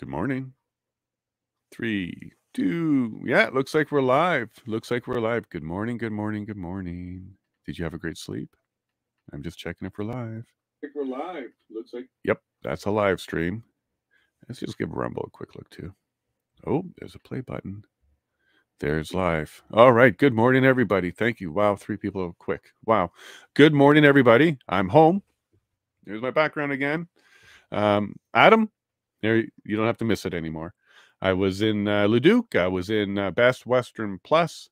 Good morning. 3, 2. Yeah, it looks like we're live. Looks like we're live. Good morning, good morning, good morning. Did you have a great sleep? I'm just checking if we're live. We're live. Looks like. Yep, that's a live stream. Let's just give Rumble a quick look too. Oh, there's a play button. There's live. All right. Good morning, everybody. Thank you. Wow, 3 people quick. Wow. Good morning, everybody. I'm home. There's my background again. Adam, there, you don't have to miss it anymore. I was in Leduc. I was in Best Western Plus.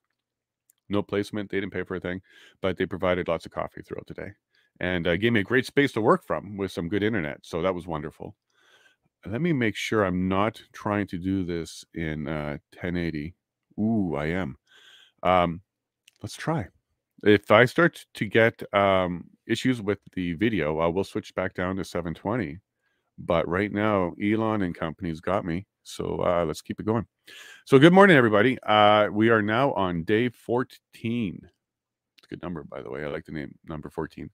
No placement. They didn't pay for a thing, but they provided lots of coffee throughout the day and gave me a great space to work from with some good internet. So that was wonderful. Let me make sure I'm not trying to do this in 1080. Ooh, I am. Let's try. If I start to get issues with the video, I will switch back down to 720. But right now, Elon and company's got me. So let's keep it going. So good morning, everybody. We are now on day 14. It's a good number, by the way. I like the name number 14.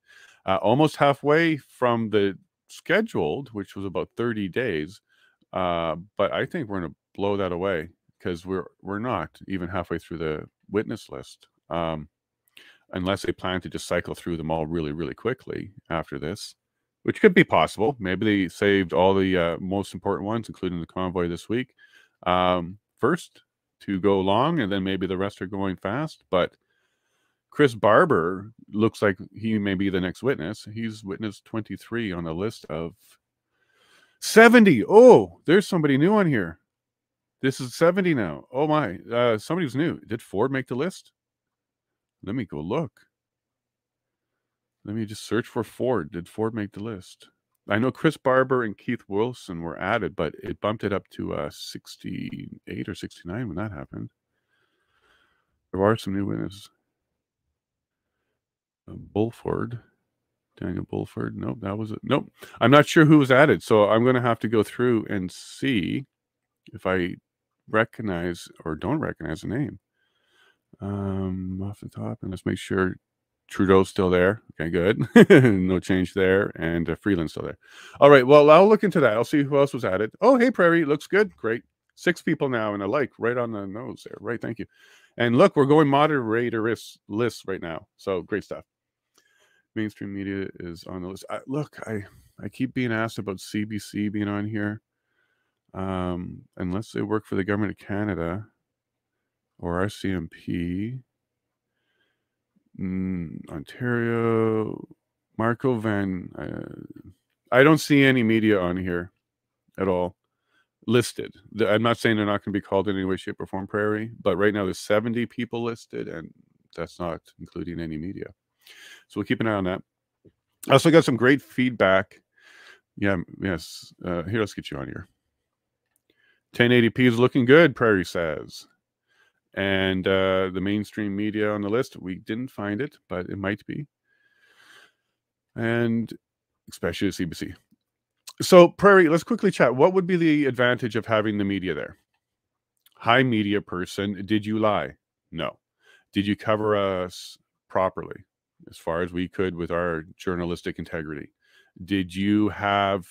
Almost halfway from the scheduled, which was about 30 days. But I think we're going to blow that away because we're not even halfway through the witness list. Unless they plan to just cycle through them all really, really quickly after this, which could be possible. Maybe they saved all the most important ones, including the convoy this week, first to go long, and then maybe the rest are going fast. But Chris Barber looks like he may be the next witness. He's witness 23 on a list of 70. Oh, there's somebody new on here. This is 70 now. Oh my, somebody's new. Did Ford make the list? Let me go look. Let me just search for Ford. Did Ford make the list? I know Chris Barber and Keith Wilson were added, but it bumped it up to 68 or 69 when that happened. There are some new witnesses. Bulford. Daniel Bulford. Nope, that was it. Nope. I'm not sure who was added, so I'm going to have to go through and see if I recognize or don't recognize the name. Off the top, and let's make sure Trudeau's still there. Okay, good. No change there. And Freeland's still there. All right, well, I'll look into that. I'll see who else was added. Oh, hey, Prairie. Looks good. Great. 6 people now, and a like right on the nose there. Right, thank you. And look, we're going moderator lists right now. So great stuff. Mainstream media is on the list. Look, I keep being asked about CBC being on here. Unless they work for the government of Canada or RCMP. Ontario, Marco Van. I don't see any media on here at all listed. I'm not saying they're not going to be called in any way, shape, or form, Prairie, but right now there's 70 people listed, and that's not including any media. So we'll keep an eye on that. I also got some great feedback. Yeah, yes. Here, let's get you on here. 1080p is looking good, Prairie says. And the mainstream media on the list, we didn't find it, but it might be. And especially the CBC. So, Prairie, let's quickly chat. What would be the advantage of having the media there? Hi, media person. Did you lie? No. Did you cover us properly as far as we could with our journalistic integrity? Did you have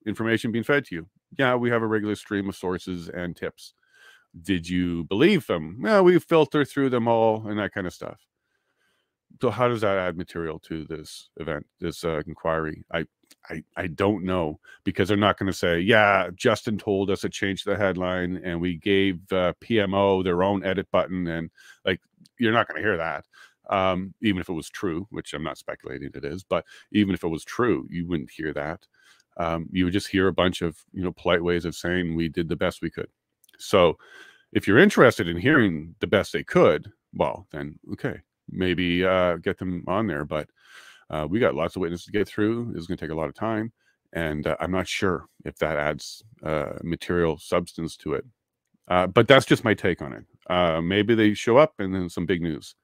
information being fed to you? Yeah, we have a regular stream of sources and tips. Did you believe them? Well, we filter through them all and that kind of stuff. So how does that add material to this event, this inquiry? I don't know, because they're not going to say, yeah, Justin told us to change the headline and we gave PMO their own edit button. And like, you're not going to hear that. Even if it was true, which I'm not speculating it is, but even if it was true, you wouldn't hear that. You would just hear a bunch of, polite ways of saying we did the best we could. So if you're interested in hearing the best they could, well, then, okay, maybe get them on there. But we got lots of witnesses to get through. It's going to take a lot of time. And I'm not sure if that adds material substance to it. But that's just my take on it. Maybe they show up and then some big news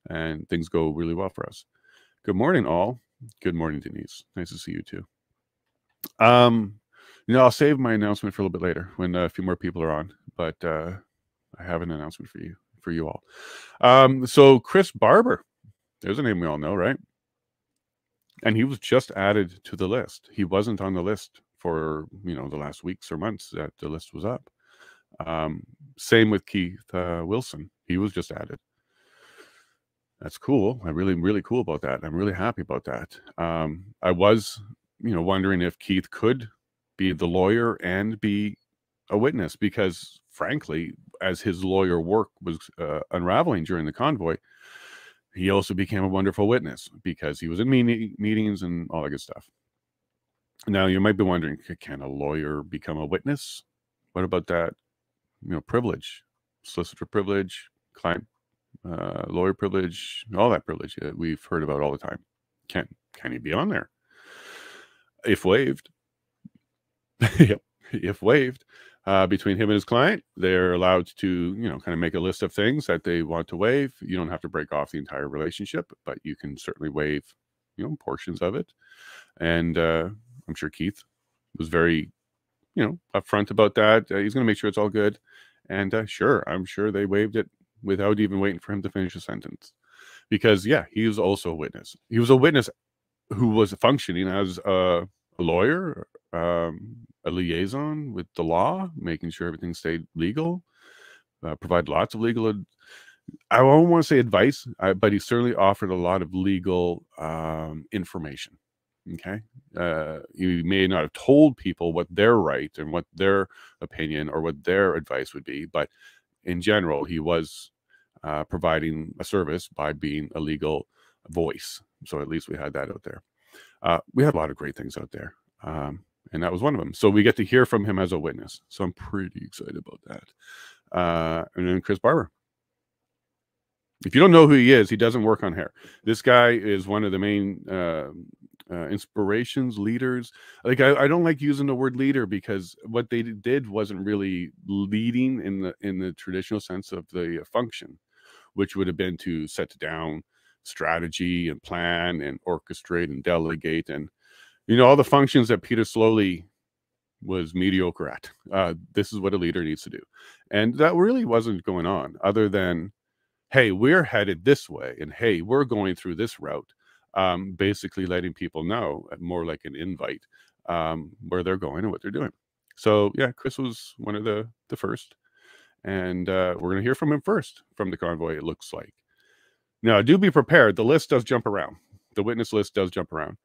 and things go really well for us. Good morning, all. Good morning, Denise. Nice to see you too. I'll save my announcement for a little bit later when a few more people are on, but I have an announcement for you all. So Chris Barber, there's a name we all know, right? And he was just added to the list. He wasn't on the list for, you know, the last weeks or months that the list was up. Same with Keith Wilson. He was just added. That's cool. I'm really cool about that. I'm really happy about that. I was, you know, wondering if Keith could be the lawyer and be a witness, because frankly, as his lawyer work was unraveling during the convoy, he also became a wonderful witness because he was in meetings and all that good stuff. Now, you might be wondering, can a lawyer become a witness? What about that, you know, privilege, solicitor privilege, client, lawyer privilege, all that privilege that we've heard about all the time? Can he be on there? If waived, yep, if waived, between him and his client, they're allowed to, you know, kind of make a list of things that they want to waive. You don't have to break off the entire relationship, but you can certainly waive, you know, portions of it. And I'm sure Keith was very, you know, upfront about that. He's going to make sure it's all good. And sure, I'm sure they waived it without even waiting for him to finish a sentence. Because, yeah, he was also a witness. He was a witness who was functioning as a lawyer, a liaison with the law, making sure everything stayed legal, provide lots of legal, I don't want to say advice, but he certainly offered a lot of legal information. Okay. You may not have told people what their right and what their opinion or what their advice would be, but in general, he was providing a service by being a legal voice. So at least we had that out there. We had a lot of great things out there. And that was one of them. So we get to hear from him as a witness. So I'm pretty excited about that. And then Chris Barber. If you don't know who he is, he doesn't work on hair. This guy is one of the main inspirations, leaders. Like, I don't like using the word leader, because what they did wasn't really leading in the traditional sense of the function, which would have been to set down strategy and plan and orchestrate and delegate, and, you know, all the functions that Peter Slowly was mediocre at. This is what a leader needs to do. And that really wasn't going on, other than, hey, we're headed this way, and hey, we're going through this route. Basically letting people know, more like an invite, where they're going and what they're doing. So yeah, Chris was one of the first, and we're going to hear from him first from the convoy, it looks like. Now, do be prepared. The list does jump around. The witness list does jump around.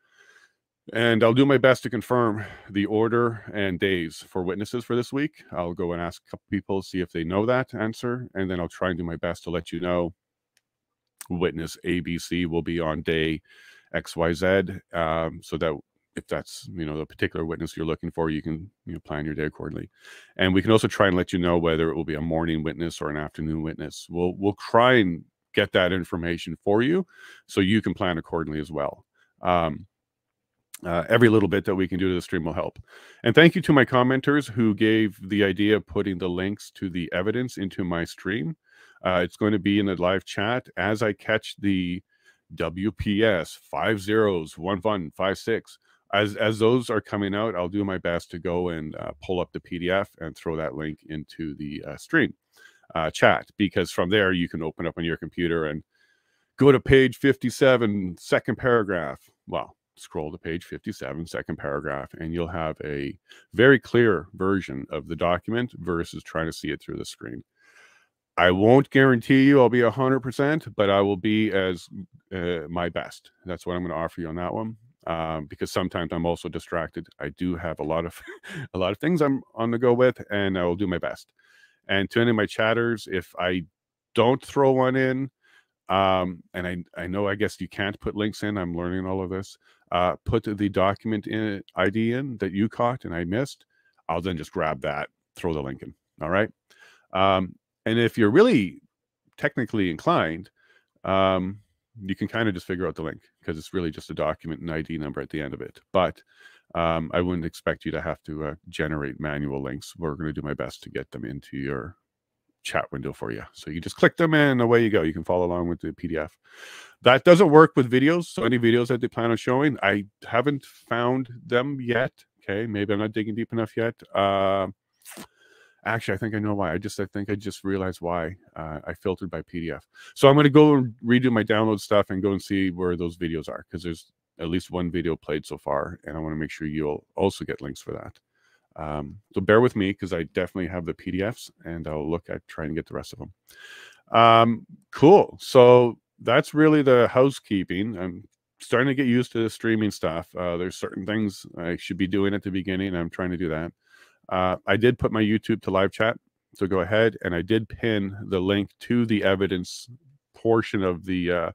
And I'll do my best to confirm the order and days for witnesses for this week. I'll go and ask a couple people, see if they know that answer, and then I'll try and do my best to let you know witness ABC will be on day XYZ, so that if that's, you know, the particular witness you're looking for, you can, you know, plan your day accordingly. And we can also try and let you know whether it will be a morning witness or an afternoon witness. We'll try and get that information for you so you can plan accordingly as well. Every little bit that we can do to the stream will help. And thank you to my commenters who gave the idea of putting the links to the evidence into my stream. It's going to be in the live chat as I catch the WPS 501156. As those are coming out, I'll do my best to go and pull up the PDF and throw that link into the stream chat, because from there you can open up on your computer and go to page 57, second paragraph. Well, scroll to page 57, second paragraph, and you'll have a very clear version of the document versus trying to see it through the screen. I won't guarantee you I'll be 100%, but I will be as my best. That's what I'm going to offer you on that one, because sometimes I'm also distracted. I do have a lot of a lot of things I'm on the go with, and I will do my best. And to any of my chatters, if I don't throw one in, and I know, I guess you can't put links in. I'm learning all of this. Put the document in ID in that you caught and I missed. I'll then just grab that, throw the link in. All right. And if you're really technically inclined, you can kind of just figure out the link, because it's really just a document and ID number at the end of it. But I wouldn't expect you to have to generate manual links. We're going to do my best to get them into your chat window for you. So you just click them and away you go. You can follow along with the PDF. That doesn't work with videos. So any videos that they plan on showing, I haven't found them yet. Okay. Maybe I'm not digging deep enough yet. Actually, I think I know why. I think I just realized why. I filtered by PDF. So I'm going to go and redo my download stuff and go and see where those videos are, because at least one video played so far, and I want to make sure you'll also get links for that. So bear with me, because I definitely have the PDFs, and I'll look at trying to get the rest of them. Cool. So that's really the housekeeping. I'm starting to get used to the streaming stuff. There's certain things I should be doing at the beginning, and I'm trying to do that. I did put my YouTube to live chat, so go ahead, and I did pin the link to the evidence portion of the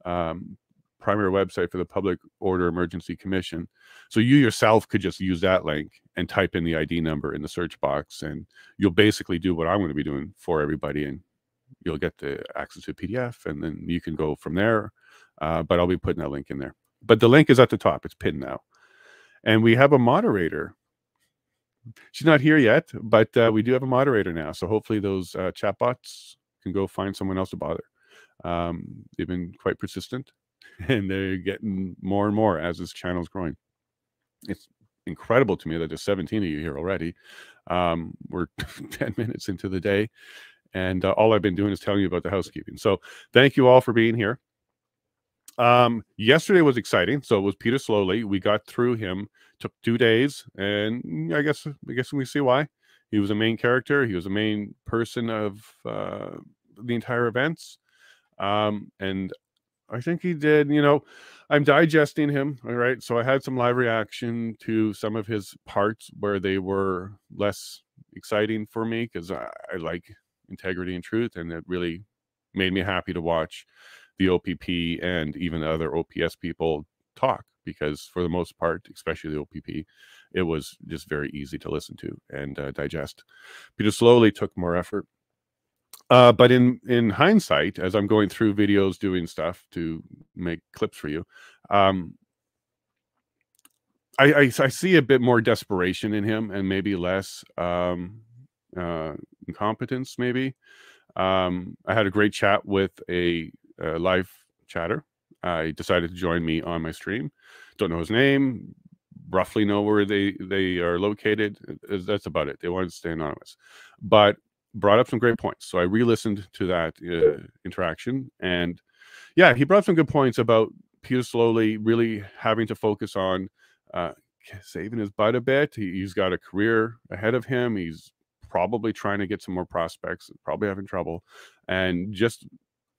primary website for the Public Order Emergency Commission. So you yourself could just use that link and type in the ID number in the search box, and you'll basically do what I'm going to be doing for everybody, and you'll get the access to a PDF, and then you can go from there. But I'll be putting that link in there. But the link is at the top. It's pinned now. And we have a moderator. She's not here yet, but we do have a moderator now. So hopefully those chatbots can go find someone else to bother. They've been quite persistent, and they're getting more and more as this channel is growing. It's incredible to me that there's 17 of you here already. We're 10 minutes into the day, and all I've been doing is telling you about the housekeeping. So thank you all for being here. Yesterday was exciting. So it was Peter Slowly. We got through him. Took 2 days, and I guess we see why. He was a main character. He was a main person of the entire events, and I think he did. I'm digesting him. All right, so I had some live reaction to some of his parts where they were less exciting for me, because I like integrity and truth, and it really made me happy to watch the OPP and even the other OPS people talk, because for the most part, especially the OPP, it was just very easy to listen to and digest. Peter Slowly took more effort. But in hindsight, as I'm going through videos, doing stuff to make clips for you, I see a bit more desperation in him, and maybe less incompetence, maybe. I had a great chat with a live chatter. He decided to join me on my stream. Don't know his name, roughly know where they are located. That's about it. They wanted to stay anonymous, but brought up some great points. So I re-listened to that interaction, and yeah, he brought some good points about Peter Slowly really having to focus on saving his butt a bit. He's got a career ahead of him. He's probably trying to get some more prospects, probably having trouble, and just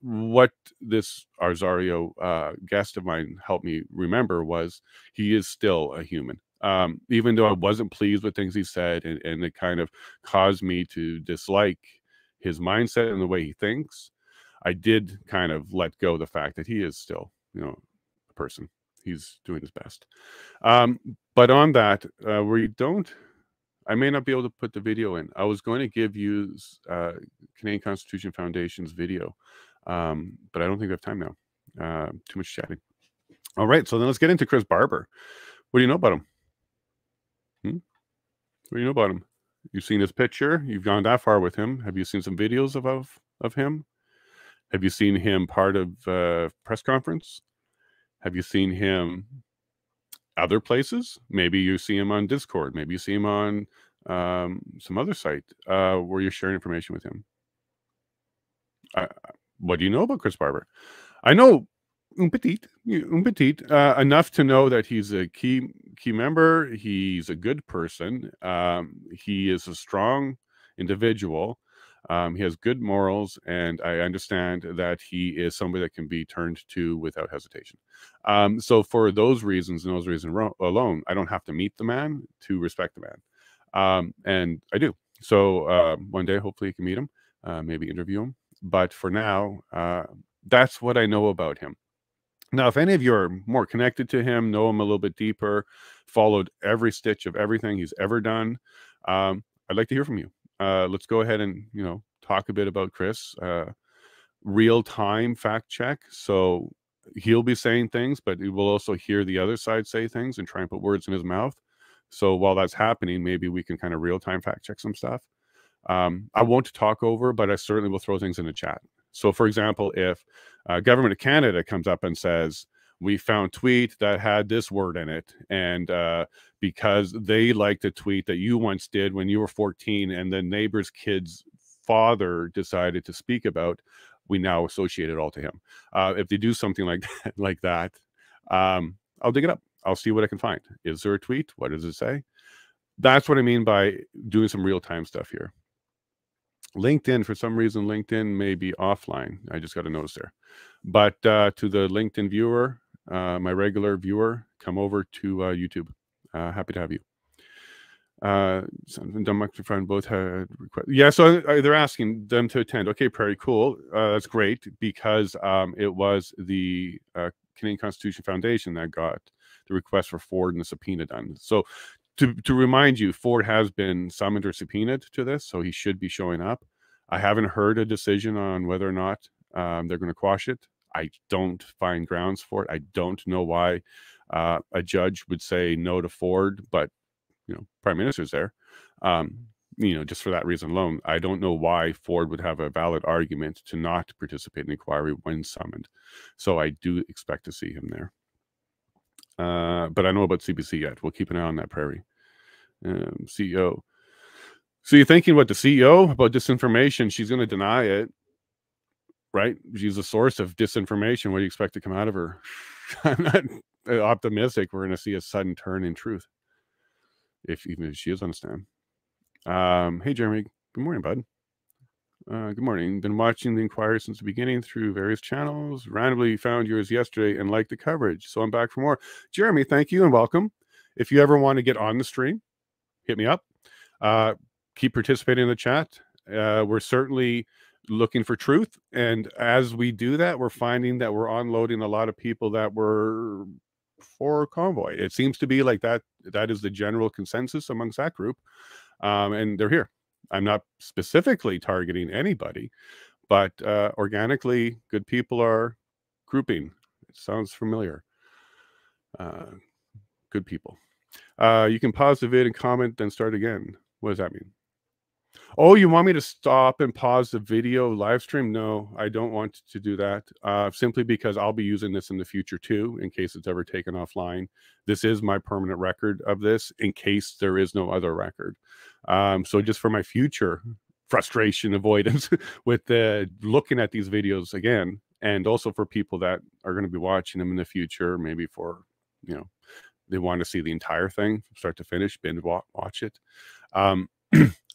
what this Arzario guest of mine helped me remember was he is still a human. Even though I wasn't pleased with things he said, and it kind of caused me to dislike his mindset and the way he thinks, I did kind of let go of the fact that he is still, a person. He's doing his best. But on that, I may not be able to put the video in. I was going to give you Canadian Constitution Foundation's video, but I don't think we have time now. Too much chatting. All right, so then let's get into Chris Barber. What do you know about him? What do you know about him? You've seen his picture. You've gone that far with him. Have you seen some videos of him? Have you seen him part of press conference? Have you seen him other places? Maybe you see him on Discord. Maybe you see him on some other site where you're sharing information with him. What do you know about Chris Barber? I know un petit, enough to know that he's a key member. He's a good person. He is a strong individual. He has good morals, and I understand that he is somebody that can be turned to without hesitation. So for those reasons and those reasons alone, I don't have to meet the man to respect the man. And I do. So one day, hopefully you can meet him, maybe interview him. But for now, that's what I know about him. Now, if any of you are more connected to him, know him a little bit deeper, followed every stitch of everything he's ever done, I'd like to hear from you. Let's go ahead and, talk a bit about Chris. Real-time fact check. So he'll be saying things, but we will also hear the other side say things and try and put words in his mouth. So while that's happening, maybe we can kind of real-time fact check some stuff. I won't talk over, but I certainly will throw things in the chat. So, for example, if Government of Canada comes up and says, we found tweet that had this word in it, and because they liked a tweet that you once did when you were 14 and the neighbor's kid's father decided to speak about, we now associate it all to him. If they do something like that, I'll dig it up. I'll see what I can find. Is there a tweet? What does it say? That's what I mean by doing some real-time stuff here. LinkedIn, for some reason, LinkedIn may be offline. I just got a notice there. But to the LinkedIn viewer, my regular viewer, come over to YouTube. Happy to have you. Friend both had request. Yeah, so they're asking them to attend. Okay, Prairie, cool. That's great, because it was the Canadian Constitution Foundation that got the request for Ford and the subpoena done. So to remind you, Ford has been summoned or subpoenaed to this, so he should be showing up. I haven't heard a decision on whether or not they're going to quash it. I don't find grounds for it. I don't know why a judge would say no to Ford, but Prime Minister's there. Just for that reason alone, I don't know why Ford would have a valid argument to not participate in the inquiry when summoned. So I do expect to see him there. But I know about CBC yet. We'll keep an eye on that, Prairie. CEO. So you're thinking about the CEO, about disinformation. She's going to deny it, right? She's a source of disinformation. What do you expect to come out of her? I'm not optimistic we're going to see a sudden turn in truth, even if she is on a stand. Hey, Jeremy. Good morning, bud. Good morning. Been watching the inquiry since the beginning through various channels. Randomly found yours yesterday and liked the coverage, so I'm back for more. Jeremy, thank you and welcome. If you ever want to get on the stream, hit me up. Keep participating in the chat. We're certainly looking for truth, and as we do that, we're finding that we're unloading a lot of people that were for Convoy. It seems to be like that is the general consensus amongst that group, and they're here. I'm not specifically targeting anybody, but organically, good people are grouping. It sounds familiar. Good people. You can pause the vid and comment, then start again. What does that mean? Oh, you want me to stop and pause the video live stream? No, I don't want to do that. Simply because I'll be using this in the future too, in case it's ever taken offline. This is my permanent record of this, in case there is no other record. So just for my future frustration avoidance with looking at these videos again, and also for people that are going to be watching them in the future, maybe for, they want to see the entire thing, start to finish, binge watch it.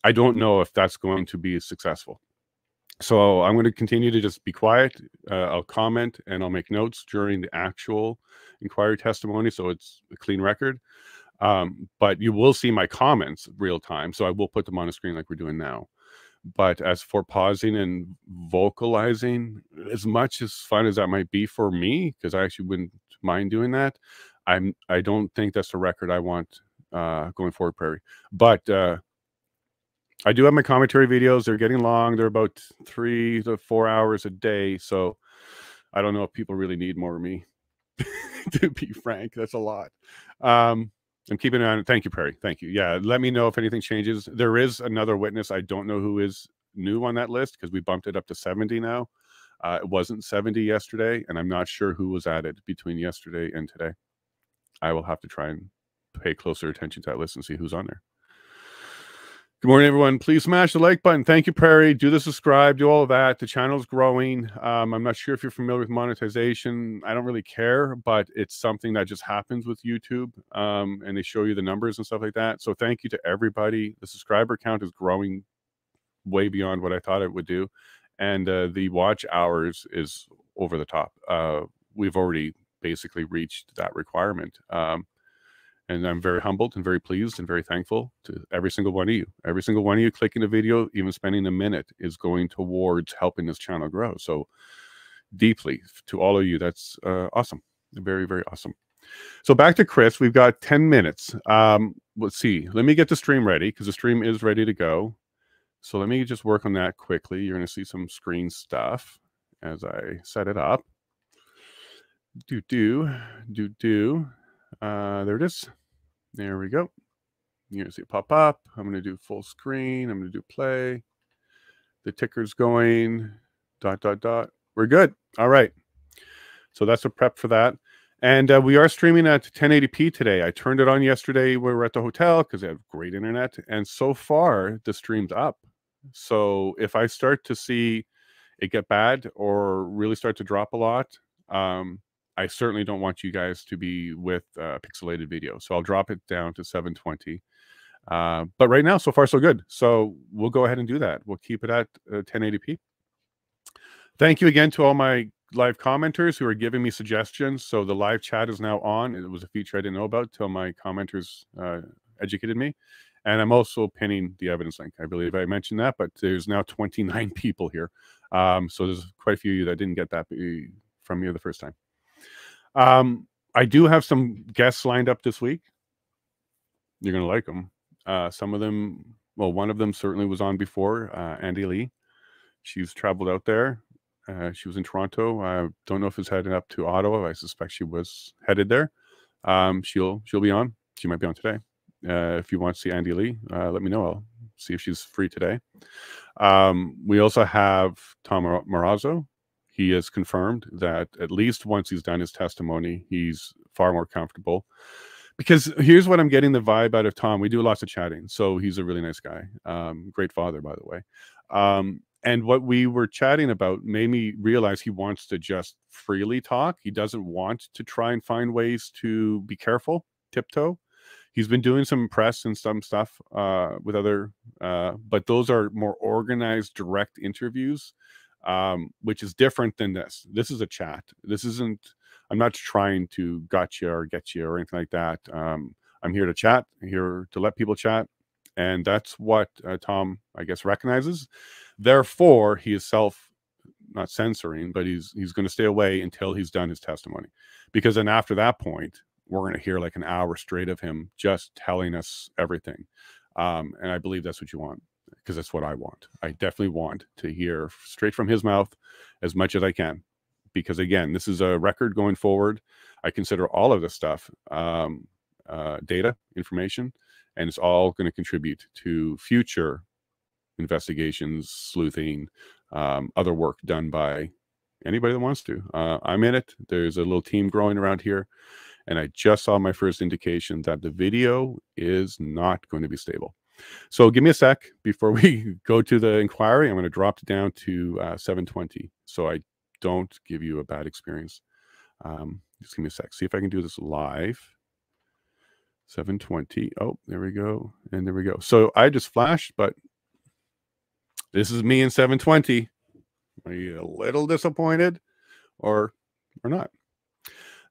I don't know if that's going to be successful. So I'm going to continue to just be quiet. I'll comment and I'll make notes during the actual inquiry testimony, so it's a clean record. But you will see my comments real time, so I will put them on a screen like we're doing now. But as for pausing and vocalizing, as much as fun as that might be for me, because I actually wouldn't mind doing that, I don't think that's the record I want going forward, Prairie. But I do have my commentary videos. They're getting long. They're about 3 to 4 hours a day. So I don't know if people really need more of me. To be frank, that's a lot. I'm keeping an eye on it. Thank you, Prairie. Thank you. Yeah, let me know if anything changes. There is another witness. I don't know who is new on that list, because we bumped it up to 70 now. It wasn't 70 yesterday, and I'm not sure who was added between yesterday and today. I will have to try and pay closer attention to that list and see who's on there. Good morning, everyone. Please smash the like button. Thank you, Prairie. Do the subscribe, do all of that. The channel's growing. I'm not sure if you're familiar with monetization. I don't really care, but it's something that just happens with YouTube, and they show you the numbers and stuff like that. So thank you to everybody. The subscriber count is growing way beyond what I thought it would do. And the watch hours is over the top. We've already basically reached that requirement. And I'm very humbled and very pleased and very thankful to every single one of you. Every single one of you clicking a video, even spending a minute, is going towards helping this channel grow. So deeply to all of you, that's awesome. Very, very awesome. So back to Chris. We've got 10 minutes. Let's see. Let me get the stream ready, because the stream is ready to go. So let me just work on that quickly. You're going to see some screen stuff as I set it up. There it is. There we go. You're going to see it pop up. I'm going to do full screen. I'm going to do play. The ticker's going. ... We're good. All right. So that's a prep for that. And we are streaming at 1080p today. I turned it on yesterday. We were at the hotel because they have great internet. And so far, the stream's up. So if I start to see it get bad or really start to drop a lot, I certainly don't want you guys to be with pixelated video. So I'll drop it down to 720. But right now, so far, so good. So we'll go ahead and do that. We'll keep it at 1080p. Thank you again to all my live commenters who are giving me suggestions. So the live chat is now on. It was a feature I didn't know about till my commenters educated me. And I'm also pinning the evidence link. I believe I mentioned that, but there's now 29 people here. So there's quite a few of you that didn't get that from me the first time. I do have some guests lined up this week. You're going to like them. Some of them, well, one of them certainly was on before, Andy Lee. She's traveled out there. She was in Toronto. I don't know if it's headed up to Ottawa. I suspect she was headed there. She'll be on. She might be on today. If you want to see Andy Lee, let me know. I'll see if she's free today. We also have Tom Marazzo. He has confirmed that at least once he's done his testimony, he's far more comfortable. Because here's what I'm getting the vibe out of Tom. We do lots of chatting. So he's a really nice guy. Great father, by the way. And what we were chatting about made me realize he wants to just freely talk. He doesn't want to try and find ways to be careful, tiptoe. He's been doing some press and some stuff with other, but those are more organized, direct interviews, which is different than this. This is a chat. This isn't, I'm not trying to gotcha or get you or anything like that. I'm here to chat, here to let people chat. And that's what Tom, I guess, recognizes. Therefore, he is not censoring, but he's going to stay away until he's done his testimony. Because then after that point, we're going to hear like an hour straight of him just telling us everything. And I believe that's what you want, because that's what I want. I definitely want to hear straight from his mouth as much as I can. Because again, this is a record going forward. I consider all of this stuff data, information, and it's all going to contribute to future investigations, sleuthing, other work done by anybody that wants to. I'm in it. There's a little team growing around here. And I just saw my first indication that the video is not going to be stable. So give me a sec before we go to the inquiry. I'm going to drop it down to 720. So I don't give you a bad experience. Just give me a sec. See if I can do this live. 720. Oh, there we go. And there we go. So I just flashed, but this is me in 720. Are you a little disappointed or not?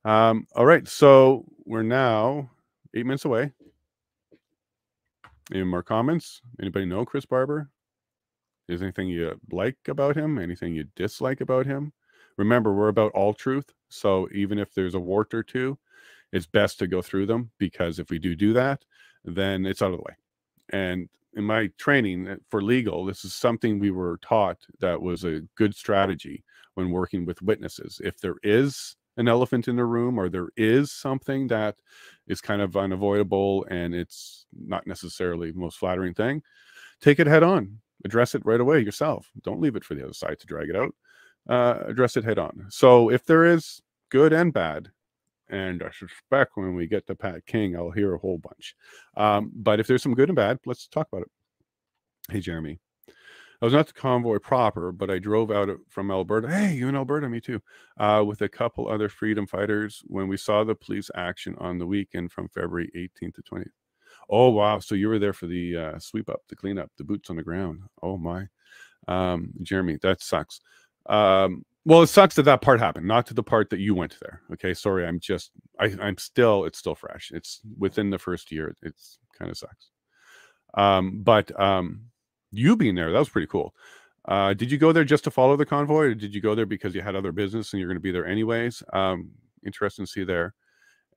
All right. So we're now 8 minutes away. Any more comments? Anybody know Chris Barber? Is anything you like about him? Anything you dislike about him? Remember, we're about all truth. So even if there's a wart or two, it's best to go through them, because if we do that, then it's out of the way. And in my training for legal, this is something we were taught that was a good strategy when working with witnesses. If there is an elephant in the room, or there is something that is kind of unavoidable and it's not necessarily the most flattering thing, take it head on. Address it right away yourself. Don't leave it for the other side to drag it out. Address it head on. So if there is good and bad, and I suspect when we get to Pat King, I'll hear a whole bunch. But if there's some good and bad, let's talk about it. Hey, Jeremy. I was not the convoy proper, but I drove out from Alberta. Hey, you in Alberta? Me too. With a couple other freedom fighters when we saw the police action on the weekend from February 18th to 20th. Oh, wow. So you were there for the sweep up, the cleanup, the boots on the ground. Oh, my. Jeremy, that sucks. Well, it sucks that part happened, not to the part that you went there. Okay, sorry. It's still fresh. It's within the first year. It's kind of sucks. But you being there, that was pretty cool. Did you go there just to follow the convoy, or did you go there because you had other business and you're going to be there anyways? Interesting to see there.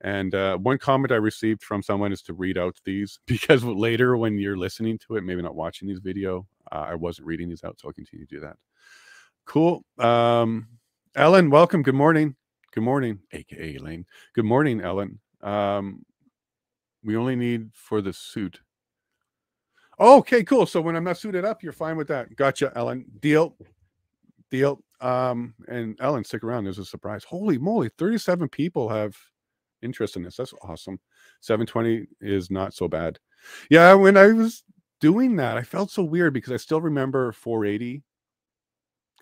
And one comment I received from someone is to read out these, because later when you're listening to it, maybe not watching these video, I wasn't reading these out, so I'll continue to do that. Cool. Ellen, welcome. Good morning. Good morning, aka Elaine. Good morning, Ellen. We only need for the suit. Oh, okay, cool. So when I'm not suited up, you're fine with that. Gotcha, Ellen. Deal. And Ellen, stick around. There's a surprise. Holy moly, 37 people have interest in this. That's awesome. 720 is not so bad. Yeah, when I was doing that, I felt so weird because I still remember 480.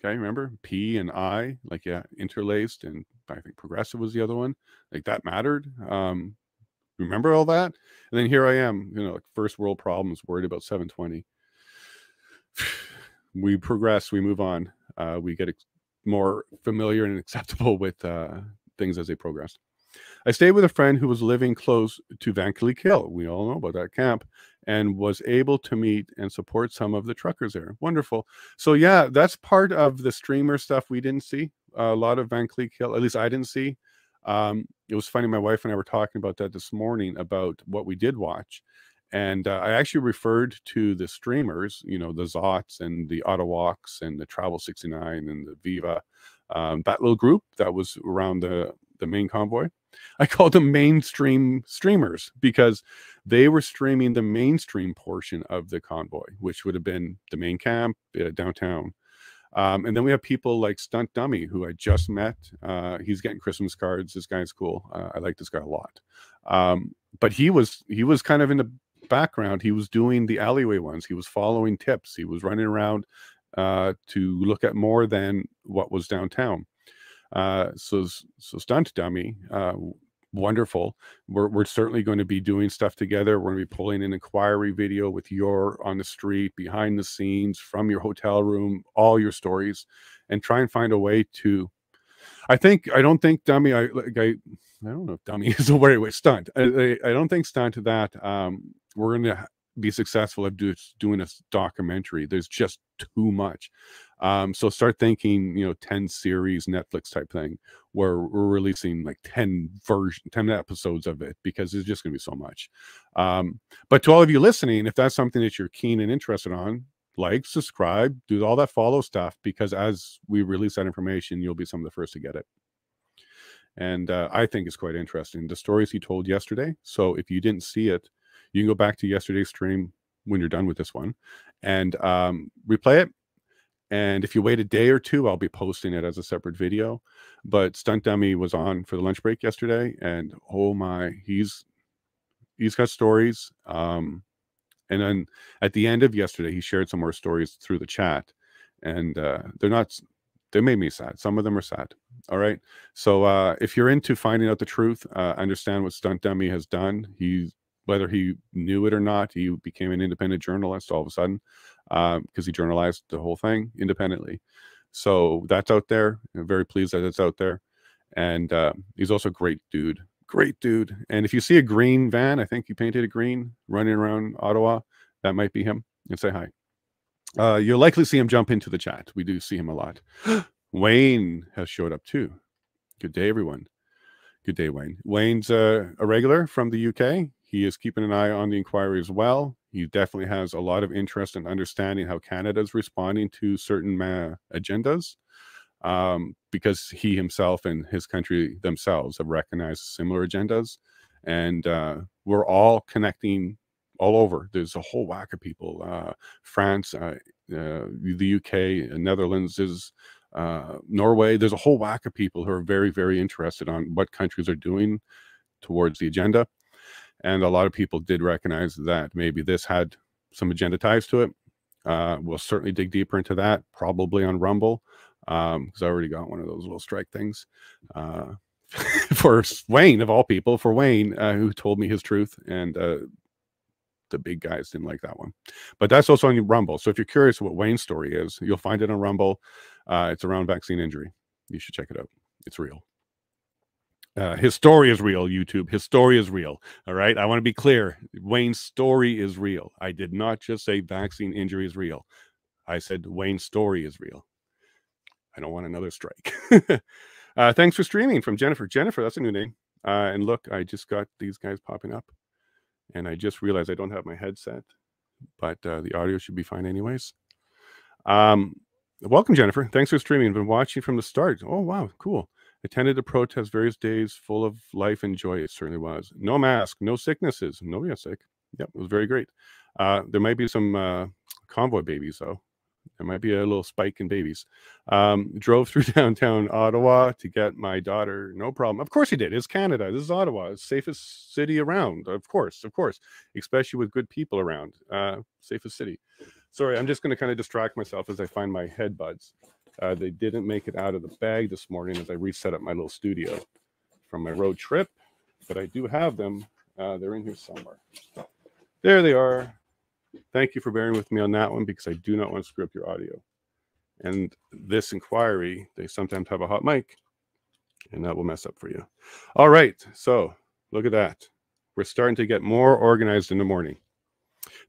Okay, remember P and I, like, yeah, interlaced, I think progressive was the other one. Like that mattered. Remember all that? And then here I am, like first world problems, worried about 720. We progress, we move on. We get more familiar and acceptable with things as they progress. I stayed with a friend who was living close to Vankilly Kill. We all know about that camp, and was able to meet and support some of the truckers there. Wonderful. So yeah, that's part of the streamer stuff we didn't see. A lot of Vankilly Kill, at least I didn't see. It was funny. My wife and I were talking about that this morning about what we did watch. And I actually referred to the streamers, the Zots and the Ottawaks and the Travel 69 and the Viva, that little group that was around the main convoy. I called them mainstream streamers because they were streaming the mainstream portion of the convoy, which would have been the main camp downtown. And then we have people like Stunt Dummy, who I just met. He's getting Christmas cards. This guy's cool. I like this guy a lot. But he was kind of in the background. He was doing the alleyway ones. He was following tips. He was running around to look at more than what was downtown. So Stunt Dummy, wonderful. We're certainly going to be doing stuff together. We're going to be pulling an inquiry video with your on the street, behind the scenes, from your hotel room, all your stories, and try and find a way to. I don't think Dummy. I don't know if Dummy is the way Stunt. I don't think Stunt that we're going to be successful at doing a documentary. There's just too much. So start thinking, 10 series Netflix type thing where we're releasing like 10 episodes of it, because there's just going to be so much. But to all of you listening, if that's something that you're keen and interested on, like, subscribe, do all that follow stuff, because as we release that information, you'll be some of the first to get it. And I think it's quite interesting, the stories he told yesterday. So if you didn't see it, you can go back to yesterday's stream when you're done with this one and replay it. And if you wait a day or two, I'll be posting it as a separate video. But Stunt Dummy was on for the lunch break yesterday, and oh my, he's got stories. And then at the end of yesterday, he shared some more stories through the chat, and they made me sad. Some of them are sad. All right. So if you're into finding out the truth, understand what Stunt Dummy has done. Whether he knew it or not, he became an independent journalist all of a sudden, because he journalized the whole thing independently. So that's out there. I'm very pleased that it's out there. And he's also a great dude. And if you see a green van, I think he painted a green, running around Ottawa, that might be him. And say hi. You'll likely see him jump into the chat. We do see him a lot. Wayne has showed up too. Good day, everyone. Good day, Wayne. Wayne's a regular from the UK. He is keeping an eye on the inquiry as well. He definitely has a lot of interest in understanding how Canada is responding to certain agendas, because he himself and his country themselves have recognized similar agendas. And we're all connecting all over. There's a whole whack of people. France, the UK, Netherlands, Norway. There's a whole whack of people who are very, very interested on what countries are doing towards the agenda. And a lot of people did recognize that maybe this had some agenda ties to it. We'll certainly dig deeper into that, probably on Rumble, because I already got one of those little strike things for Wayne, of all people, who told me his truth. And the big guys didn't like that one. But that's also on Rumble. So if you're curious what Wayne's story is, you'll find it on Rumble. It's around vaccine injury. You should check it out. It's real. His story is real, YouTube. His story is real. All right. I want to be clear. Wayne's story is real. I did not just say vaccine injury is real. I said Wayne's story is real. I don't want another strike. Thanks for streaming from Jennifer. Jennifer, that's a new name. And look, I just got these guys popping up. And I just realized I don't have my headset, but the audio should be fine anyways. Welcome, Jennifer. Thanks for streaming. Been watching from the start. Oh, wow. Cool. Attended the protest various days, full of life and joy. It certainly was. No mask, no sicknesses. Nobody got sick. Yep, it was very great. There might be some convoy babies, though. There might be a little spike in babies. Drove through downtown Ottawa to get my daughter. No problem. Of course he did. It's Canada. This is Ottawa. It's safest city around. Of course. Especially with good people around. Safest city. Sorry, I'm just going to kind of distract myself as I find my head buds. They didn't make it out of the bag this morning as I reset up my little studio from my road trip, but I do have them. They're in here somewhere. There they are. Thank you for bearing with me on that one because I do not want to screw up your audio. And this inquiry, they sometimes have a hot mic, and that will mess up for you. All right, so look at that. We're starting to get more organized in the morning.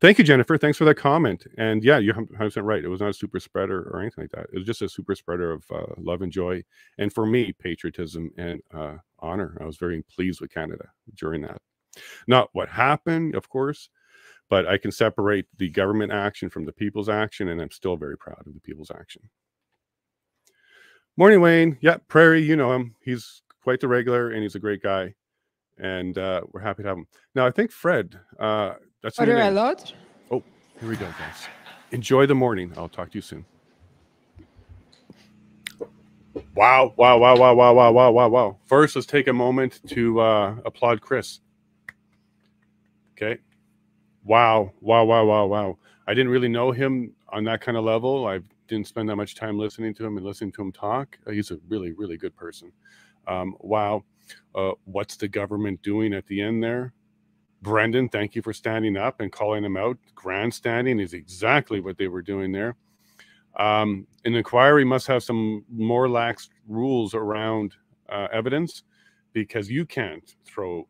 Thank you, Jennifer. Thanks for that comment. And yeah, you're 100% right. It was not a super spreader or anything like that. It was just a super spreader of love and joy. And for me, patriotism and honor. I was very pleased with Canada during that. Not what happened, of course, but I can separate the government action from the people's action, and I'm still very proud of the people's action. Morning, Wayne. Yeah, Prairie, you know him. He's quite the regular, and he's a great guy. And we're happy to have him. Now, I think Fred, that's Order a lot. Oh, here we go, guys. Enjoy the morning. I'll talk to you soon. Wow, wow, wow, wow, wow, wow, wow, wow, wow. First, let's take a moment to applaud Chris. Okay. Wow, wow, wow, wow, wow. I didn't really know him on that kind of level. I didn't spend that much time listening to him and listening to him talk. He's a really, really good person. Wow. What's the government doing at the end there? Brendan, thank you for standing up and calling him out. Grandstanding is exactly what they were doing there. An inquiry must have some more lax rules around evidence, because you can't throw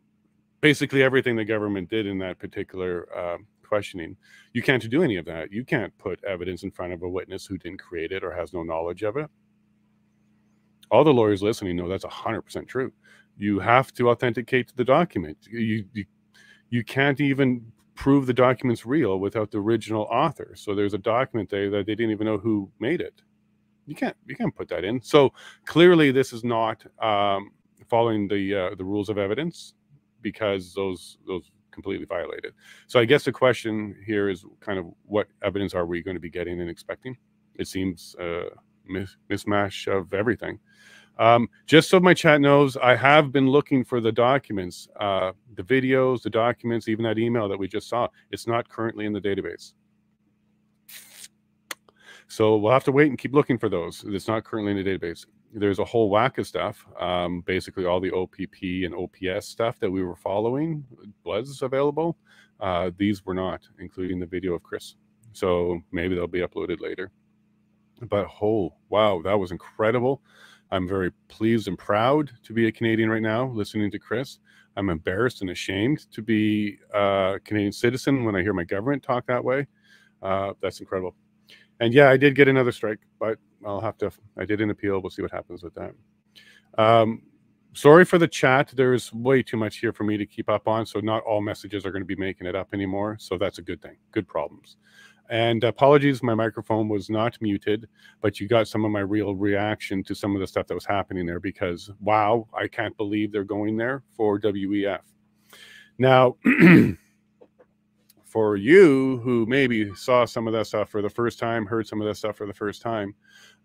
basically everything the government did in that particular questioning. You can't do any of that. You can't put evidence in front of a witness who didn't create it or has no knowledge of it. All the lawyers listening know that's 100% true. You have to authenticate the document. You can't even prove the document's real without the original author. So there's a document there that they didn't even know who made it. You can't put that in. So clearly this is not following the rules of evidence, because those completely violated. So I guess the question here is kind of what evidence are we going to be getting and expecting? It seems a mismatch of everything. Just so my chat knows, I have been looking for the documents, the videos, the documents, even that email that we just saw. It's not currently in the database. So we'll have to wait and keep looking for those. It's not currently in the database. There's a whole whack of stuff. Basically all the OPP and OPS stuff that we were following was available. These were not, including the video of Chris. So maybe they'll be uploaded later. But oh, wow, that was incredible. I'm very pleased and proud to be a Canadian right now, listening to Chris. I'm embarrassed and ashamed to be a Canadian citizen when I hear my government talk that way. That's incredible. And yeah, I did get another strike, but I did an appeal. We'll see what happens with that. Sorry for the chat. There's way too much here for me to keep up on. So not all messages are going to be making it up anymore. So that's a good thing. Good problems. And apologies, my microphone was not muted, but you got some of my real reaction to some of the stuff that was happening there, because wow, I can't believe they're going there for WEF. Now, for you who maybe saw some of that stuff for the first time, heard some of that stuff for the first time,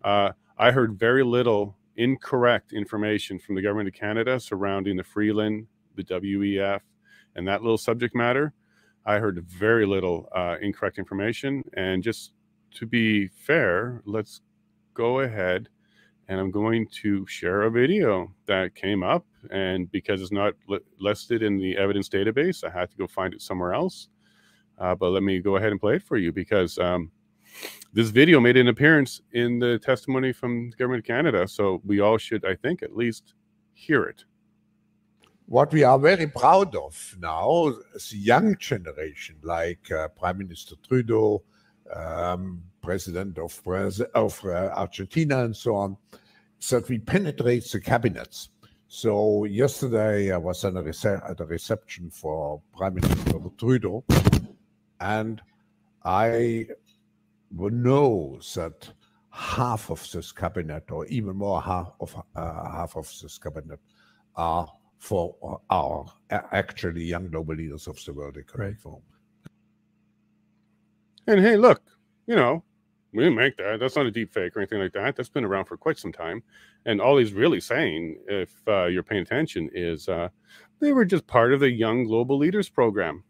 I heard very little incorrect information from the government of Canada surrounding the Freeland, the WEF, and that little subject matter. I heard very little incorrect information. And just to be fair, let's go ahead and I'm going to share a video that came up. And because it's not listed in the evidence database, I had to go find it somewhere else. But let me go ahead and play it for you, because this video made an appearance in the testimony from the government of Canada. So we all should, I think, at least hear it. What we are very proud of now, the young generation, like Prime Minister Trudeau, President of Argentina, and so on, is that we penetrate the cabinets. So yesterday I was at a reception for Prime Minister Trudeau, and I know that half of this cabinet, or even more, half of this cabinet, are for our actually young global leaders of the World Economic Forum. And hey, look, you know, we didn't make that. That's not a deep fake or anything like that. That's been around for quite some time. And all he's really saying, if you're paying attention, is they were just part of the Young Global Leaders program.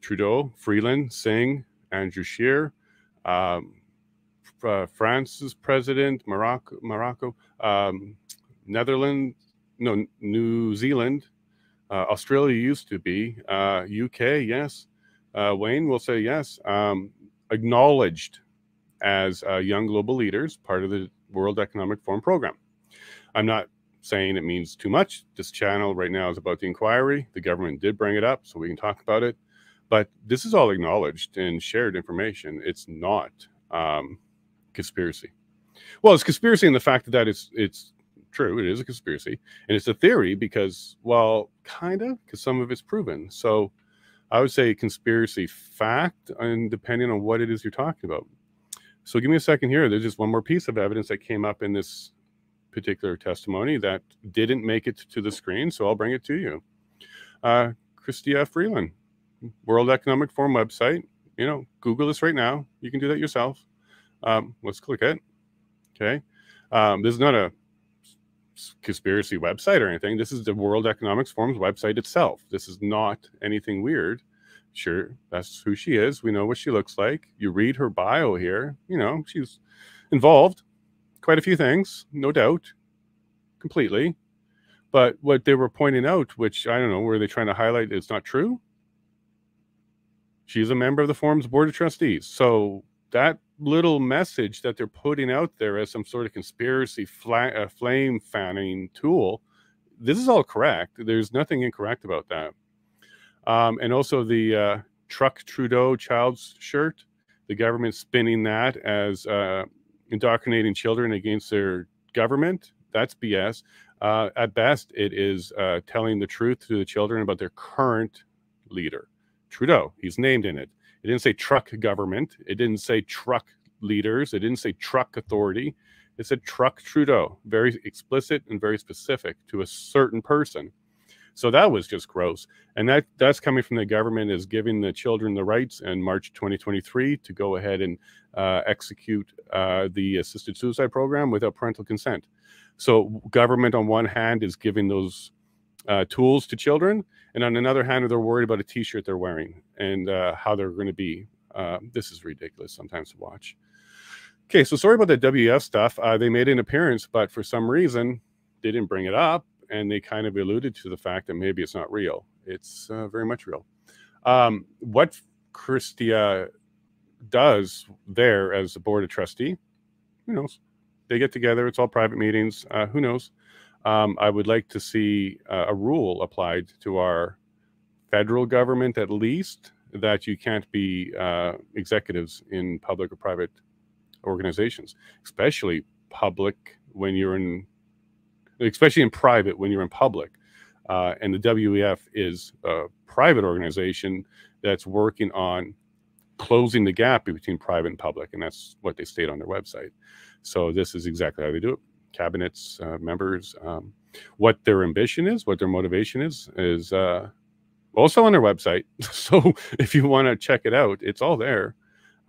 Trudeau, Freeland, Singh, Andrew Scheer, France's president, Morocco, Netherlands, no, New Zealand, Australia used to be, UK, yes. Wayne will say yes. Acknowledged as young global leaders, part of the World Economic Forum program. I'm not saying it means too much. This channel right now is about the inquiry. The government did bring it up, so we can talk about it. But this is all acknowledged and shared information. It's not conspiracy. Well, it's conspiracy in the fact that it's true. It is a conspiracy. And it's a theory because, well, kind of, because some of it's proven. So I would say conspiracy fact, and depending on what it is you're talking about. So give me a second here. There's just one more piece of evidence that came up in this particular testimony that didn't make it to the screen, so I'll bring it to you. Chrystia Freeland, World Economic Forum website. You know, Google this right now. You can do that yourself. Let's click it. Okay. This is not a conspiracy website or anything. This is the World Economic Forum's website itself. This is not anything weird. Sure, that's who she is. We know what she looks like. You read her bio here. You know, she's involved quite a few things, no doubt, completely. But what they were pointing out, which I don't know, were they trying to highlight it's not true? She's a member of the forum's board of trustees. So that little message that they're putting out there as some sort of conspiracy flame fanning tool, this is all correct. There's nothing incorrect about that. And also the Truck Trudeau child's shirt, the government spinning that as indoctrinating children against their government. That's BS. At best, it is telling the truth to the children about their current leader, Trudeau. He's named in it. It didn't say truck government. It didn't say truck leaders. It didn't say truck authority. It said Truck Trudeau, very explicit and very specific to a certain person. So that was just gross. And that's coming from the government is giving the children the rights in March 2023 to go ahead and execute the assisted suicide program without parental consent. So government on one hand is giving those tools to children, and on another hand, they're worried about a t-shirt they're wearing and how they're going to be. This is ridiculous sometimes to watch. Okay, so sorry about the WEF stuff. They made an appearance, but for some reason, they didn't bring it up. And they kind of alluded to the fact that maybe it's not real. It's very much real. What Chrystia does there as a board of trustee, who knows? They get together. It's all private meetings. Who knows? I would like to see a rule applied to our federal government, at least, that you can't be executives in public or private organizations, especially public when you're in, especially in private when you're in public. And the WEF is a private organization that's working on closing the gap between private and public, and that's what they state on their website. So this is exactly how they do it. Cabinets, members, what their ambition is, what their motivation is also on their website. So if you want to check it out, it's all there.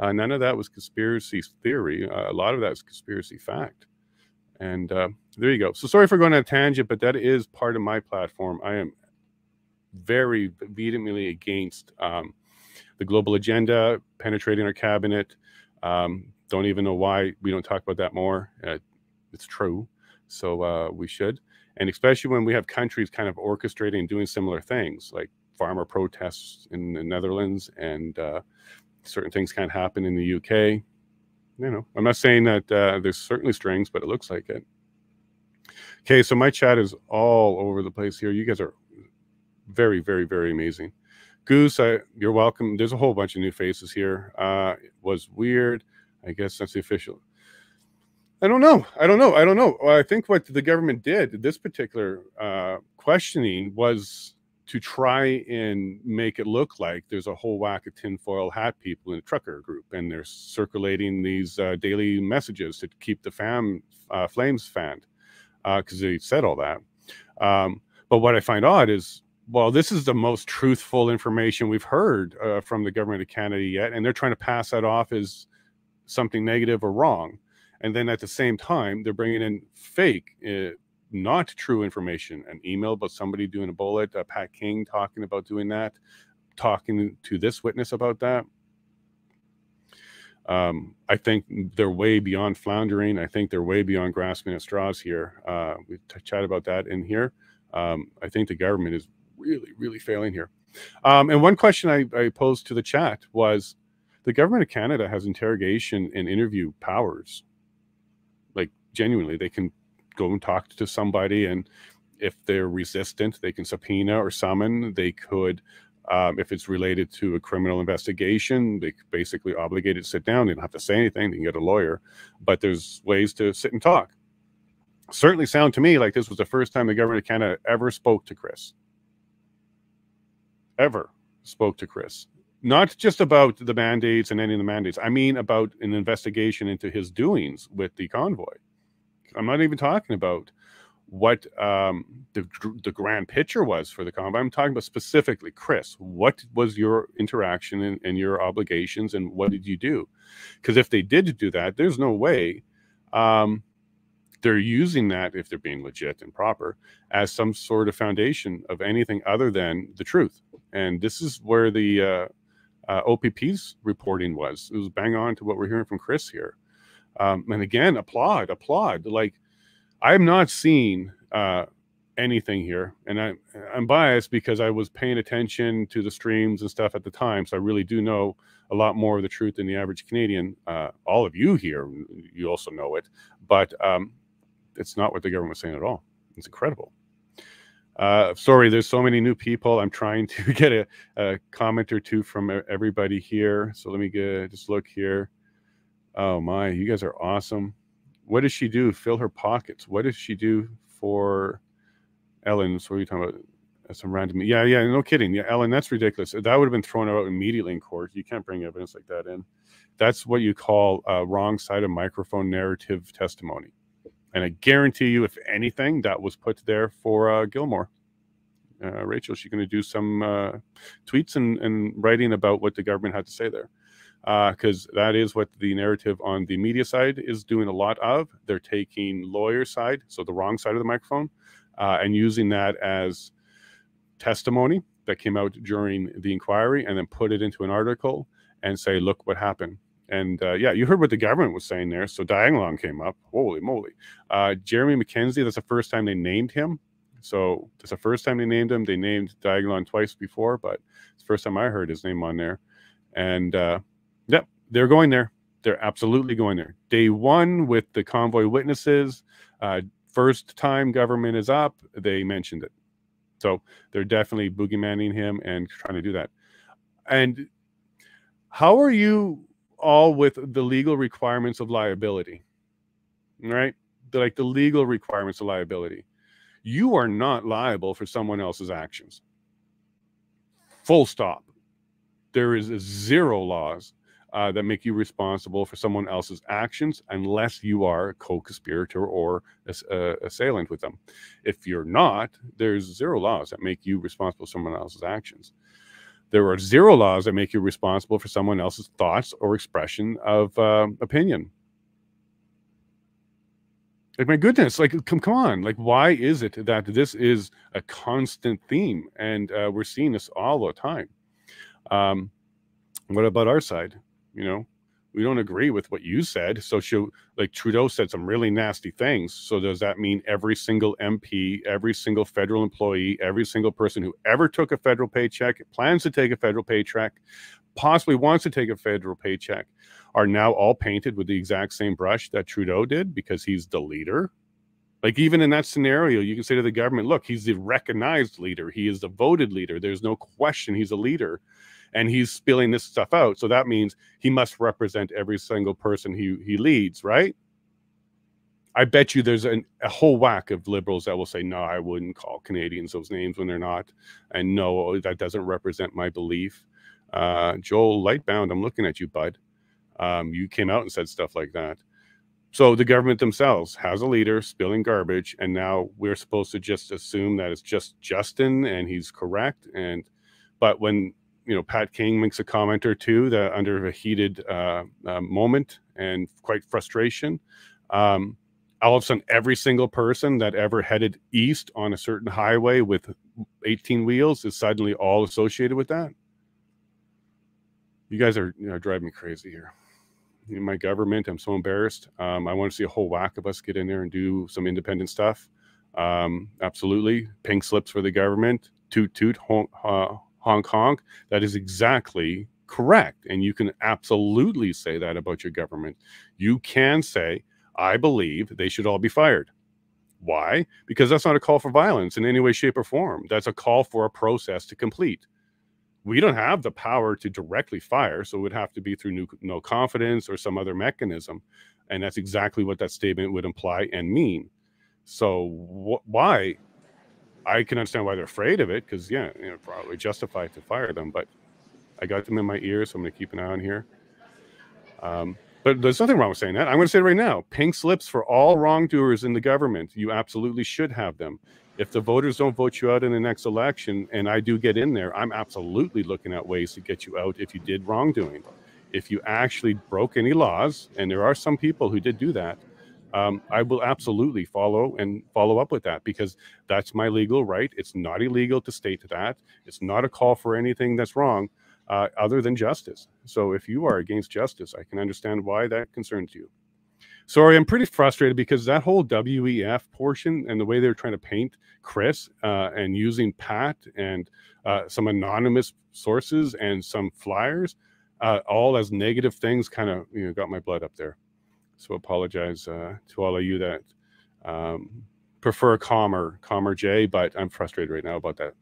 None of that was conspiracy theory. A lot of that is conspiracy fact. And there you go. So sorry for going on a tangent, but that is part of my platform. I am very vehemently against the global agenda, penetrating our cabinet. Don't even know why we don't talk about that more. It's true. So we should. And especially when we have countries kind of orchestrating and doing similar things, like farmer protests in the Netherlands, and certain things can't happen in the UK. You know, I'm not saying that there's certainly strings, but it looks like it. Okay, so my chat is all over the place here. You guys are very, very, very amazing. Goose, you're welcome. There's a whole bunch of new faces here. It was weird. I guess that's the official. I don't know. Well, I think what the government did, this particular questioning, was to try and make it look like there's a whole whack of tinfoil hat people in the trucker group, and they're circulating these daily messages to keep the flames fanned, because they said all that. But what I find odd is, well, this is the most truthful information we've heard from the government of Canada yet, and they're trying to pass that off as something negative or wrong. And then at the same time, they're bringing in fake, not true information, an email about somebody doing a bullet, Pat King talking about doing that, talking to this witness about that. I think they're way beyond floundering. I think they're way beyond grasping at straws here. We chat about that in here. I think the government is really, really failing here. And one question I posed to the chat was, the government of Canada has interrogation and interview powers. Like, genuinely, they can go and talk to somebody, and if they're resistant, they can subpoena or summon. They could, if it's related to a criminal investigation, they basically obligated to sit down. They don't have to say anything. They can get a lawyer, but there's ways to sit and talk. Certainly sound to me like this was the first time the government of Canada ever spoke to Chris. Ever spoke to Chris. Not just about the mandates and any of the mandates. I mean about an investigation into his doings with the convoy. I'm not even talking about what the grand picture was for the convoy. I'm talking about specifically, Chris, what was your interaction and your obligations, and what did you do? Because if they did do that, there's no way they're using that, if they're being legit and proper, as some sort of foundation of anything other than the truth. And this is where the OPP's reporting was. It was bang on to what we're hearing from Chris here. And again, applaud. Like, I'm not seeing anything here, and I'm biased because I was paying attention to the streams and stuff at the time, so I really do know a lot more of the truth than the average Canadian. All of you here, you also know it, but it's not what the government was saying at all. It's incredible. Sorry, there's so many new people. I'm trying to get a comment or two from everybody here, so let me just look here. Oh my, you guys are awesome. What does she do? Fill her pockets. What does she do for Ellen? So what are you talking about? Some random. Yeah, no kidding. Yeah, Ellen, that's ridiculous. That would have been thrown out immediately in court. You can't bring evidence like that in. That's what you call a wrong side of microphone narrative testimony. And I guarantee you, if anything, that was put there for Gilmore. Rachel, she's going to do some tweets and writing about what the government had to say there. Because that is what the narrative on the media side is doing a lot of. They're taking lawyer side, so the wrong side of the microphone, and using that as testimony that came out during the inquiry, and then put it into an article and say, look what happened. And yeah, you heard what the government was saying there. So Diagolon came up. Holy moly. Jeremy McKenzie, that's the first time they named him. So that's the first time they named him. They named Diagolon twice before, but it's the first time I heard his name on there. And yep, they're going there. They're absolutely going there. Day one with the convoy witnesses, first time government is up, they mentioned it. So they're definitely boogeymanning him and trying to do that. And how are you all with the legal requirements of liability? Right? Like the legal requirements of liability. You are not liable for someone else's actions. Full stop. There is zero laws that make you responsible for someone else's actions unless you are a co-conspirator or assailant with them. If you're not, there's zero laws that make you responsible for someone else's actions. There are zero laws that make you responsible for someone else's thoughts or expression of opinion. Like, my goodness, like, come on. Like, why is it that this is a constant theme? And we're seeing this all the time. What about our side? You know, we don't agree with what you said. So like Trudeau said some really nasty things. So does that mean every single MP, every single federal employee, every single person who ever took a federal paycheck, plans to take a federal paycheck, possibly wants to take a federal paycheck, are now all painted with the exact same brush that Trudeau did because he's the leader? Like, even in that scenario, you can say to the government, look, he's the recognized leader. He is the voted leader. There's no question he's a leader. And he's spilling this stuff out. So that means he must represent every single person he leads, right? I bet you there's a whole whack of liberals that will say, no, I wouldn't call Canadians those names when they're not. And no, that doesn't represent my belief. Joel Lightbound, I'm looking at you, bud. You came out and said stuff like that. So the government themselves has a leader spilling garbage, and now we're supposed to just assume that it's just Justin and he's correct. But when, you know, Pat King makes a comment or two that under a heated moment and quite frustration, all of a sudden every single person that ever headed east on a certain highway with 18 wheels is suddenly all associated with that. You guys are driving me crazy here. in my government. I'm so embarrassed. I want to see a whole whack of us get in there and do some independent stuff. Absolutely. Pink slips for the government. Toot toot, honk, honk honk. That is exactly correct. And you can absolutely say that about your government. You can say, I believe they should all be fired. Why? Because that's not a call for violence in any way, shape, or form. That's a call for a process to complete. We don't have the power to directly fire, so it would have to be through no confidence or some other mechanism. And that's exactly what that statement would imply and mean. So why? I can understand why they're afraid of it, because, yeah, you know, probably justified to fire them. But I got them in my ear, so I'm going to keep an eye on here. But there's nothing wrong with saying that. I'm going to say it right now. Pink slips for all wrongdoers in the government. You absolutely should have them. If the voters don't vote you out in the next election, and I do get in there, I'm absolutely looking at ways to get you out if you did wrongdoing. If you actually broke any laws, and there are some people who did do that, I will absolutely follow up with that, because that's my legal right. It's not illegal to state that. It's not a call for anything that's wrong other than justice. So if you are against justice, I can understand why that concerns you. Sorry, I'm pretty frustrated because that whole WEF portion and the way they're trying to paint Chris and using Pat and some anonymous sources and some flyers, all as negative things, kind of, you know, got my blood up there. So apologize to all of you that prefer calmer Jay, but I'm frustrated right now about that.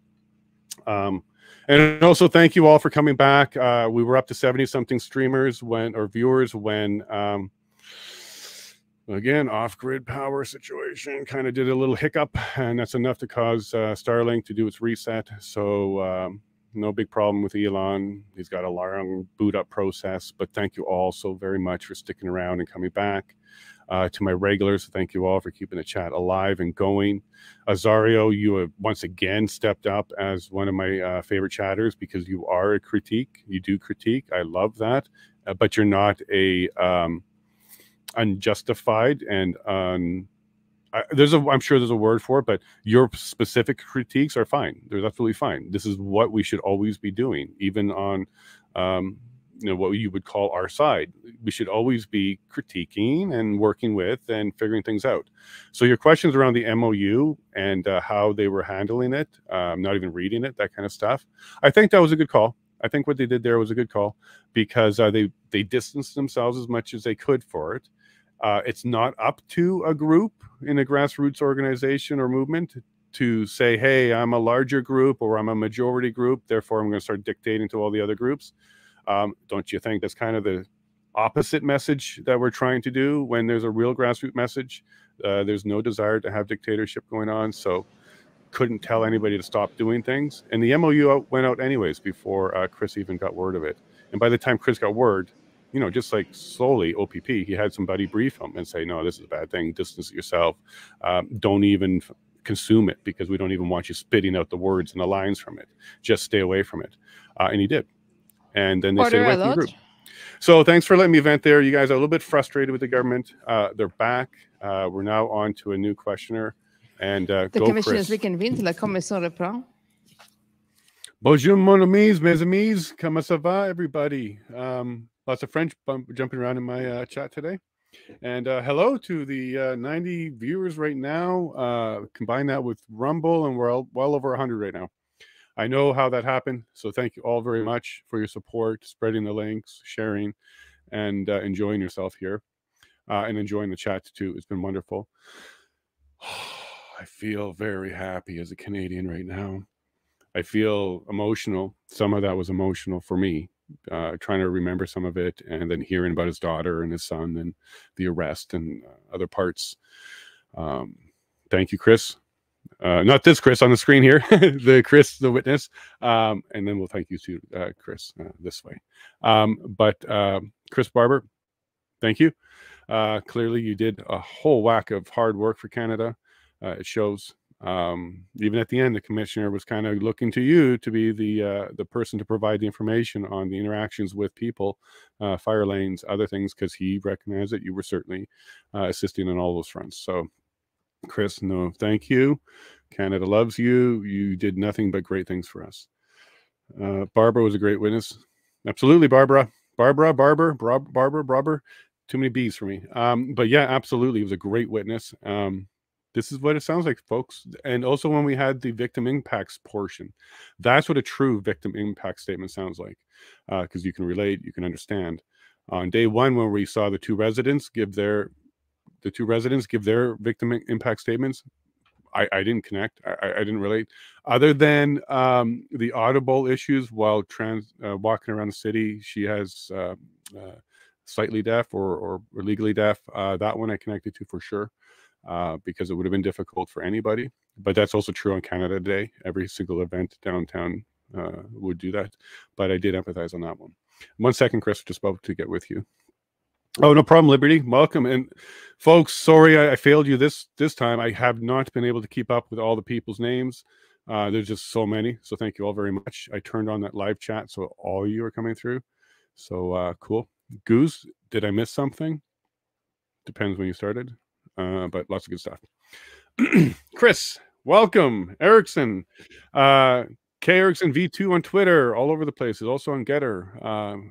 And also thank you all for coming back. We were up to 70-something streamers or viewers when, again, off-grid power situation kind of did a little hiccup, and that's enough to cause Starlink to do its reset. So no big problem with Elon. He's got a long boot up process, but thank you all so very much for sticking around and coming back. To my regulars, thank you all for keeping the chat alive and going. Azario, you have once again stepped up as one of my favorite chatters, because you are a critique. You do critique. I love that. But you're not a unjustified and I'm sure there's a word for it, but your specific critiques are fine. They're absolutely fine. This is what we should always be doing, even on you know, what you would call our side. We should always be critiquing and working with and figuring things out. So your questions around the MOU and how they were handling it, not even reading it, that kind of stuff, I think that was a good call. I think what they did there was a good call, because they distanced themselves as much as they could for it. It's not up to a group in a grassroots organization or movement to say, hey, I'm a larger group or I'm a majority group, therefore I'm going to start dictating to all the other groups. Don't you think that's kind of the opposite message that we're trying to do when there's a real grassroots message? There's no desire to have dictatorship going on, so couldn't tell anybody to stop doing things. And the MOU went out anyways before Chris even got word of it. And by the time Chris got word, you know, just like slowly OPP, he had somebody brief him and say, no, this is a bad thing. Distance yourself. Don't even consume it, because we don't even want you spitting out the words and the lines from it. Just stay away from it. And he did. And then they stayed away from the group. So thanks for letting me vent there. You guys are a little bit frustrated with the government. They're back. We're now on to a new questioner. And go, Chris. Vilken vinter kommer så bra. Bonjour, mon amis, mes amis. Comment ça va, everybody? Lots of French jumping around in my chat today. And hello to the 90 viewers right now. Combine that with Rumble, and we're well over 100 right now. I know how that happened, so thank you all very much for your support, spreading the links, sharing, and enjoying yourself here, and enjoying the chat too. It's been wonderful. I feel very happy as a Canadian right now. I feel emotional. Some of that was emotional for me, trying to remember some of it, and then hearing about his daughter and his son and the arrest and other parts. Thank you, Chris. Not this Chris on the screen here, the Chris, the witness. And then we'll thank you to Chris this way. But Chris Barber, thank you. Clearly you did a whole whack of hard work for Canada. It shows. Even at the end, the commissioner was kind of looking to you to be the person to provide the information on the interactions with people, fire lanes, other things, because he recognized that you were certainly assisting on all those fronts. So Chris, no, thank you. Canada loves you. You did nothing but great things for us. Barbara was a great witness. Absolutely, Barbara. Barber. Too many B's for me. But yeah, absolutely. It was a great witness. This is what it sounds like, folks. And also when we had the victim impacts portion, that's what a true victim impact statement sounds like. Because you can relate, you can understand. On day one, when we saw the two residents give their victim impact statements, I didn't connect. I didn't relate, other than the audible issues while walking around the city. She has slightly deaf or legally deaf. That one I connected to for sure, because it would have been difficult for anybody. But that's also true on Canada Day. Every single event downtown would do that. But I did empathize on that one. 1 second, Chris, just about to get with you. Oh, no problem, Liberty. Welcome. And folks, sorry I failed you this time. I have not been able to keep up with all the people's names. There's just so many. So thank you all very much. I turned on that live chat, so all you are coming through. So cool. Goose, did I miss something? Depends when you started. But lots of good stuff. Chris, welcome. Erickson. K Erickson V2 on Twitter, all over the place. Is also on Getter.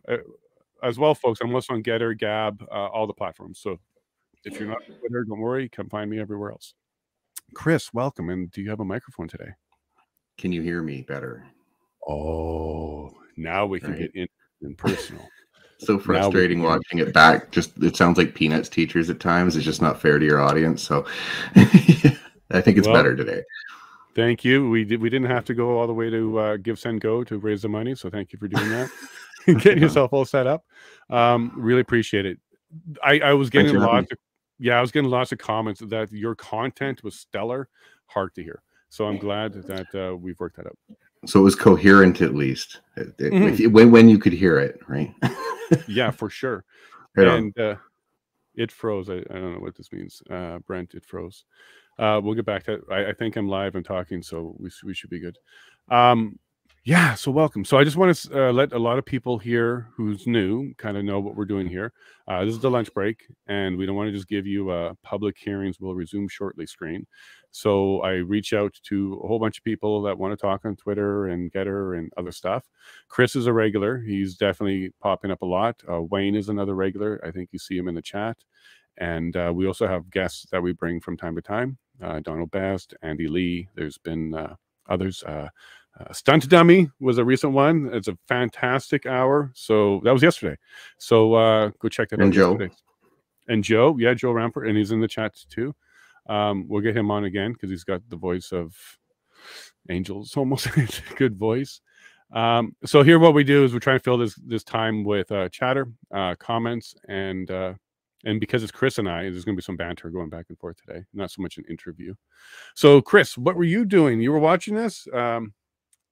As well, folks, I'm also on Getter, Gab, all the platforms. So if you're not on Twitter, don't worry. Come find me everywhere else. Chris, welcome. And do you have a microphone today? Can you hear me better? Oh, now we can get in personal. So frustrating watching it back. Just it sounds like Peanuts teachers at times. It's just not fair to your audience. So I think it's better today. Thank you. We didn't have to go all the way to Give Send Go to raise the money. So thank you for doing that. Getting yourself all set up. Really appreciate it. I was getting lots of comments that your content was stellar, hard to hear. So I'm glad that we've worked that out. So it was coherent, at least when you could hear it, right? Yeah, for sure. And it froze. I don't know what this means. Brent, it froze. We'll get back to it. I think I'm live and talking, so we should be good. Yeah, so welcome. So I just want to let a lot of people here who's new kind of know what we're doing here. This is the lunch break, and we don't want to just give you a public hearings will resume shortly screen. So I reach out to a whole bunch of people that want to talk on Twitter and Getter and other stuff. Chris is a regular. He's definitely popping up a lot. Wayne is another regular. I think you see him in the chat. And we also have guests that we bring from time to time. Donald Best, Andy Lee. There's been others. Stunt Dummy was a recent one. It's a fantastic hour. So that was yesterday. So go check that out. And Joe. And Joe. Yeah, Joe Rampert. And he's in the chat too. We'll get him on again because he's got the voice of angels almost. Good voice. So here what we do is we're trying to fill this time with chatter, comments, and because it's Chris and I, there's going to be some banter going back and forth today. Not so much an interview. So, Chris, what were you doing? You were watching this?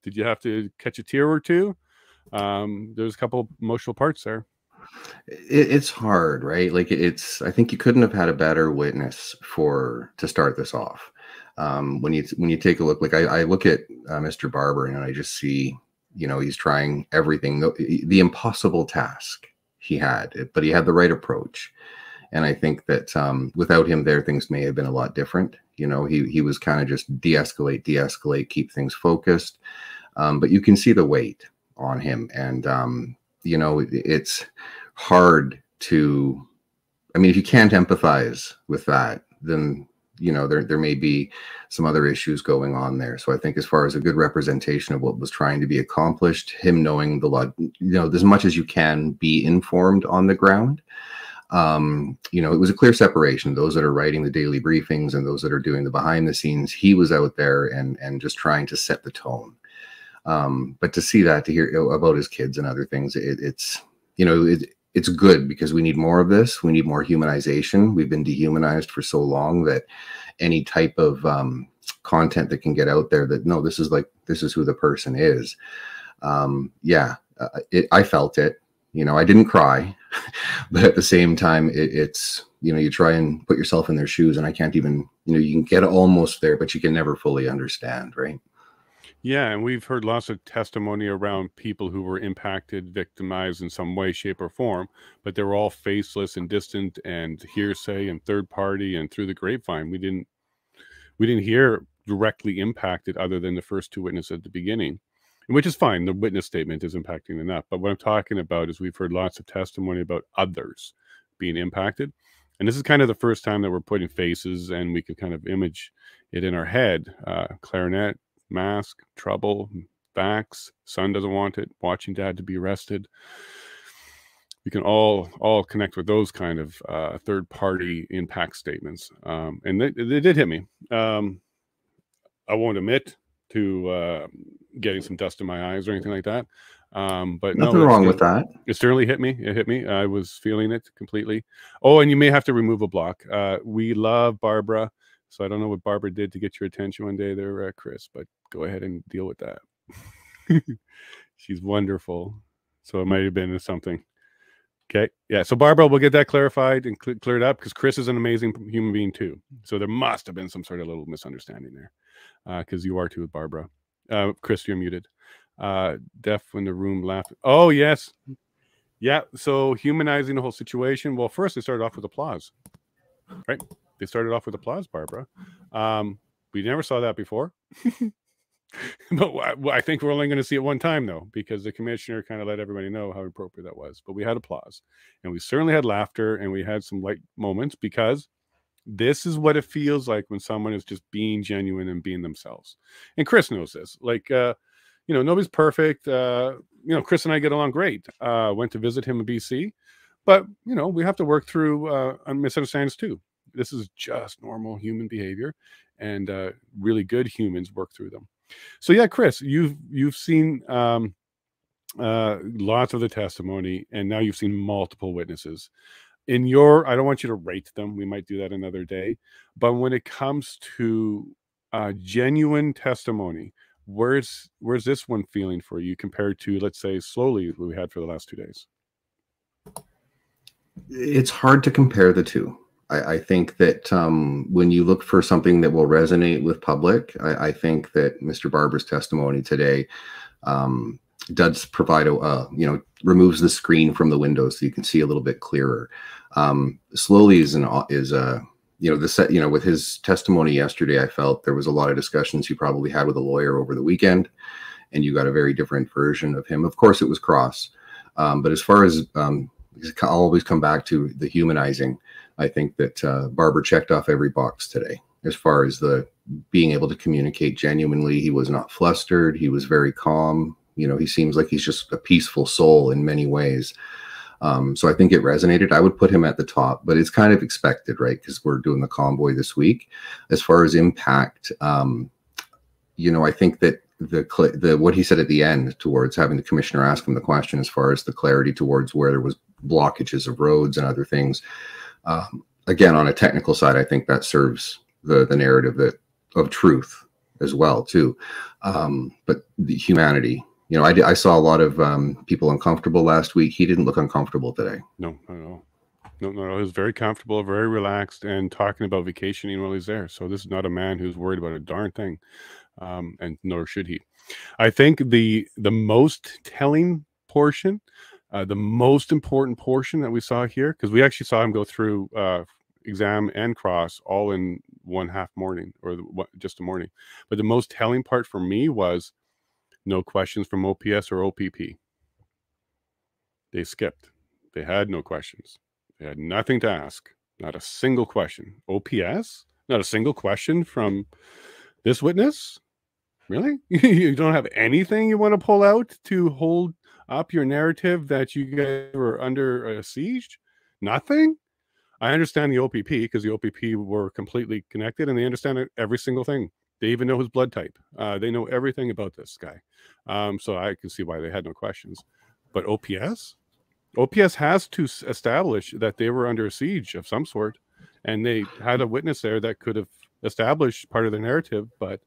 Did you have to catch a tear or two? There's a couple emotional parts there. It's hard, right? Like I think you couldn't have had a better witness to start this off. When you take a look, like I look at Mr. Barber and I just see, he's trying everything, the impossible task he had, but he had the right approach. And I think that without him there, things may have been a lot different. He was kind of just de-escalate, keep things focused. But you can see the weight on him. And, it's hard to, if you can't empathize with that, then, there may be some other issues going on there. So I think as far as a good representation of what was trying to be accomplished, him knowing the law, as much as you can be informed on the ground, it was a clear separation. Those that are writing the daily briefings and those that are doing the behind the scenes, he was out there and just trying to set the tone. But to see that, to hear about his kids and other things, it's good because we need more of this. We need more humanization. We've been dehumanized for so long that any type of content that can get out there that, no, this is who the person is. I felt it. I didn't cry, but at the same time, it's, you try and put yourself in their shoes, and I can't even, you can get almost there, but you can never fully understand, right? Yeah, and we've heard lots of testimony around people who were impacted, victimized in some way, shape, or form, but they were all faceless and distant and hearsay and third party and through the grapevine. We didn't hear directly impacted other than the first two witnesses at the beginning. which is fine. The witness statement is impacting enough. But what I'm talking about is we've heard lots of testimony about others being impacted. And this is kind of the first time that we're putting faces and we can kind of image it in our head. Clarinet, mask, trouble, vax, son doesn't want it, watching dad to be arrested. We can all connect with those kind of third-party impact statements. And they did hit me. I won't admit to getting some dust in my eyes or anything like that. But nothing wrong with that. It certainly hit me. It hit me. I was feeling it completely. Oh, and you may have to remove a block. We love Barbara. So I don't know what Barbara did to get your attention one day there, Chris, but go ahead and deal with that. She's wonderful. So it might have been something. Okay. Yeah. So Barbara, we'll get that clarified and cleared up because Chris is an amazing human being too. So there must have been some sort of little misunderstanding there because you are too with Barbara. Chris, you're muted. Deaf when the room laughed. Oh, yes. Yeah. So humanizing the whole situation. Well, first they started off with applause, right? They started off with applause, Barbara. We never saw that before. But I think we're only going to see it one time, though, because the commissioner kind of let everybody know how appropriate that was. But we had applause, and we certainly had laughter, and we had some light moments because this is what it feels like when someone is just being genuine and being themselves. And Chris knows this. Like, nobody's perfect. Chris and I get along great. Went to visit him in BC, but, we have to work through misunderstandings too. This is just normal human behavior, and really good humans work through them. So yeah, Chris, you've seen lots of the testimony, and now you've seen multiple witnesses. I don't want you to rate them. We might do that another day. But when it comes to genuine testimony, where's this one feeling for you compared to, let's say, slowly what we had for the last 2 days? It's hard to compare the two. I think that when you look for something that will resonate with public, I think that Mr. Barber's testimony today does provide removes the screen from the window so you can see a little bit clearer. Slowly with his testimony yesterday, I felt there was a lot of discussions he probably had with a lawyer over the weekend, and you got a very different version of him. Of course, it was cross, but as far as I'll always come back to the humanizing. I think that Barber checked off every box today as far as the being able to communicate genuinely. He was not flustered. He was very calm. He seems like he's just a peaceful soul in many ways. So I think it resonated. I would put him at the top, but it's kind of expected, right? Because we're doing the convoy this week. As far as impact, I think that what he said at the end towards having the commissioner ask him the question as far as the clarity towards where there was blockages of roads and other things. Again, on a technical side, I think that serves the narrative of truth as well too. But the humanity, I saw a lot of people uncomfortable last week. He didn't look uncomfortable today. No. He was very comfortable, very relaxed, and talking about vacationing while he's there. So this is not a man who's worried about a darn thing, and nor should he. I think the most telling portion, the most important portion that we saw here, because we actually saw him go through exam and cross all in one half morning, or just a morning. But the most telling part for me was no questions from OPS or OPP. They skipped. They had no questions. They had nothing to ask. Not a single question. OPS? Not a single question from this witness? Really? You don't have anything you want to pull out to hold up your narrative that you guys were under siege? Nothing? I understand the OPP because the OPP were completely connected and they understand every single thing. They even know his blood type. They know everything about this guy. So I can see why they had no questions. But OPS? OPS has to establish that they were under siege of some sort. And they had a witness there that could have established part of the narrative. But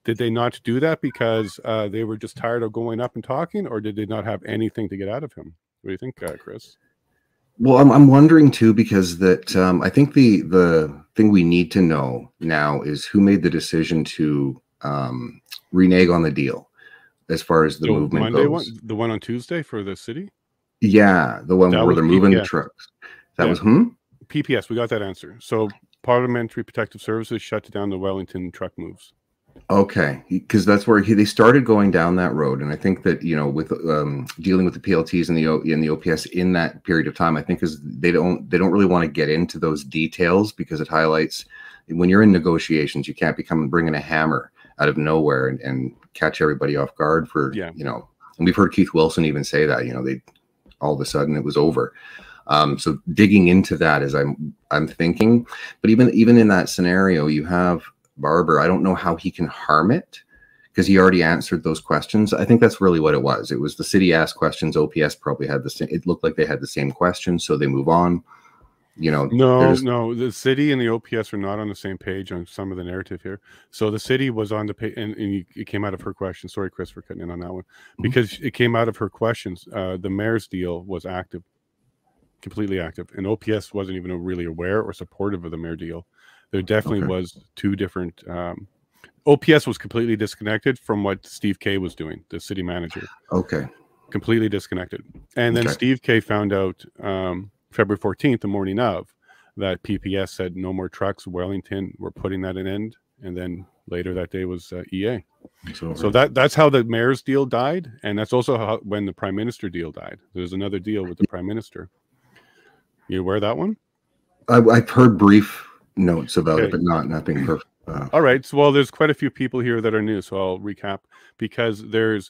did they not do that because they were just tired of going up and talking? Or did they not have anything to get out of him? What do you think, Chris? Well, I'm wondering too, because that I think the thing we need to know now is who made the decision to renege on the deal as far as the movement goes. The one on Tuesday for the city? Yeah, the one where they're moving the trucks. That was PPS. We got that answer. So Parliamentary Protective Services shut down the Wellington truck moves. Okay, because that's where they started going down that road, and I think that, you know, with dealing with the PLTs and the OPS in that period of time, I think is they don't really want to get into those details, because it highlights when you're in negotiations, you can't become bringing a hammer out of nowhere and catch everybody off guard for, you know. And we've heard Keith Wilson even say that, you know, they all of a sudden it was over. So digging into that as I'm thinking, but even in that scenario, you have Barber. I don't know how he can harm it, because he already answered those questions. I think that's really what it was. It was the city asked questions. OPS probably had the same. It looked like they had the same questions, so they move on. You know, no, the city and the OPS are not on the same page on some of the narrative here. So the city was on the page, and it came out of her question. Sorry, Chris, for cutting in on that one, because it came out of her questions. The mayor's deal was active, completely active, and OPS wasn't even really aware or supportive of the mayor deal. There definitely was two different. OPS was completely disconnected from what Steve K was doing, the city manager. Okay. Completely disconnected. And then Steve K found out February 14th, the morning of, that PPS said no more trucks. Wellington, we're putting that an end. And then later that day was EA. So that's how the mayor's deal died. And that's also how when the prime minister deal died. There's another deal with the prime minister. You aware of that one? I've heard brief notes about it, but nothing perfect. All right. So, well, there's quite a few people here that are new, so I'll recap, because there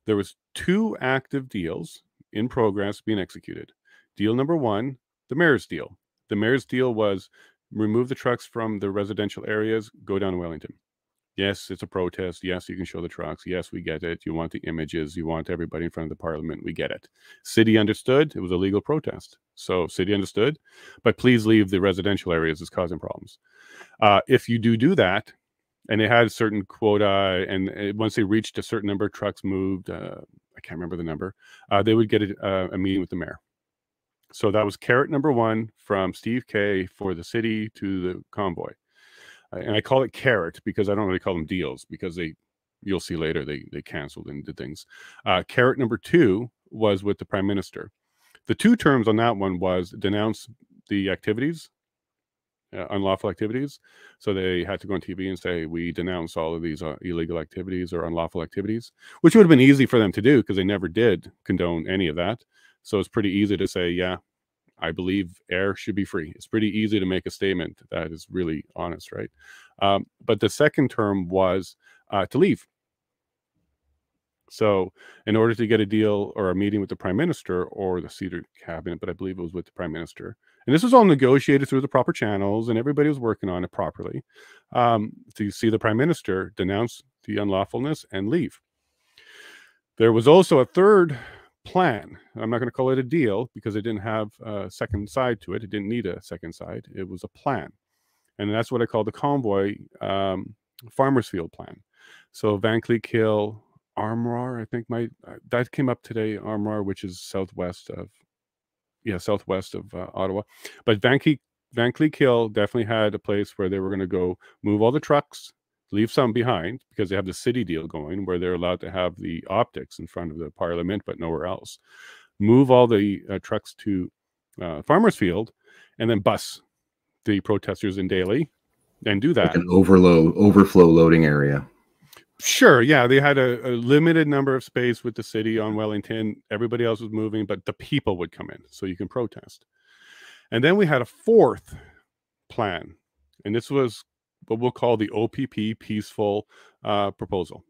was two active deals in progress being executed. Deal number one, the mayor's deal. The mayor's deal was remove the trucks from the residential areas, go down to Wellington. Yes, it's a protest. Yes, you can show the trucks. Yes, we get it. You want the images. You want everybody in front of the parliament. We get it. City understood. It was a legal protest. So city understood. But please leave the residential areas. It's causing problems. If you do that, and they had a certain quota, and once they reached a certain number of trucks moved, I can't remember the number, they would get a meeting with the mayor. So that was carrot number one from Steve K for the city to the convoy. And I call it carrot because I don't really call them deals, because you'll see later they canceled and did things. Carrot number two was with the prime minister. The two terms on that one was denounce the activities, unlawful activities. So they had to go on TV and say, we denounce all of these illegal activities or unlawful activities, which would have been easy for them to do because they never did condone any of that. So it's pretty easy to say, yeah, I believe air should be free. It's pretty easy to make a statement that is really honest, right? But the second term was to leave. So in order to get a deal or a meeting with the prime minister or the Cedar cabinet, but I believe it was with the prime minister, and this was all negotiated through the proper channels, and everybody was working on it properly, to see the prime minister denounce the unlawfulness and leave. There was also a third plan. I'm not going to call it a deal because it didn't have a second side to it. It didn't need a second side. It was a plan. And that's what I call the Convoy Farmers Field plan. So Van Cleek Hill, Armroar, I think that came up today, Armroar, which is southwest of Ottawa. But Van Cleek Hill definitely had a place where they were going to go move all the trucks, leave some behind, because they have the city deal going where they're allowed to have the optics in front of the parliament, but nowhere else. Move all the trucks to Farmers Field, and then bus the protesters in Daly and do that. Like an overflow loading area. Sure, yeah. They had a limited number of space with the city on Wellington. Everybody else was moving, but the people would come in, so you can protest. And then we had a fourth plan, and this was what we'll call the OPP peaceful proposal,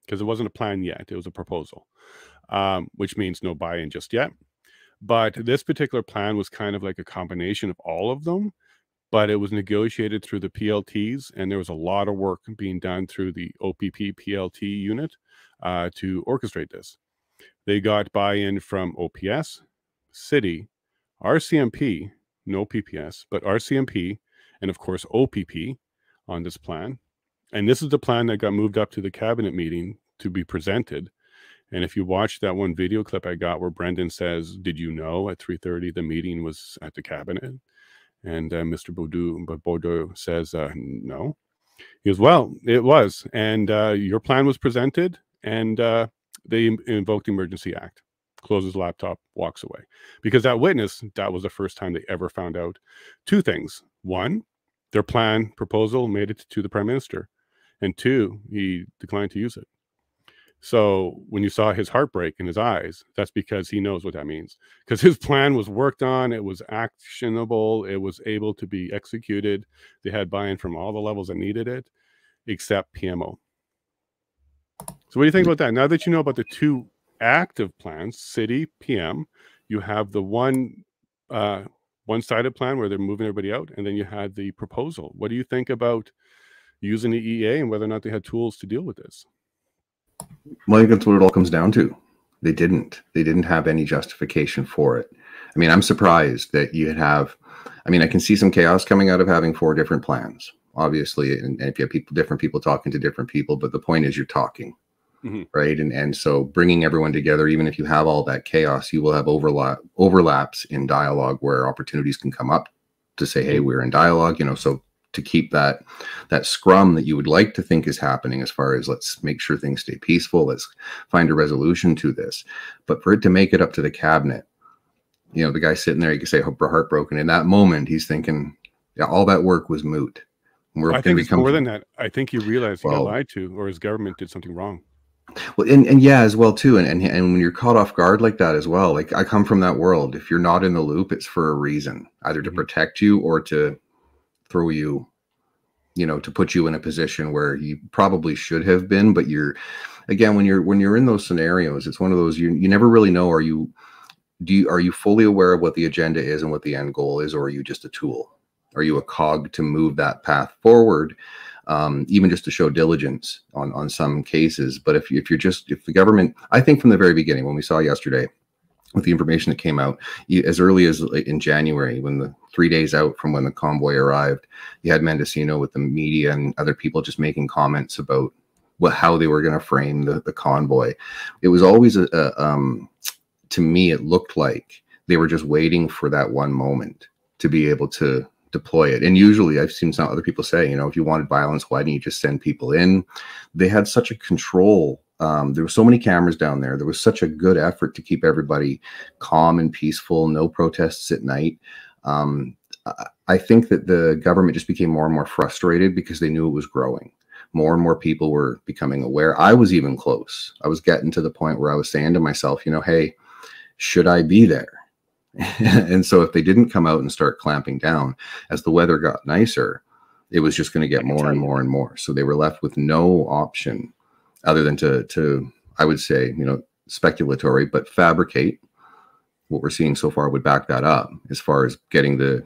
because it wasn't a plan yet. It was a proposal, which means no buy-in just yet. But this particular plan was kind of like a combination of all of them, but it was negotiated through the PLTs, and there was a lot of work being done through the OPP PLT unit to orchestrate this. They got buy-in from OPS, City, RCMP, no PPS, but RCMP, and of course OPP on this plan. And this is the plan that got moved up to the cabinet meeting to be presented. And if you watch that one video clip I got where Brendan says, did you know at 3:30 the meeting was at the cabinet? And Mr. Baudou says, no. He goes, well, it was. And your plan was presented, and they invoked the Emergency Act. Closes laptop, walks away. Because that witness, that was the first time they ever found out two things. One, their plan proposal made it to the prime minister. and 2, he declined to use it. So when you saw his heartbreak in his eyes, that's because he knows what that means. Because his plan was worked on, it was actionable, it was able to be executed. They had buy-in from all the levels that needed it, except PMO. So what do you think about that? Now that you know about the 2 active plans, city, PM, you have the one-sided plan where they're moving everybody out, and then you had the proposal. What do you think about using the EA and whether or not they had tools to deal with this? Well, I think that's what it all comes down to. They didn't have any justification for it. I mean, I'm surprised that you have, I mean, I can see some chaos coming out of having 4 different plans, obviously, and if you have different people talking to different people, but the point is you're talking. Right. And so bringing everyone together, even if you have all that chaos, you will have overlaps in dialogue where opportunities can come up to say, hey, we're in dialogue, you know, so to keep that scrum that you would like to think is happening as far as let's make sure things stay peaceful, let's find a resolution to this. But for it to make it up to the cabinet, you know, the guy sitting there, you could say heartbroken. In that moment, he's thinking, yeah, all that work was moot. I think it's more than that. I think he realized he got lied to, or his government did something wrong. Well, and yeah, as well too, and when you're caught off guard like that as well, like I come from that world. If you're not in the loop, it's for a reason, either to protect you or to throw you, you know, to put you in a position where you probably should have been. But you're, again, when you're in those scenarios, it's one of those you never really know. Are you fully aware of what the agenda is and what the end goal is, or are you just a tool? Are you a cog to move that path forward? Even just to show diligence on some cases. But if the government, I think from the very beginning, when we saw yesterday with the information that came out, as early as in January, when the 3 days out from when the convoy arrived, you had Mendocino with the media and other people just making comments about how they were going to frame the convoy. It was always to me, it looked like they were just waiting for that one moment to be able to deploy it. And usually I've seen some other people say, you know, if you wanted violence, why didn't you just send people in? They had such a control. There were so many cameras down there. There was such a good effort to keep everybody calm and peaceful, no protests at night. I think that the government just became more and more frustrated because they knew it was growing. More and more people were becoming aware. I was even close. I was getting to the point where I was saying to myself, you know, hey, should I be there? And so if they didn't come out and start clamping down, as the weather got nicer, it was just going to get more and more and more. So they were left with no option other than to, I would say, you know, speculatory, but fabricate. What we're seeing so far would back that up as far as creating the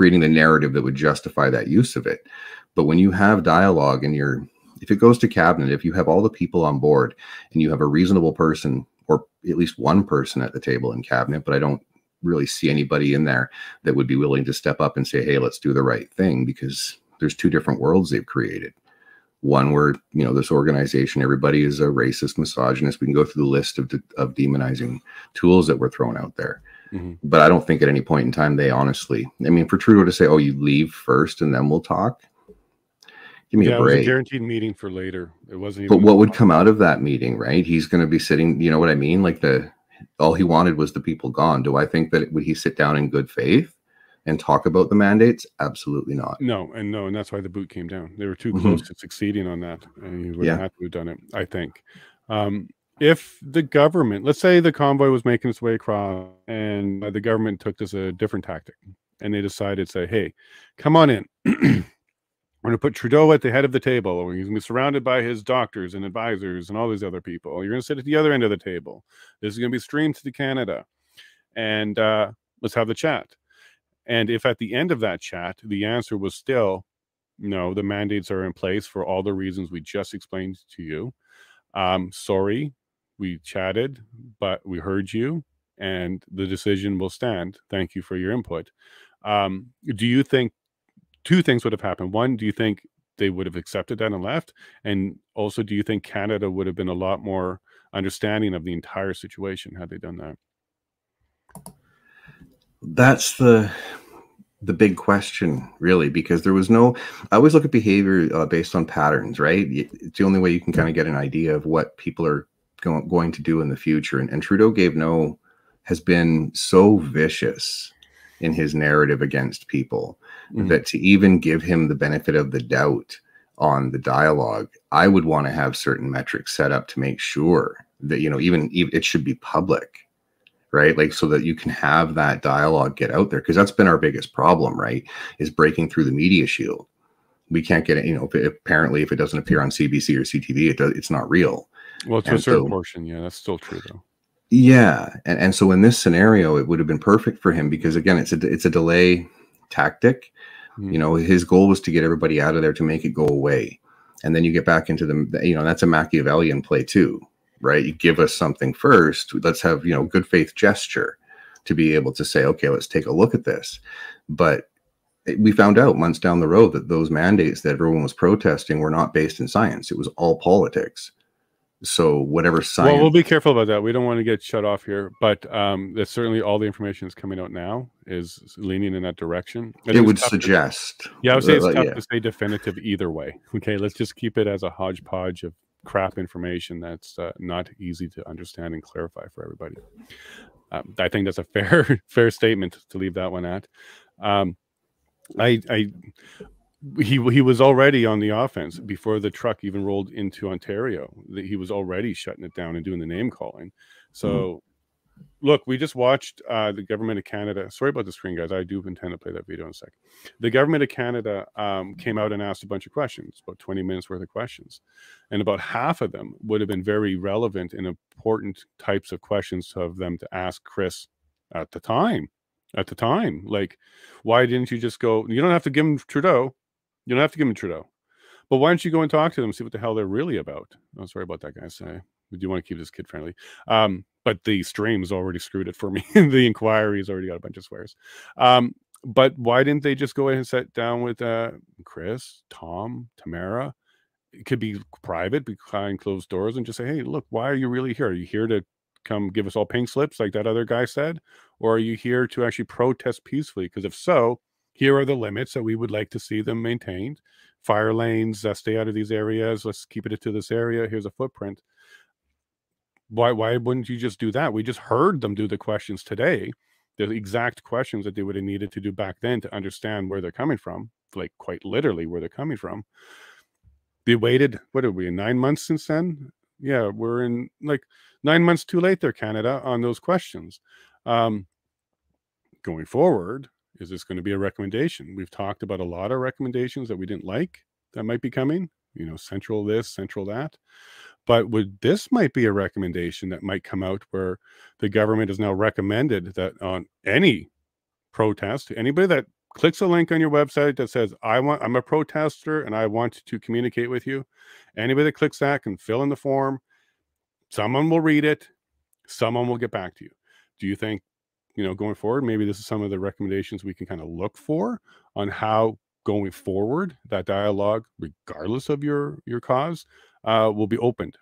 narrative that would justify that use of it. But when you have dialogue and if it goes to cabinet, if you have all the people on board and you have a reasonable person, or at least one person at the table in cabinet, but I don't really see anybody in there that would be willing to step up and say, hey, let's do the right thing, because there's 2 different worlds they've created. One where, you know, this organization, everybody is a racist, misogynist. We can go through the list of demonizing tools that were thrown out there. But I don't think at any point in time they honestly, I mean, for Trudeau to say, oh, you leave first and then we'll talk. Give me a break. It was a guaranteed meeting for later. It wasn't even. But what would come out of that meeting, right? He's going to be sitting, you know what I mean? Like all he wanted was the people gone. Do I think that would he sit down in good faith and talk about the mandates? Absolutely not. No, and that's why the boot came down. They were too close to succeeding on that, and he would have had to have done it, I think. If the government, let's say the convoy was making its way across, and the government took this a different tactic, and they decided to say, hey, come on in. We're going to put Trudeau at the head of the table. He's going to be surrounded by his doctors and advisors and all these other people. You're going to sit at the other end of the table. This is going to be streamed to Canada. And let's have the chat. And if at the end of that chat, the answer was still, no, the mandates are in place for all the reasons we just explained to you. Sorry, we chatted, but we heard you, and the decision will stand. Thank you for your input. Do you think 2 things would have happened? One, do you think they would have accepted that and left? And also, do you think Canada would have been a lot more understanding of the entire situation had they done that? That's the big question, really, because there was no, I always look at behavior based on patterns, right? It's the only way you can kind of get an idea of what people are going to do in the future. And Trudeau has been so vicious in his narrative against people that to even give him the benefit of the doubt on the dialogue, I would want to have certain metrics set up to make sure that, you know, even it should be public, right? Like, so that you can have that dialogue get out there, because that's been our biggest problem, right? Is breaking through the media shield. We can't get it, you know, apparently if it doesn't appear on CBC or CTV, it's not real. Well, to a certain portion, yeah, that's still true though. Yeah, and so in this scenario, it would have been perfect for him, because again, it's a delay tactic. You know, his goal was to get everybody out of there to make it go away, and then you get back into the, you know, that's a Machiavellian play too, right? You give us something first. Let's have, you know, good faith gesture to be able to say, okay, let's take a look at this. But we found out months down the road that those mandates that everyone was protesting were not based in science. It was all politics. So whatever science. Well, we'll be careful about that. We don't want to get shut off here, but that's certainly all the information that's coming out now is leaning in that direction. It would suggest. Yeah, I would say it's tough to say definitive either way. Okay, let's just keep it as a hodgepodge of crap information that's not easy to understand and clarify for everybody. I think that's a fair statement to leave that one at. He was already on the offense before the truck even rolled into Ontario. He was already shutting it down and doing the name calling. So, look, we just watched the government of Canada. Sorry about the screen, guys. I do intend to play that video in a sec. The government of Canada came out and asked a bunch of questions, about 20 minutes worth of questions. And about half of them would have been very relevant and important types of questions of them to ask Chris at the time. Like, why didn't you just go? You don't have to give him Trudeau. You don't have to give him Trudeau. But why don't you go and talk to them, see what the hell they're really about? Oh, sorry about that, guys. We do want to keep this kid friendly. But the stream's already screwed it for me. The inquiry's already got a bunch of swears. But why didn't they just go ahead and sit down with Chris, Tom, Tamara? It could be private, behind closed doors, and just say, hey, look, why are you really here? Are you here to come give us all pink slips like that other guy said? Or are you here to actually protest peacefully? Because if so, here are the limits that we would like to see them maintained. Fire lanes, stay out of these areas. Let's keep it to this area. Here's a footprint. Why wouldn't you just do that? We just heard them do the questions today, the exact questions that they would have needed to do back then to understand where they're coming from, like quite literally where they're coming from. They waited, what are we, 9 months since then? Yeah, we're in like 9 months too late there, Canada, on those questions. Going forward, is this going to be a recommendation? We've talked about a lot of recommendations that we didn't like that might be coming, you know, central this, central that. But this might be a recommendation that might come out where the government has now recommended that on any protest, anybody that clicks a link on your website that says, I'm a protester and I want to communicate with you, anybody that clicks that can fill in the form. Someone will read it. Someone will get back to you. Do you think, you know, going forward, maybe this is some of the recommendations we can kind of look for on how going forward that dialogue, regardless of your cause, will be opened?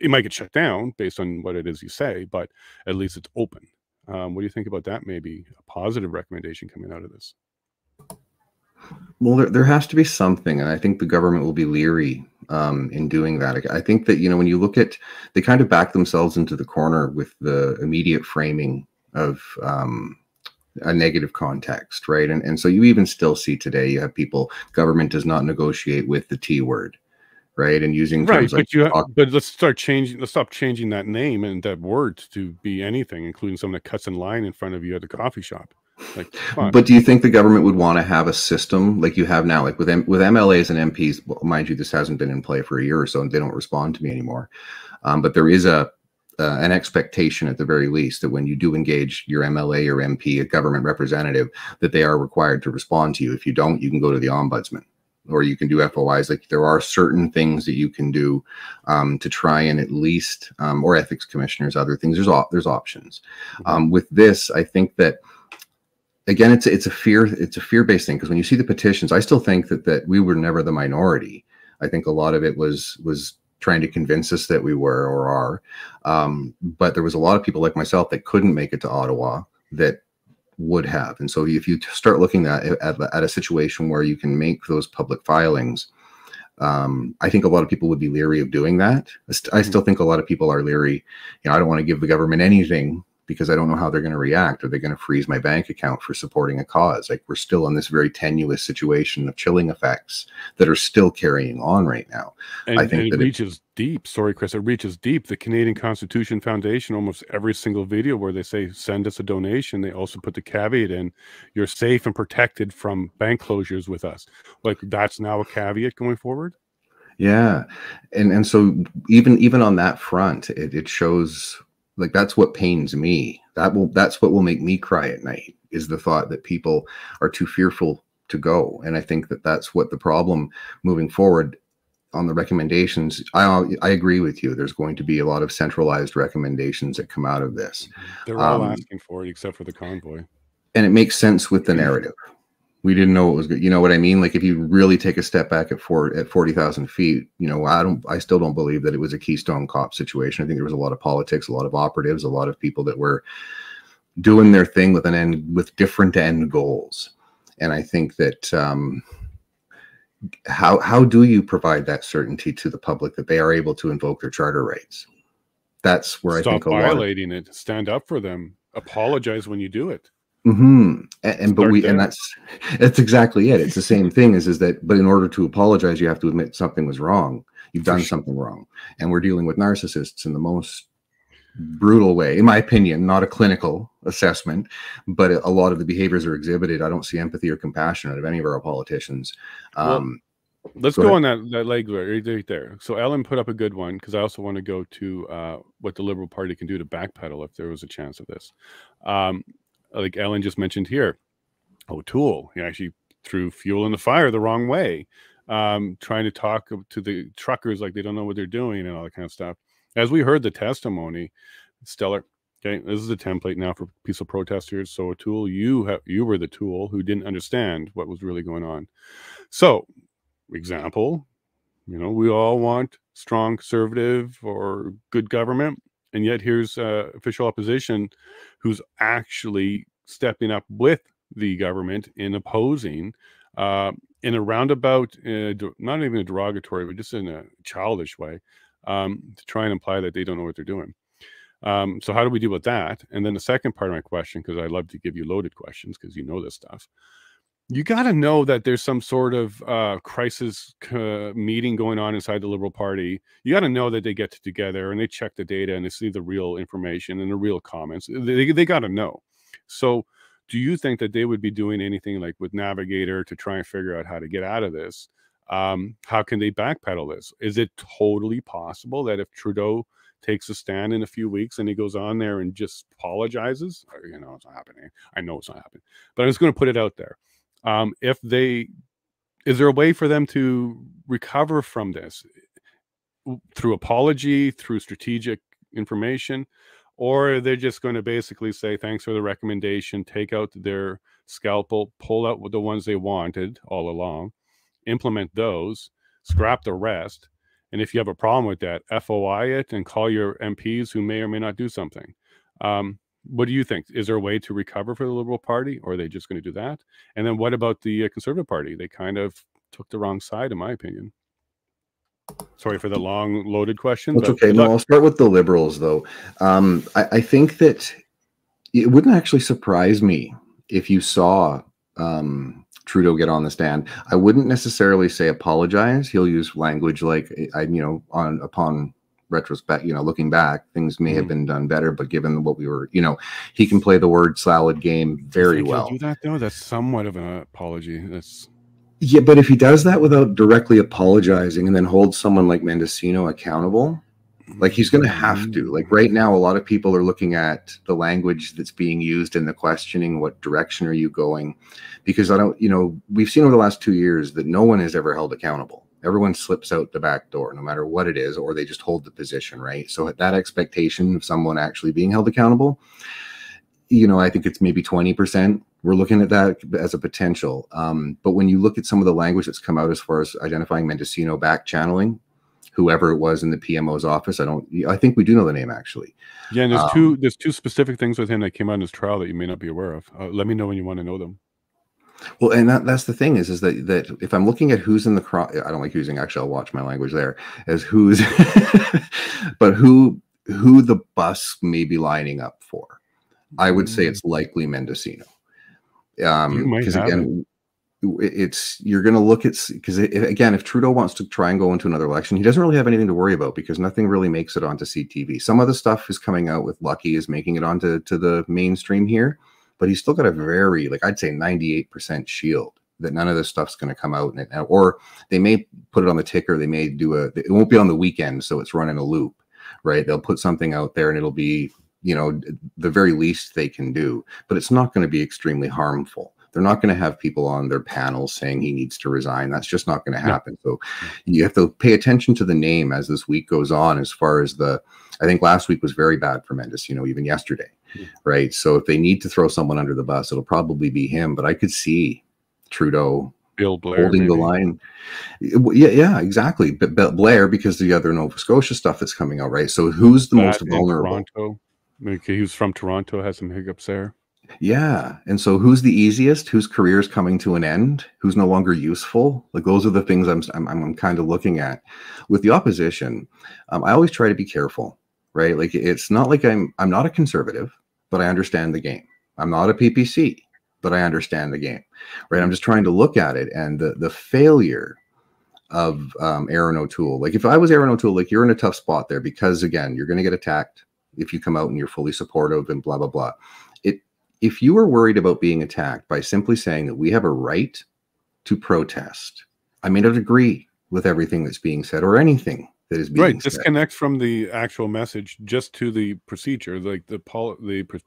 It might get shut down based on what it is you say, but at least it's open. What do you think about that? Maybe a positive recommendation coming out of this? Well, there has to be something, and I think the government will be leery in doing that. I think that, you know, when you look at, they kind of back themselves into the corner with the immediate framing of a negative context, right? And so you even still see today, you have people, government does not negotiate with the T word, right? And using terms like, but let's stop changing that name and that word to be anything, including someone that cuts in line in front of you at the coffee shop. Like, but do you think the government would want to have a system like you have now, like with MLAs and MPs? Well, mind you, this hasn't been in play for a year or so, and they don't respond to me anymore. But there is an expectation, at the very least, that when you do engage your MLA or MP, a government representative, that they are required to respond to you. If you don't, you can go to the ombudsman, or you can do FOIs. Like, there are certain things that you can do to try and at least, or ethics commissioners, other things. There's options. With this, I think that, again, it's a fear-based thing, because when you see the petitions, I still think that we were never the minority. I think a lot of it was trying to convince us that we were or are. But there was a lot of people like myself that couldn't make it to Ottawa that would have. And so if you start looking at a situation where you can make those public filings, I think a lot of people would be leery of doing that. I still think a lot of people are leery. You know, I don't want to give the government anything, because I don't know how they're going to react. Are they going to freeze my bank account for supporting a cause? Like, we're still in this very tenuous situation of chilling effects that are still carrying on right now. And, I think and that it reaches deep. Sorry, Chris, it reaches deep. The Canadian Constitution Foundation, almost every single video where they say, send us a donation, they also put the caveat in, you're safe and protected from bank closures with us. Like, that's now a caveat going forward? Yeah. And so even on that front, it shows, like, that's what pains me. That's what will make me cry at night, is the thought that people are too fearful to go. And I think that that's what the problem moving forward on the recommendations. I agree with you. There's going to be a lot of centralized recommendations that come out of this. They're all asking for it, except for the Convoy. And it makes sense with the narrative. We didn't know it was good. You know what I mean? Like, if you really take a step back at 40,000 feet, you know, I still don't believe that it was a Keystone Cop situation. I think there was a lot of politics, a lot of operatives, a lot of people that were doing their thing with different end goals. And I think that how do you provide that certainty to the public that they are able to invoke their charter rights? That's where I think stop violating it. Stand up for them. Apologize when you do it. And that's exactly it. It's the same thing is that, but in order to apologize, you have to admit something was wrong. You've done something wrong. And we're dealing with narcissists in the most brutal way, in my opinion, not a clinical assessment, but a lot of the behaviors are exhibited. I don't see empathy or compassion out of any of our politicians. Let's go on that leg right there. So Ellen put up a good one, because I also want to go to what the Liberal Party can do to backpedal if there was a chance of this. Like Ellen just mentioned here, O'Toole, he actually threw fuel in the fire the wrong way, trying to talk to the truckers like they don't know what they're doing and all that kind of stuff. As we heard the testimony, Stellar, okay, this is a template now for peaceful protesters. So O'Toole, you were the tool who didn't understand what was really going on. So, example, you know, we all want strong conservative or good government. And yet here's official opposition who's actually stepping up with the government in opposing in a roundabout, not even a derogatory, but just in a childish way, to try and imply that they don't know what they're doing. So how do we deal with that? And then the second part of my question, because I love to give you loaded questions because you know this stuff. You got to know that there's some sort of crisis meeting going on inside the Liberal Party. You got to know that they get together and they check the data and they see the real information and the real comments. They got to know. So do you think that they would be doing anything like with Navigator to try and figure out how to get out of this? How can they backpedal this? Is it totally possible that if Trudeau takes a stand in a few weeks and he goes on there and just apologizes, you know, it's not happening. I know it's not happening, but I'm just going to put it out there. Is there a way for them to recover from this through apology, through strategic information, or they're just going to basically say, thanks for the recommendation, take out their scalpel, pull out the ones they wanted all along, implement those, scrap the rest. And if you have a problem with that, FOI it and call your MPs who may or may not do something. What do you think? Is there a way to recover for the Liberal Party, or are they just going to do that? And then what about the Conservative Party? They kind of took the wrong side, in my opinion. Sorry for the long, loaded question. That's okay. No, I'll start with the Liberals, though. I think that it wouldn't actually surprise me if you saw Trudeau get on the stand. I wouldn't necessarily say apologize. He'll use language like, upon retrospect, looking back, things may have been done better, but given what we were, he can play the word salad game very well. Do that though? That's somewhat of an apology. Yeah, but if he does that without directly apologizing and then hold someone like Mendocino accountable, like he's going to have to. Like right now, a lot of people are looking at the language that's being used in the questioning. What direction are you going? Because we've seen over the last 2 years that no one is ever held accountable. Everyone slips out the back door, no matter what it is, or they just hold the position, right? So that expectation of someone actually being held accountable, I think it's maybe 20%. We're looking at that as a potential. But when you look at some of the language that's come out as far as identifying Mendocino back channeling, whoever it was in the PMO's office, I think we do know the name actually. Yeah, and there's two specific things with him that came out in his trial that you may not be aware of. Let me know when you want to know them. Well, and that's the thing is that if I'm looking at who's in the I don't like using, actually, I'll watch my language there, as who's, but who the bus may be lining up for. I would say it's likely Mendocino. Because again, you're going to look at, because again, if Trudeau wants to try and go into another election, he doesn't really have anything to worry about because nothing really makes it onto CTV. Some of the stuff is coming out with Lucky is making it onto the mainstream here, but he's still got a very, like I'd say 98% shield that none of this stuff's going to come out, or they may put it on the ticker. They may do it won't be on the weekend, so it's running a loop, right? They'll put something out there and it'll be, the very least they can do, but it's not going to be extremely harmful. They're not going to have people on their panels saying he needs to resign. That's just not going to happen. No. So you have to pay attention to the name as this week goes on, as far as I think last week was very bad for Mendocino, even yesterday, right? So if they need to throw someone under the bus, it'll probably be him, but I could see Trudeau, Bill Blair, holding the line. Yeah, exactly. But Blair, because the other Nova Scotia stuff that's coming out, right? So who's the most vulnerable? Toronto. He was from Toronto, has some hiccups there. Yeah. And so who's the easiest? Whose career is coming to an end? Who's no longer useful? Like, those are the things I'm kind of looking at with the opposition. I always try to be careful, right? Like, it's not like I'm not a conservative, but I understand the game. I'm not a PPC, but I understand the game, right? I'm just trying to look at it, and the failure of Aaron O'Toole. Like, if I was Aaron O'Toole, like, you're in a tough spot there, because again, you're going to get attacked if you come out and you're fully supportive and blah, blah, blah. If you are worried about being attacked by simply saying that we have a right to protest, I may not agree with everything that's being said or anything that is being said. Disconnect from the actual message just to the procedure, like the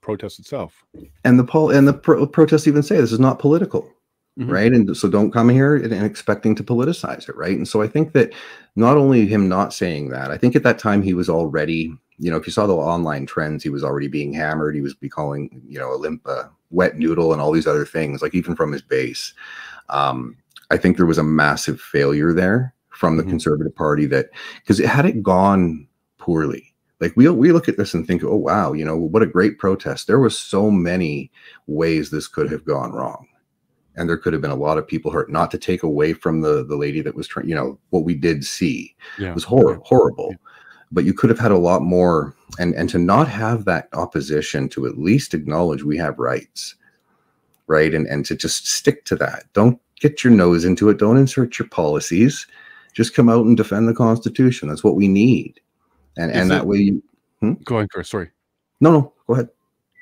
protest itself. And the protests even say this is not political, right? And so don't come here and expecting to politicize it, right? And so I think that not only him not saying that, I think at that time he was already, if you saw the online trends, he was already being hammered. He was calling, a wet noodle and all these other things, like even from his base. I think there was a massive failure there from the Conservative Party, that because had it gone poorly, like we look at this and think, oh, wow, what a great protest. There was so many ways this could have gone wrong. And there could have been a lot of people hurt, not to take away from the lady that was trying, what we did see was horrible. Yeah. But you could have had a lot more, and to not have that opposition to at least acknowledge we have rights, right? And to just stick to that. Don't get your nose into it. Don't insert your policies. Just come out and defend the Constitution. That's what we need. And that way you... Go ahead, Chris. Sorry. No, go ahead.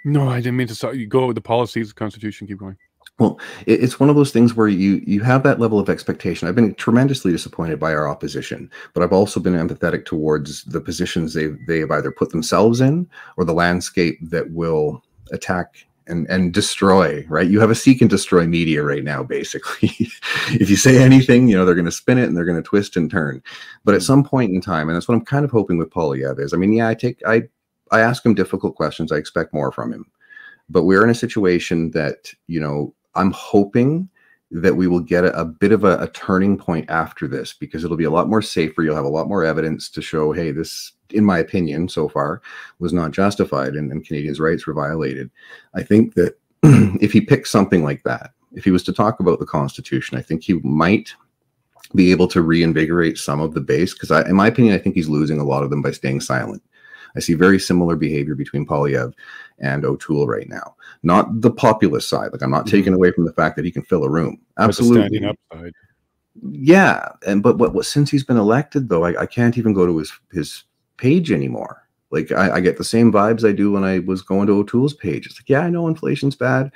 No, I didn't mean to stop. You go with the policies, the Constitution, keep going. Well, it's one of those things where you have that level of expectation. I've been tremendously disappointed by our opposition, but I've also been empathetic towards the positions they've either put themselves in, or the landscape that will attack and destroy, right? You have a seek and destroy media right now, basically. If you say anything, they're going to spin it and they're going to twist and turn. But at some point in time, and that's what I'm kind of hoping with Poilievre is, I ask him difficult questions. I expect more from him. But we're in a situation that, I'm hoping that we will get a bit of a turning point after this, because it'll be a lot more safer. You'll have a lot more evidence to show, hey, this, in my opinion, so far was not justified and Canadians' rights were violated. I think that if he picks something like that, if he was to talk about the Constitution, I think he might be able to reinvigorate some of the base, because in my opinion, I think he's losing a lot of them by staying silent. I see very similar behavior between Poilievre and O'Toole right now. Not the populist side. Like, I'm not taking away from the fact that he can fill a room. Absolutely. Standing up side. Yeah. But since he's been elected, though, I can't even go to his page anymore. Like, I get the same vibes I do when I was going to O'Toole's page. It's like, yeah, I know inflation's bad.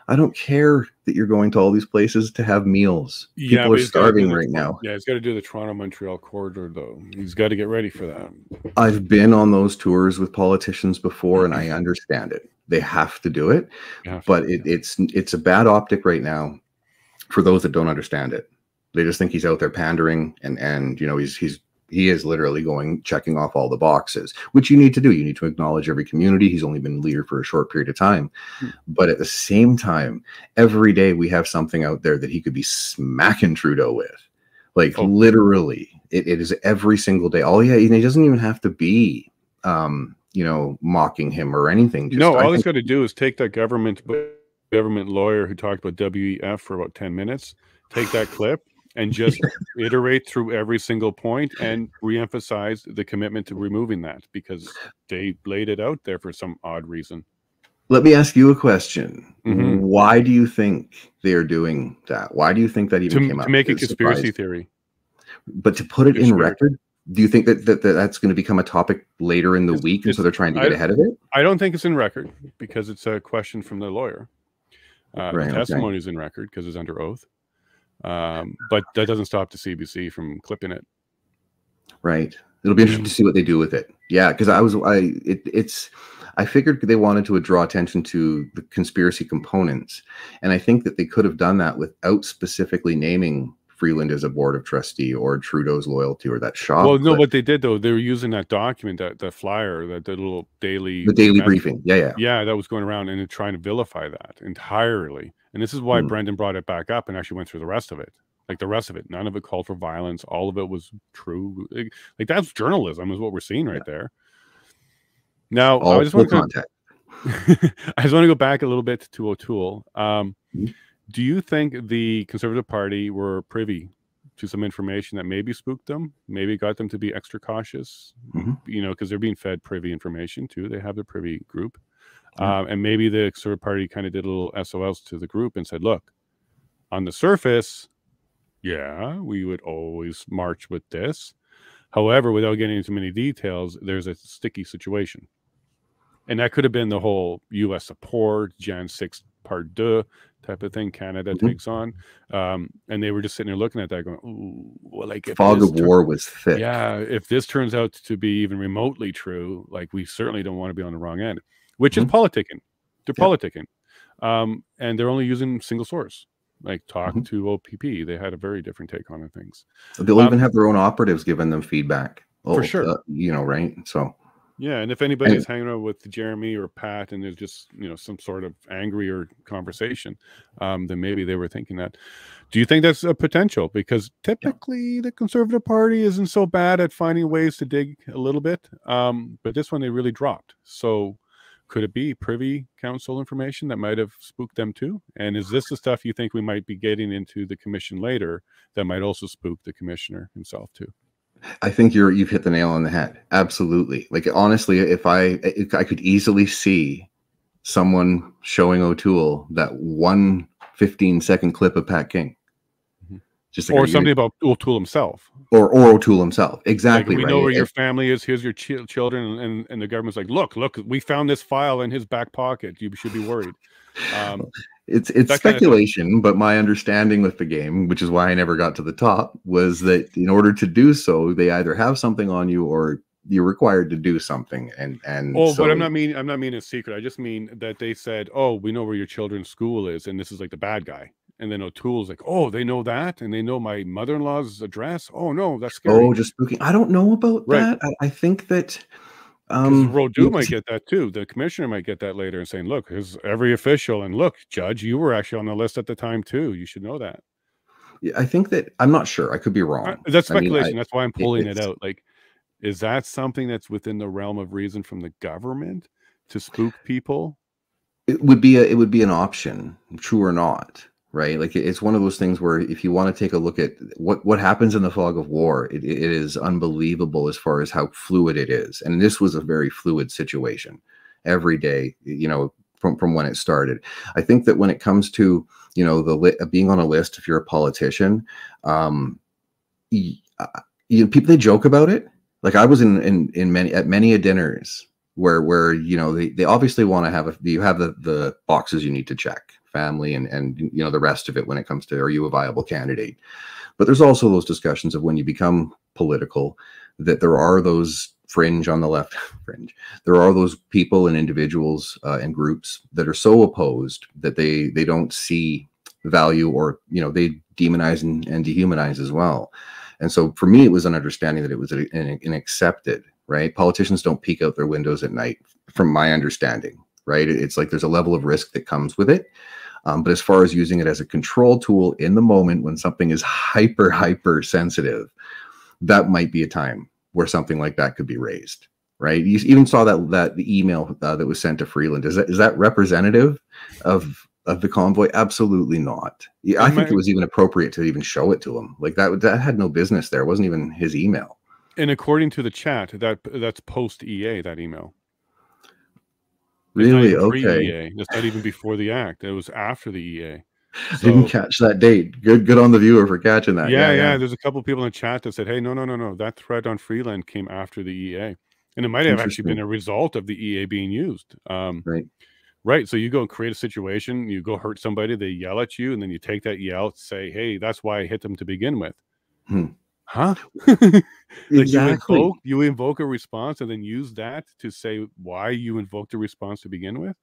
I don't care that you're going to all these places to have meals. People are starving right now. Yeah, he's got to do the Toronto-Montreal corridor, though. He's got to get ready for that. I've been on those tours with politicians before, and I understand it. They have to do it, but it's a bad optic right now for those that don't understand it. They just think he's out there pandering, and he is literally checking off all the boxes, which you need to do. You need to acknowledge every community. He's only been leader for a short period of time. But at the same time, every day we have something out there that he could be smacking Trudeau with. Like, literally, it is every single day. Oh, yeah, he doesn't even have to be, mocking him or anything. All he's got to do is take that government lawyer who talked about WEF for about 10 minutes, take that clip, and just iterate through every single point and reemphasize the commitment to removing that, because they laid it out there for some odd reason. Let me ask you a question. Why do you think they are doing that? Why do you think that even came up? To make a conspiracy theory. But to put it in record, do you think that that's going to become a topic later in the week, and so they're trying to get ahead of it? I don't think it's in record because it's a question from the lawyer. The testimony is in record because it's under oath. But that doesn't stop the CBC from clipping it. Right. It'll be interesting to see what they do with it. Yeah, because I figured they wanted to draw attention to the conspiracy components, and I think that they could have done that without specifically naming Freeland as a board of trustee or Trudeau's loyalty or that shop. Well, no, what they did though, they were using that document, that flyer, the little daily briefing. Yeah, that was going around and trying to vilify that entirely. And this is why Brendan brought it back up and actually went through the rest of it. Like the rest of it, none of it called for violence. All of it was true. Like that's journalism, is what we're seeing right there. Now, I just want to go back a little bit to O'Toole. Do you think the Conservative Party were privy to some information that maybe spooked them, maybe got them to be extra cautious? You know, because they're being fed privy information too. They have their privy group. And maybe the Conservative Party kind of did a little SOLs to the group and said, look, on the surface, yeah, we would always march with this. However, without getting into many details, there's a sticky situation. And that could have been the whole U.S. support, Jan 6 Part 2 type of thing Canada takes on. And they were just sitting there looking at that going, ooh, well, like if fog of war was thick. Yeah, if this turns out to be even remotely true, like we certainly don't want to be on the wrong end, which is politicking. They're politicking. And they're only using single source. Like talk to OPP. They had a very different take on things. They'll even have their own operatives giving them feedback. For sure. You know, right? So yeah, and if anybody is hanging out with Jeremy or Pat and there's just, you know, some sort of angrier conversation, then maybe they were thinking that. Do you think that's a potential? Because typically the Conservative Party isn't so bad at finding ways to dig a little bit. But this one they really dropped. So could it be Privy Council information that might have spooked them too? And is this the stuff you think we might be getting into the commission later that might also spook the commissioner himself too? I think you've hit the nail on the head. Absolutely. Like honestly, if I could easily see someone showing O'Toole that 1 15-second clip of Pat King. Just like, or something about O'Toole himself. Or O'Toole himself. Exactly. Like we know where your family is. Here's your children. And the government's like, look, we found this file in his back pocket. You should be worried. It's speculation, kind of, but my understanding with the game, which is why I never got to the top, was that in order to do so, they either have something on you or you're required to do something. But I'm not meaning a secret. I just mean that they said, oh, we know where your children's school is, and this is like the bad guy. And then O'Toole's like, oh, they know that, and they know my mother-in-law's address. Oh no, that's scary. Oh, just spooking. I don't know about that. I think that Rodeau might get that too. The commissioner might get that later and saying, look, here's every official, and look, Judge, you were actually on the list at the time too. You should know that. Yeah, I think that I'm not sure. I could be wrong. That's speculation. That's why I'm pulling it out. Like, is that something that's within the realm of reason from the government to spook people? It would be an option, true or not. Right, like it's one of those things where if you want to take a look at what happens in the fog of war, it is unbelievable as far as how fluid it is. And this was a very fluid situation every day, you know, from when it started. I think that when it comes to, you know, being on a list, if you're a politician, people, they joke about it. Like I was in many dinners where you know they obviously want to have you have the boxes you need to check. Family and you know the rest of it when it comes to, are you a viable candidate? But there's also those discussions of when you become political, that there are those fringe on the left fringe. There are those people and individuals and groups that are so opposed that they don't see value, or you know they demonize and dehumanize as well. And so for me, it was an understanding that it was an accepted, right? Politicians don't peek out their windows at night, from my understanding, right? It's like there's a level of risk that comes with it. But as far as using it as a control tool in the moment when something is hyper sensitive, that might be a time where something like that could be raised, right? You even saw that the email that was sent to Freeland. Is that representative of the convoy? Absolutely not. Yeah, I think it was even appropriate to even show it to him. Like that had no business there. It wasn't even his email. And according to the chat, that's post EA, that email. Really? Okay. Pre-EA. It's not even before the act. It was after the EA. So, didn't catch that date. Good on the viewer for catching that. Yeah. There's a couple of people in the chat that said, hey, no. That threat on Freeland came after the EA. And it might have actually been a result of the EA being used. Right. So you go create a situation, you go hurt somebody, they yell at you, and then you take that yell to say, hey, that's why I hit them to begin with. Huh? Exactly. You invoke a response and then use that to say why you invoked a response to begin with.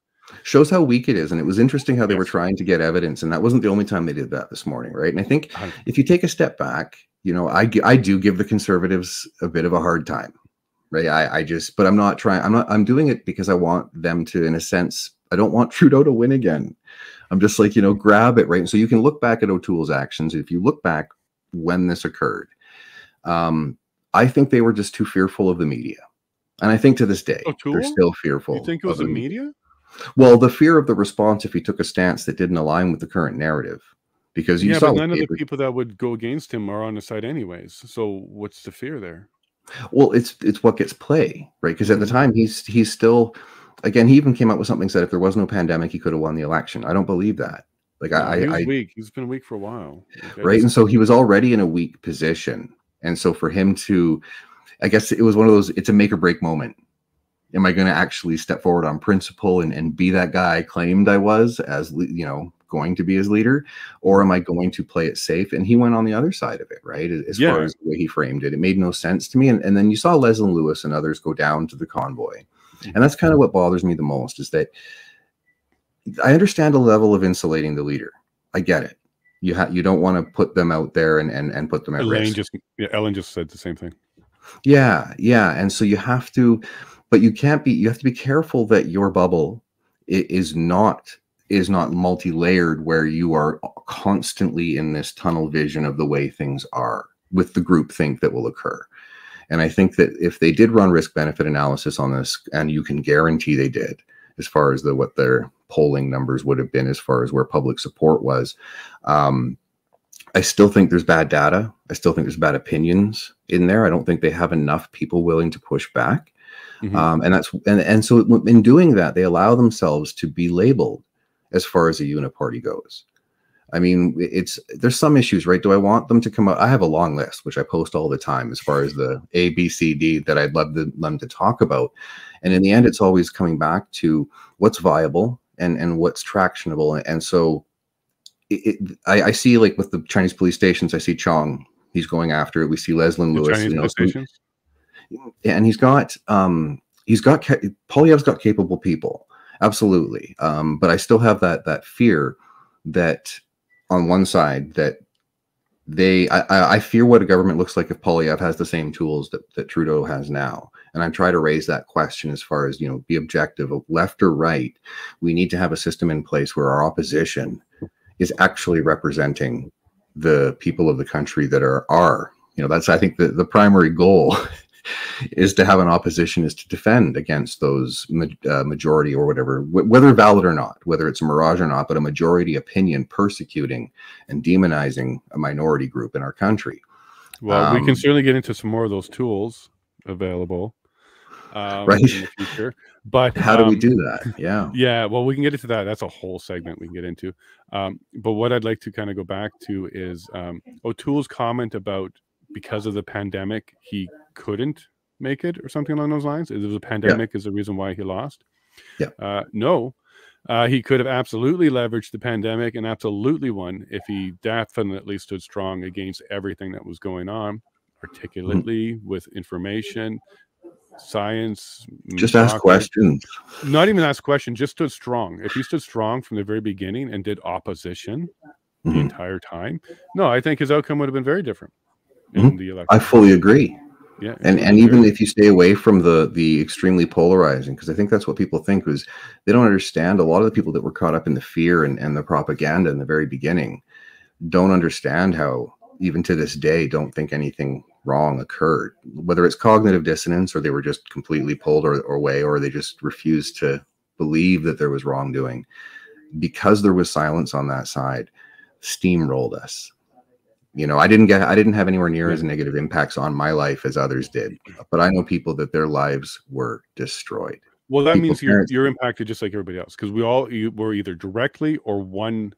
Shows how weak it is. And it was interesting how they were trying to get evidence. And that wasn't the only time they did that this morning. Right. And I think if you take a step back, you know, I do give the conservatives a bit of a hard time. Right. But I'm not trying. I'm doing it because I want them to, in a sense, I don't want Trudeau to win again. I'm just like, you know, grab it. Right. And so you can look back at O'Toole's actions. If you look back when this occurred, I think they were just too fearful of the media. And I think to this day, they're still fearful. You think it was the media? Well, the fear of the response if he took a stance that didn't align with the current narrative. Because you saw but none of the people that would go against him are on the side anyways. So what's the fear there? Well, it's what gets play, right? Because at the time he's still, again, he even came out with something said if there was no pandemic, he could have won the election. I don't believe that. Like he was weak. He's been weak for a while. Right. And so he was already in a weak position. And so for him to, I guess it was one of those, it's a make or break moment. Am I going to actually step forward on principle and be that guy I claimed I was as, you know, going to be his leader, or am I going to play it safe? And he went on the other side of it, right? As far as the way he framed it, it made no sense to me. And then you saw Leslie Lewis and others go down to the convoy. And that's kind of what bothers me the most is that I understand a level of insulating the leader. I get it. You don't want to put them out there and put them at risk. Ellen just said the same thing. Yeah. And so you have to, but you have to be careful that your bubble is not multi-layered where you are constantly in this tunnel vision of the way things are with the groupthink that will occur. And I think that if they did run risk-benefit analysis on this, and you can guarantee they did, as far as what their polling numbers would have been, as far as where public support was, I still think there's bad data. I still think there's bad opinions in there. I don't think they have enough people willing to push back. And so in doing that, they allow themselves to be labeled as far as a uniparty goes. I mean, there's some issues, right? Do I want them to come out? I have a long list, which I post all the time as far as the A, B, C, D that I'd love them to talk about. And in the end, it's always coming back to what's viable and what's tractionable. And so I see, like with the Chinese police stations, I see Chong, he's going after it. We see Leslie Lewis. Chinese police stations? And he's got Poilievre's got capable people. Absolutely. But I still have that fear that on one side that I fear what a government looks like if Poilievre has the same tools that Trudeau has now. And I try to raise that question as far as, you know, be objective of left or right. We need to have a system in place where our opposition is actually representing the people of the country that are, you know, that's, I think the primary goal is to have an opposition is to defend against those majority or whatever, whether valid or not, whether it's a mirage or not, but a majority opinion persecuting and demonizing a minority group in our country. Well, we can certainly get into some more of those tools available right in the future. But how do we do that? Yeah. Well, we can get into that. That's a whole segment we can get into. But what I'd like to kind of go back to is O'Toole's comment about because of the pandemic, he couldn't make it or something along those lines. It was a pandemic is the reason why he lost. No, he could have absolutely leveraged the pandemic and absolutely won if he definitely stood strong against everything that was going on, articulately with information, science. Just ask questions. Not even ask questions, just stood strong. If he stood strong from the very beginning and did opposition the entire time, no, I think his outcome would have been very different in the election. I fully agree. Yeah, and even if you stay away from the extremely polarizing, because I think that's what people think was they don't understand. A lot of the people that were caught up in the fear and the propaganda in the very beginning don't understand how even to this day don't think anything wrong occurred, whether it's cognitive dissonance or they were just completely pulled away or they just refused to believe that there was wrongdoing. Because there was silence on that side, steamrolled us. You know, I didn't have anywhere near as negative impacts on my life as others did, but I know people that their lives were destroyed. Well, that means you're impacted just like everybody else, because were either directly or one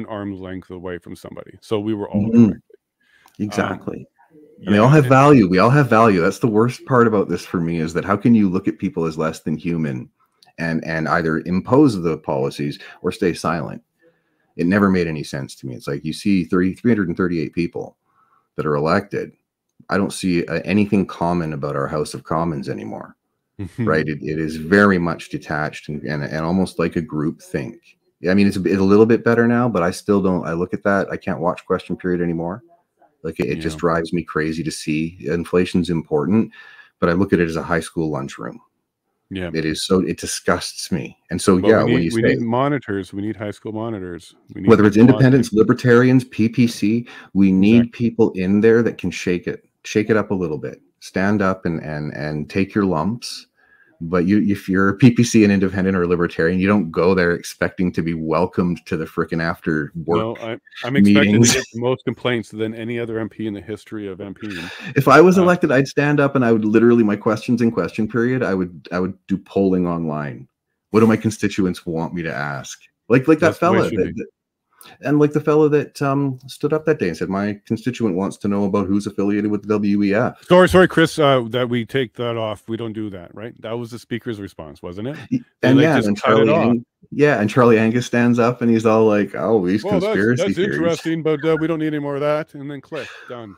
arm's length away from somebody. So we were all directly. Exactly. And they all have value. We all have value. That's the worst part about this for me, is that how can you look at people as less than human and either impose the policies or stay silent? It never made any sense to me. It's like you see 338 people that are elected. I don't see anything common about our House of Commons anymore, right? It is very much detached and almost like a group think. I mean, it's a little bit better now, but I still don't. I look at that. I can't watch question period anymore. Like it just drives me crazy to see. Inflation's important, but I look at it as a high school lunchroom. Yeah, it is. So it disgusts me. And so, when you say we need monitors, we need high school monitors. Whether it's independents, libertarians, PPC, we need people in there that can shake it up a little bit, stand up and take your lumps. But if you're a PPC, an independent or a libertarian, you don't go there expecting to be welcomed to the frickin' after work. No, I'm expecting to get the most complaints than any other MP in the history of MPing. If I was elected, I'd stand up and I would literally, my questions in question period, I would do polling online. What do my constituents want me to ask? Like that fella. And like the fellow that stood up that day and said, my constituent wants to know about who's affiliated with the WEF. Sorry, Chris, that we take that off. We don't do that, right? That was the speaker's response, wasn't it? And and Charlie Angus stands up and he's all like, oh, these conspiracy that's theories. Interesting, but we don't need any more of that. And then click, done.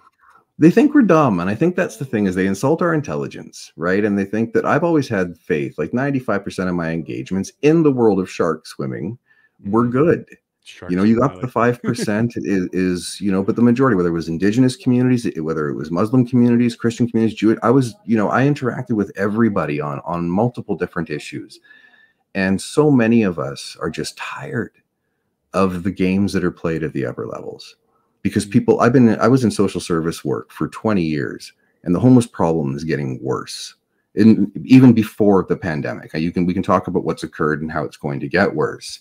They think we're dumb. And I think that's the thing, is they insult our intelligence, right? And they think that I've always had faith, like 95% of my engagements in the world of shark swimming were good. Sharks, you got the 5% is but the majority, whether it was indigenous communities, whether it was Muslim communities, Christian communities, Jewish, I interacted with everybody on multiple different issues. And so many of us are just tired of the games that are played at the upper levels, because I was in social service work for 20 years and the homeless problem is getting worse. Even before the pandemic, we can talk about what's occurred and how it's going to get worse.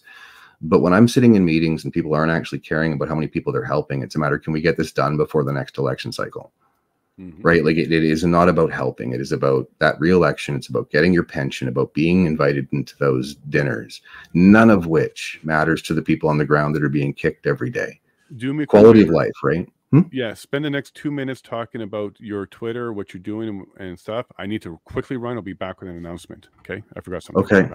But when I'm sitting in meetings and people aren't actually caring about how many people they're helping, it's a matter, can we get this done before the next election cycle? Right? Like it is not about helping. It is about that re-election. It's about getting your pension, about being invited into those dinners, none of which matters to the people on the ground that are being kicked every day. Quality of life, right? Yeah, spend the next 2 minutes talking about your Twitter, what you're doing and stuff. I need to quickly run. I'll be back with an announcement. Okay? I forgot something. Okay.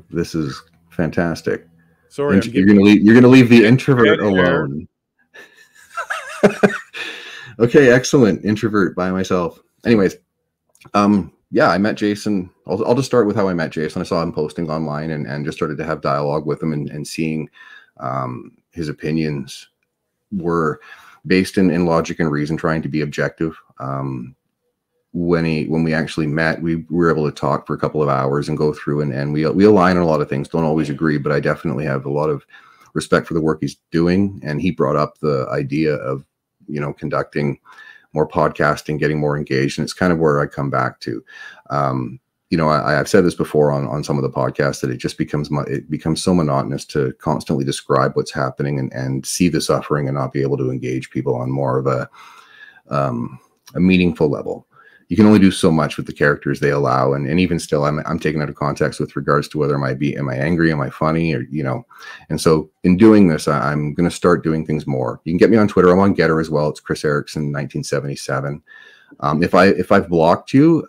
This is fantastic. Sorry, you're gonna leave the introvert alone. Okay, excellent. Introvert by myself. Anyways, I met Jason. I'll just start with how I met Jason. I saw him posting online and just started to have dialogue with him and seeing his opinions were based in logic and reason, trying to be objective. When we actually met, we were able to talk for a couple of hours and go through and we align on a lot of things. Don't always agree, but I definitely have a lot of respect for the work he's doing. And he brought up the idea of conducting more podcasting, getting more engaged, and it's kind of where I come back to. I've said this before on some of the podcasts, that it just becomes so monotonous to constantly describe what's happening and see the suffering and not be able to engage people on more of a meaningful level. You can only do so much with the characters they allow, and even still, I'm taken out of context with regards to whether am I angry, am I funny, or And so in doing this, I'm going to start doing things more. You can get me on Twitter. I'm on Getter as well. It's Chris Erickson 1977. If I've blocked you,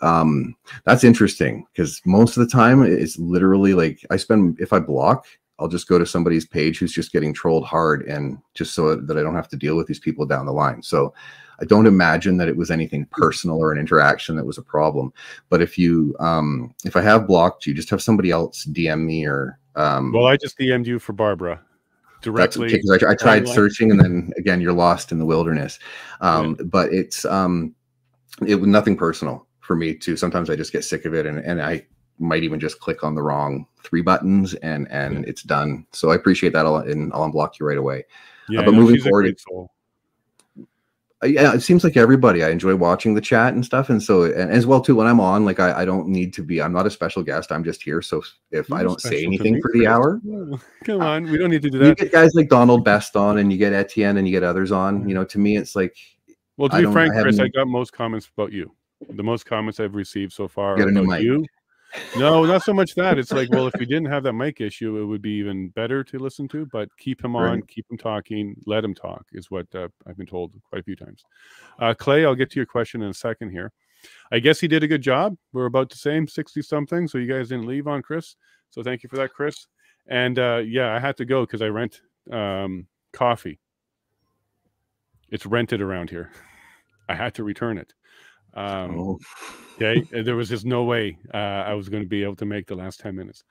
that's interesting, because most of the time it's literally like if I block, I'll just go to somebody's page who's just getting trolled hard, and just so that I don't have to deal with these people down the line. So I don't imagine that it was anything personal or an interaction that was a problem. But if I have blocked you, just have somebody else DM me or. Well, I just DM'd you for Barbara directly. That's okay, because I tried searching, and then again, you're lost in the wilderness. But it was nothing personal for me too. Sometimes I just get sick of it, and I might even just click on the wrong 3 buttons and it's done. So I appreciate that, and I'll unblock you right away. Yeah, but moving forward, it seems like everybody, I enjoy watching the chat and stuff. And so, and as well too, when I'm on, like, I don't need to be, I'm not a special guest. I'm just here. So if I don't say anything for the hour, come on, we don't need to do that. You get guys like Donald Best on, and you get Etienne, and you get others on, to me, it's like, well, to be frank, Chris, I got most comments about you. The most comments I've received so far are about you. No, not so much that. It's like, well, if we didn't have that mic issue, it would be even better to listen to, but keep him on, keep him talking, let him talk is what I've been told quite a few times. Clay, I'll get to your question in a second here. I guess he did a good job. We're about the same, 60-something, so you guys didn't leave on Chris. So thank you for that, Chris. And yeah, I had to go because I rent coffee. It's rented around here. I had to return it. Okay, there was just no way I was going to be able to make the last 10 minutes.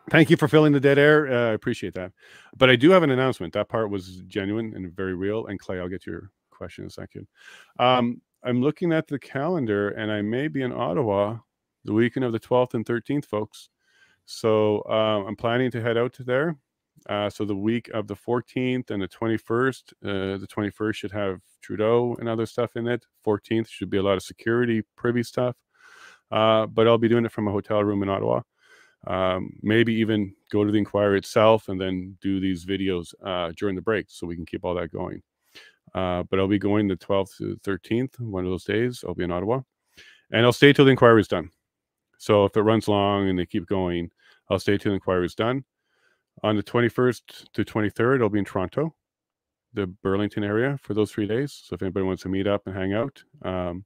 Thank you for filling the dead air. I appreciate that. But I do have an announcement. That part was genuine and very real. And Clay, I'll get to your question in a second. I'm looking at the calendar, and I may be in Ottawa the weekend of the 12th and 13th, folks. So I'm planning to head out to there. So the week of the 14th and the 21st, the 21st should have Trudeau and other stuff in it. 14th should be a lot of security, privy stuff. But I'll be doing it from a hotel room in Ottawa. Maybe even go to the inquiry itself and then do these videos during the break so we can keep all that going. But I'll be going the 12th to the 13th, one of those days. I'll be in Ottawa. And I'll stay till the inquiry is done. So if it runs long and they keep going, I'll stay till the inquiry is done. On the 21st to 23rd, I'll be in Toronto, the Burlington area for those 3 days. So if anybody wants to meet up and hang out. The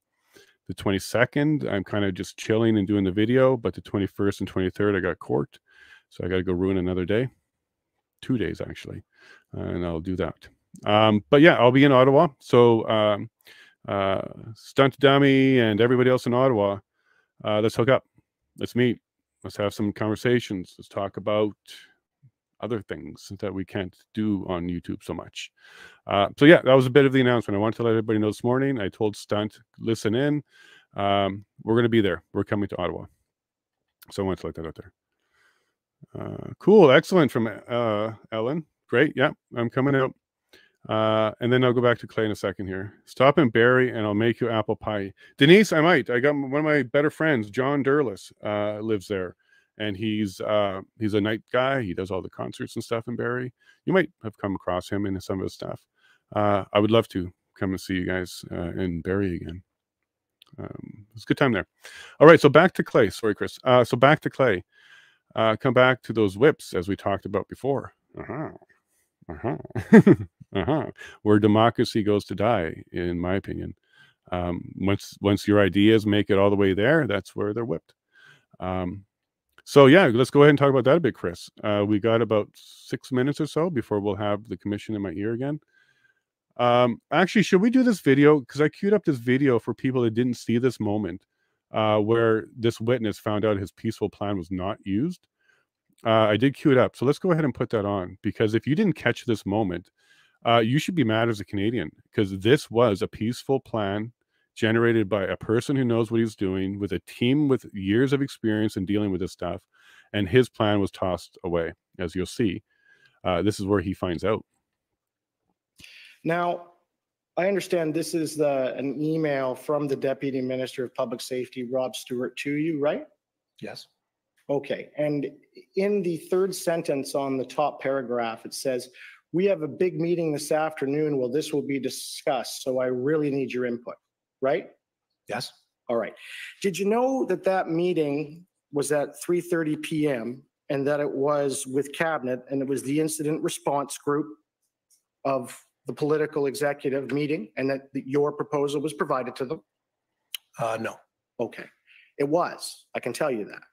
22nd, I'm kind of just chilling and doing the video. But the 21st and 23rd, I got court. So I got to go ruin another day. 2 days, actually. And I'll do that. But yeah, I'll be in Ottawa. So Stunt Dummy and everybody else in Ottawa, let's hook up. Let's meet. Let's have some conversations. Let's talk about other things that we can't do on YouTube so much. So yeah, that was a bit of the announcement. I wanted to let everybody know this morning. I told Stunt, listen in. We're going to be there. We're coming to Ottawa. So I wanted to let that out there. Cool. Excellent from Ellen. Great. Yeah, I'm coming out. And then I'll go back to Clay in a second here. Stop in Barrie and I'll make you apple pie. Denise, I might. I got one of my better friends, John Durlis, lives there. And he's a night guy. He does all the concerts and stuff in Barrie. You might have come across him in some of his stuff. I would love to come and see you guys in Barrie again. It's a good time there. All right, so back to Clay. Sorry, Chris. So back to Clay. Come back to those whips as we talked about before. Where democracy goes to die, in my opinion. Once your ideas make it all the way there, that's where they're whipped. So yeah, let's go ahead and talk about that a bit, Chris. We got about 6 minutes or so before we'll have the commission in my ear again. Actually, should we do this video? Because I queued up this video for people that didn't see this moment where this witness found out his peaceful plan was not used. I did queue it up. So let's go ahead and put that on. Because if you didn't catch this moment, you should be mad as a Canadian. Because this was a peaceful plan generated by a person who knows what he's doing, with a team with years of experience in dealing with this stuff, and his plan was tossed away, as you'll see. This is where he finds out. Now, I understand this is an email from the Deputy Minister of Public Safety, Rob Stewart, to you, right? Yes. Okay, and in the third sentence on the top paragraph, it says, "We have a big meeting this afternoon where this will be discussed, so I really need your input." Right? Yes. All right. Did you know that that meeting was at 3:30 p.m. and that it was with cabinet and it was the incident response group of the political executive meeting and that your proposal was provided to them? No. Okay. It was. I can tell you that.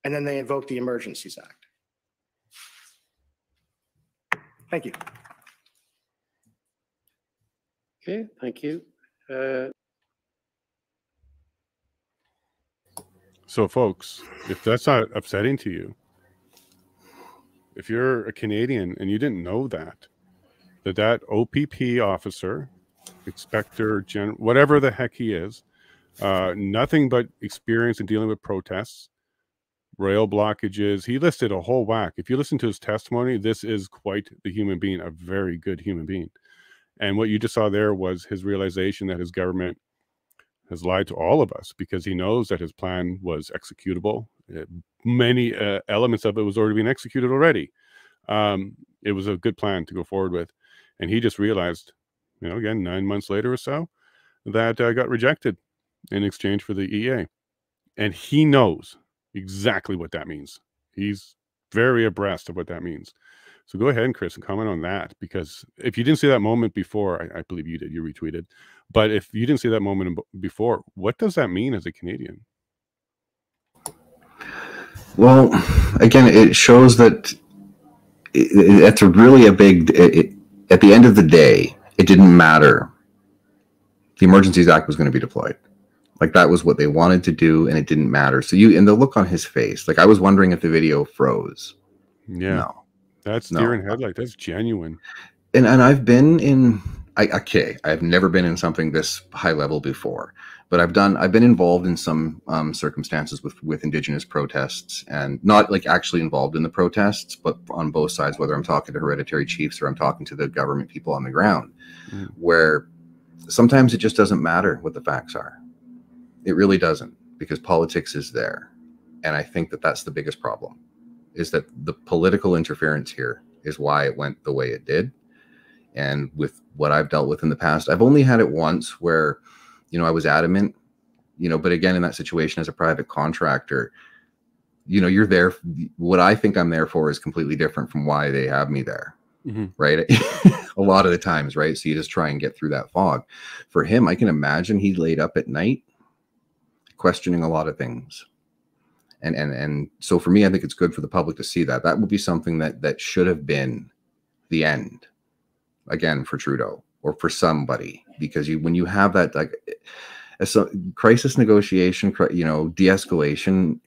And then they invoked the Emergencies Act. Thank you. Okay, thank you. So folks, if that's not upsetting to you, if you're a Canadian and you didn't know that OPP officer, inspector, whatever the heck he is, nothing but experience in dealing with protests, rail blockages, he listed a whole whack. If you listen to his testimony, this is quite the human being, a very good human being. And what you just saw there was his realization that his government has lied to all of us, because he knows that his plan was executable. Many elements of it was already being executed already. It was a good plan to go forward with. And he just realized, again, 9 months later or so, that got rejected in exchange for the EA. And he knows exactly what that means. He's very abreast of what that means. So go ahead, Chris, and comment on that, because if you didn't see that moment before, I believe you did, you retweeted. But if you didn't see that moment before, what does that mean as a Canadian? Well, again, it shows that it's a really a big, at the end of the day, it didn't matter. The Emergencies Act was going to be deployed. Like, that was what they wanted to do, and it didn't matter. So and the look on his face, like, I was wondering if the video froze. Yeah. No. That's deer in headlight. That's genuine. And I've been in, I've never been in something this high level before, but I've been involved in some circumstances with Indigenous protests, and not like actually involved in the protests, but on both sides, whether I'm talking to hereditary chiefs or I'm talking to the government people on the ground, where sometimes it just doesn't matter what the facts are. It really doesn't, because politics is there. And I think that that's the biggest problem, is that the political interference here is why it went the way it did. And with what I've dealt with in the past, I've only had it once where, I was adamant, but again, in that situation as a private contractor, you're there. What I think I'm there for is completely different from why they have me there. Right. A lot of the times. Right. So you just try and get through that fog. For him, I can imagine he laid up at night questioning a lot of things. And so for me, I think it's good for the public to see that. That would be something that should have been the end, again, for Trudeau or for somebody, because when you have that, like, crisis negotiation, de-escalation,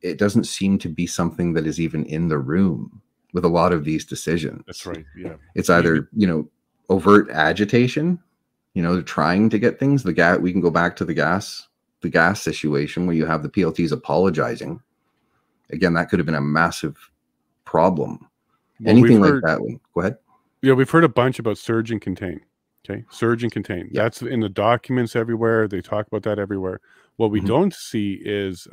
it doesn't seem to be something that is even in the room with a lot of these decisions. That's right. Yeah. It's either, overt agitation, trying to get things, we can go back to the gas situation where you have the PLTs apologizing. Again, that could have been a massive problem. Well, anything like that. Go ahead. Yeah, we've heard a bunch about surge and contain. Okay, surge and contain. Yeah. That's in the documents everywhere. They talk about that everywhere. What we don't see is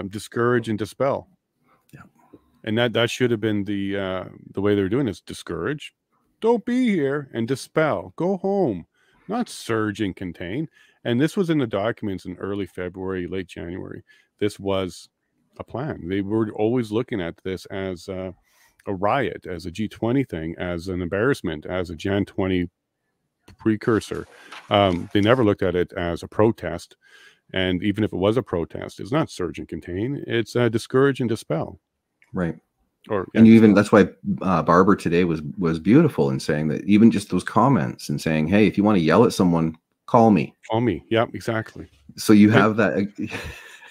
discourage and dispel. Yeah, and that should have been the way they're doing is discourage, don't be here, and dispel, go home, not surge and contain. And this was in the documents in early February, late January. This was a plan. They were always looking at this as a riot, as a G20 thing, as an embarrassment, as a Jan 20 precursor. They never looked at it as a protest. And even if it was a protest, it's not surge and contain. It's discourage and dispel. Right. And that's why Barber today was beautiful in saying that, even just those comments and saying, hey, if you want to yell at someone, call me. Call me. Yeah, exactly. So you have that.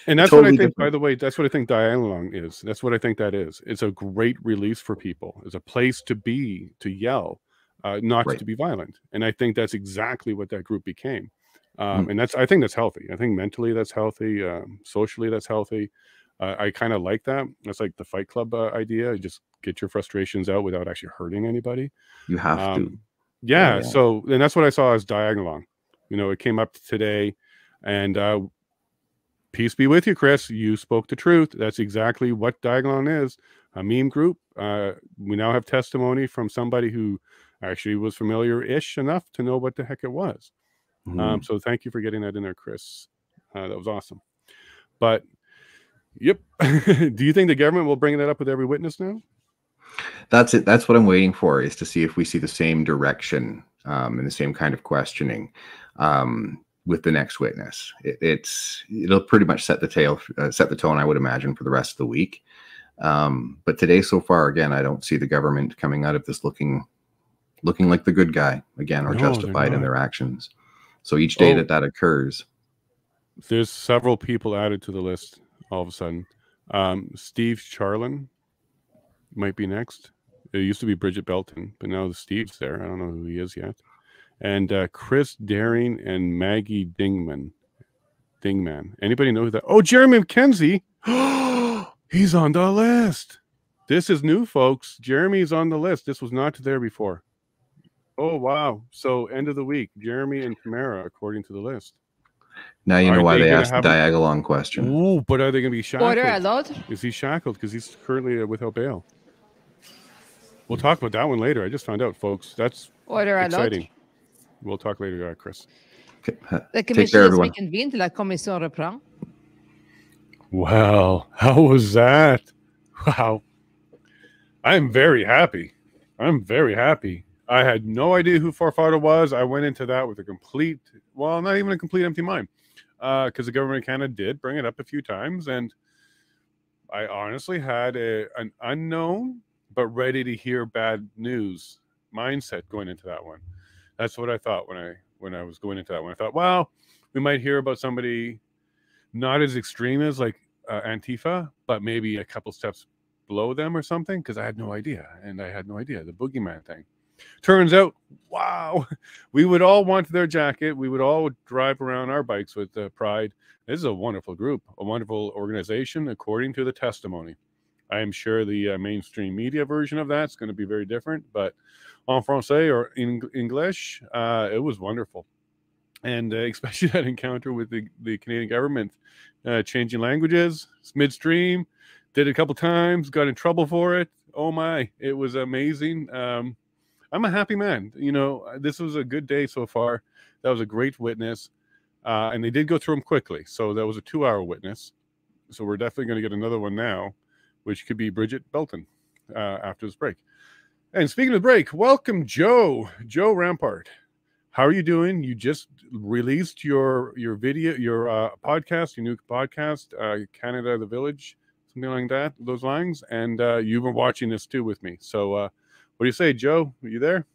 And that's totally what I think, different. By the way, that's what I think dialogue is. That's what I think that is. It's a great release for people. It's a place to be, to yell, not to be violent. And I think that's exactly what that group became. And I think that's healthy. I think mentally that's healthy. Socially that's healthy. I kind of like that. That's like the Fight Club idea. You just get your frustrations out without actually hurting anybody. You have to. Yeah. So, and that's what I saw as dialogue. It came up today, and peace be with you, Chris. You spoke the truth. That's exactly what Diagon is, a meme group. We now have testimony from somebody who actually was familiar-ish enough to know what the heck it was. So thank you for getting that in there, Chris. That was awesome. But, yep. Do you think the government will bring that up with every witness now? That's it. That's what I'm waiting for, is to see if we see the same direction and the same kind of questioning with the next witness. It'll pretty much set the tone, I would imagine, for the rest of the week. But today, so far, again, I don't see the government coming out of this looking like the good guy again, or justified in their actions. So each day that occurs, there's several people added to the list all of a sudden. Steve Charlin might be next. It used to be Bridget Belton, but now Steve's there. I don't know who he is yet. And Chris Daring and Maggie Dingman. Anybody know who that? Oh, Jeremy McKenzie. He's on the list. This is new, folks. Jeremy's on the list. This was not there before. Oh, wow. So end of the week, Jeremy and Tamara, according to the list. Now you know why they asked the Diagolon question. Oh, but are they going to be shackled? Order allowed? Is he shackled? Because he's currently without bail. We'll talk about that one later. I just found out, folks. That's exciting. We'll talk later, Chris. La commission is reconvened. La commission reprend. Well, how was that? Wow. I'm very happy. I'm very happy. I had no idea who Farfado was. I went into that with a complete, well, not even a complete empty mind, because the government of Canada did bring it up a few times, and I honestly had an unknown but ready to hear bad news mindset going into that one. That's what I thought when I was going into that one. I thought, well, we might hear about somebody not as extreme as like Antifa, but maybe a couple steps below them or something, because I had no idea. And I had no idea, the boogeyman thing. Turns out, wow, we would all want their jacket. We would all drive around our bikes with pride. This is a wonderful group, a wonderful organization, according to the testimony. I am sure the mainstream media version of that's going to be very different, but en français or in English, it was wonderful. And especially that encounter with the Canadian government changing languages midstream, did it a couple times, got in trouble for it. Oh my, it was amazing. I'm a happy man. You know, this was a good day so far. That was a great witness. And they did go through them quickly. So that was a 2-hour witness. So we're definitely going to get another one now, which could be Bridget Belton after this break. And speaking of break, welcome, Joe Rampart. How are you doing? You just released your video, your podcast, your new podcast, Canada the Village, something like that, those lines. And you've been watching this too with me. So what do you say, Joe? Are you there?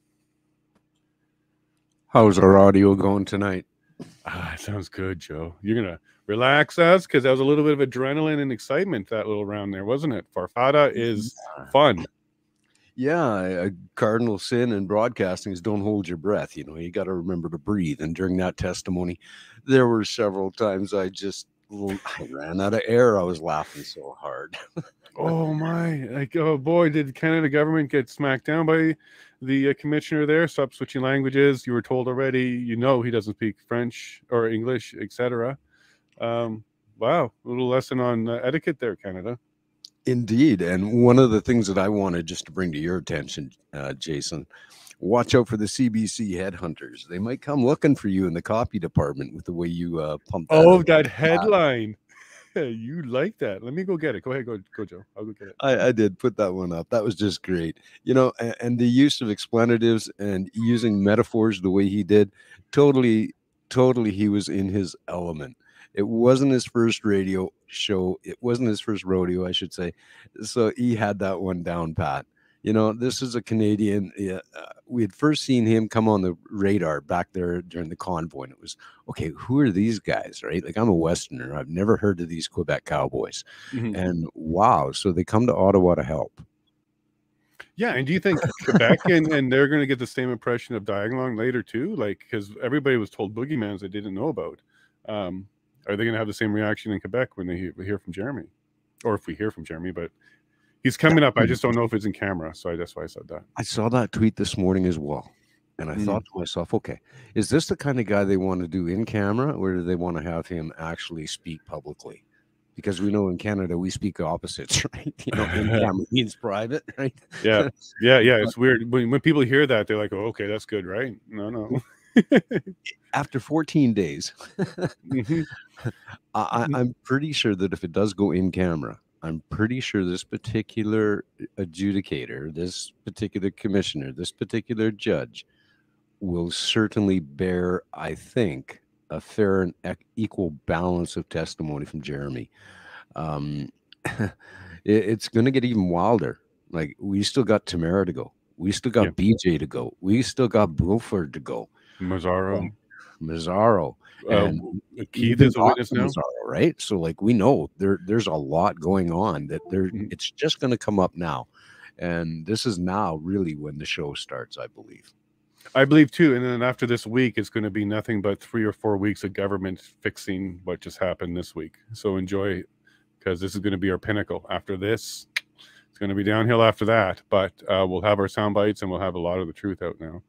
How's our audio going tonight? It sounds good, Joe. You're going to relax us, because that was a little bit of adrenaline and excitement, that little round there, wasn't it? Farfada is fun. Yeah, a cardinal sin in broadcasting is don't hold your breath. You know, you got to remember to breathe. And during that testimony, there were several times I ran out of air. I was laughing so hard. Oh my, like, oh boy, did Canada government get smacked down by the commissioner there? Stop switching languages. You were told already, you know, he doesn't speak French or English, etc. Wow, a little lesson on etiquette there, Canada. Indeed. And one of the things that I wanted just to bring to your attention, Jason, watch out for the CBC headhunters. They might come looking for you in the copy department with the way you pump that. Oh, that headline. You like that. Let me go get it. Go ahead, go Joe. I'll go get it. I did put that one up. That was just great. You know, and the use of explanatives and using metaphors the way he did, totally he was in his element. It wasn't his first radio show. It wasn't his first rodeo, I should say. So he had that one down pat. You know, this is a Canadian. We had first seen him come on the radar back there during the Convoy. And it was, okay, who are these guys, right? Like, I'm a Westerner. I've never heard of these Quebec Cowboys. Mm-hmm. And wow, so they come to Ottawa to help. Yeah, and do you think Quebec and they're going to get the same impression of Diagolong later too? Like, because everybody was told boogeymans they didn't know about. Are they going to have the same reaction in Quebec when they hear from Jeremy? Or if we hear from Jeremy, but he's coming up. I just don't know if it's in camera. So that's why I said that. I saw that tweet this morning as well. And I thought to myself, okay, is this the kind of guy they want to do in camera, or do they want to have him actually speak publicly? Because we know in Canada, we speak opposites, right? You know, in camera means private, right? Yeah. It's weird. When people hear that, they're like, oh, okay, that's good, right? No. After 14 days, I'm pretty sure that if it does go in camera, I'm pretty sure this particular adjudicator, this particular commissioner, this particular judge will certainly bear, I think, a fair and equal balance of testimony from Jeremy. It's going to get even wilder. Like, we still got Tamara to go. We still got BJ to go. We still got Bruford to go. Mazzaro. And Keith is a witness now, Mazzaro, right? So, like, we know there's a lot going on that it's just going to come up now. And this is now really when the show starts, I believe. I believe too. And then after this week, it's going to be nothing but 3 or 4 weeks of government fixing what just happened this week. So enjoy, because this is going to be our pinnacle. After this, it's going to be downhill after that. But we'll have our sound bites and we'll have a lot of the truth out now.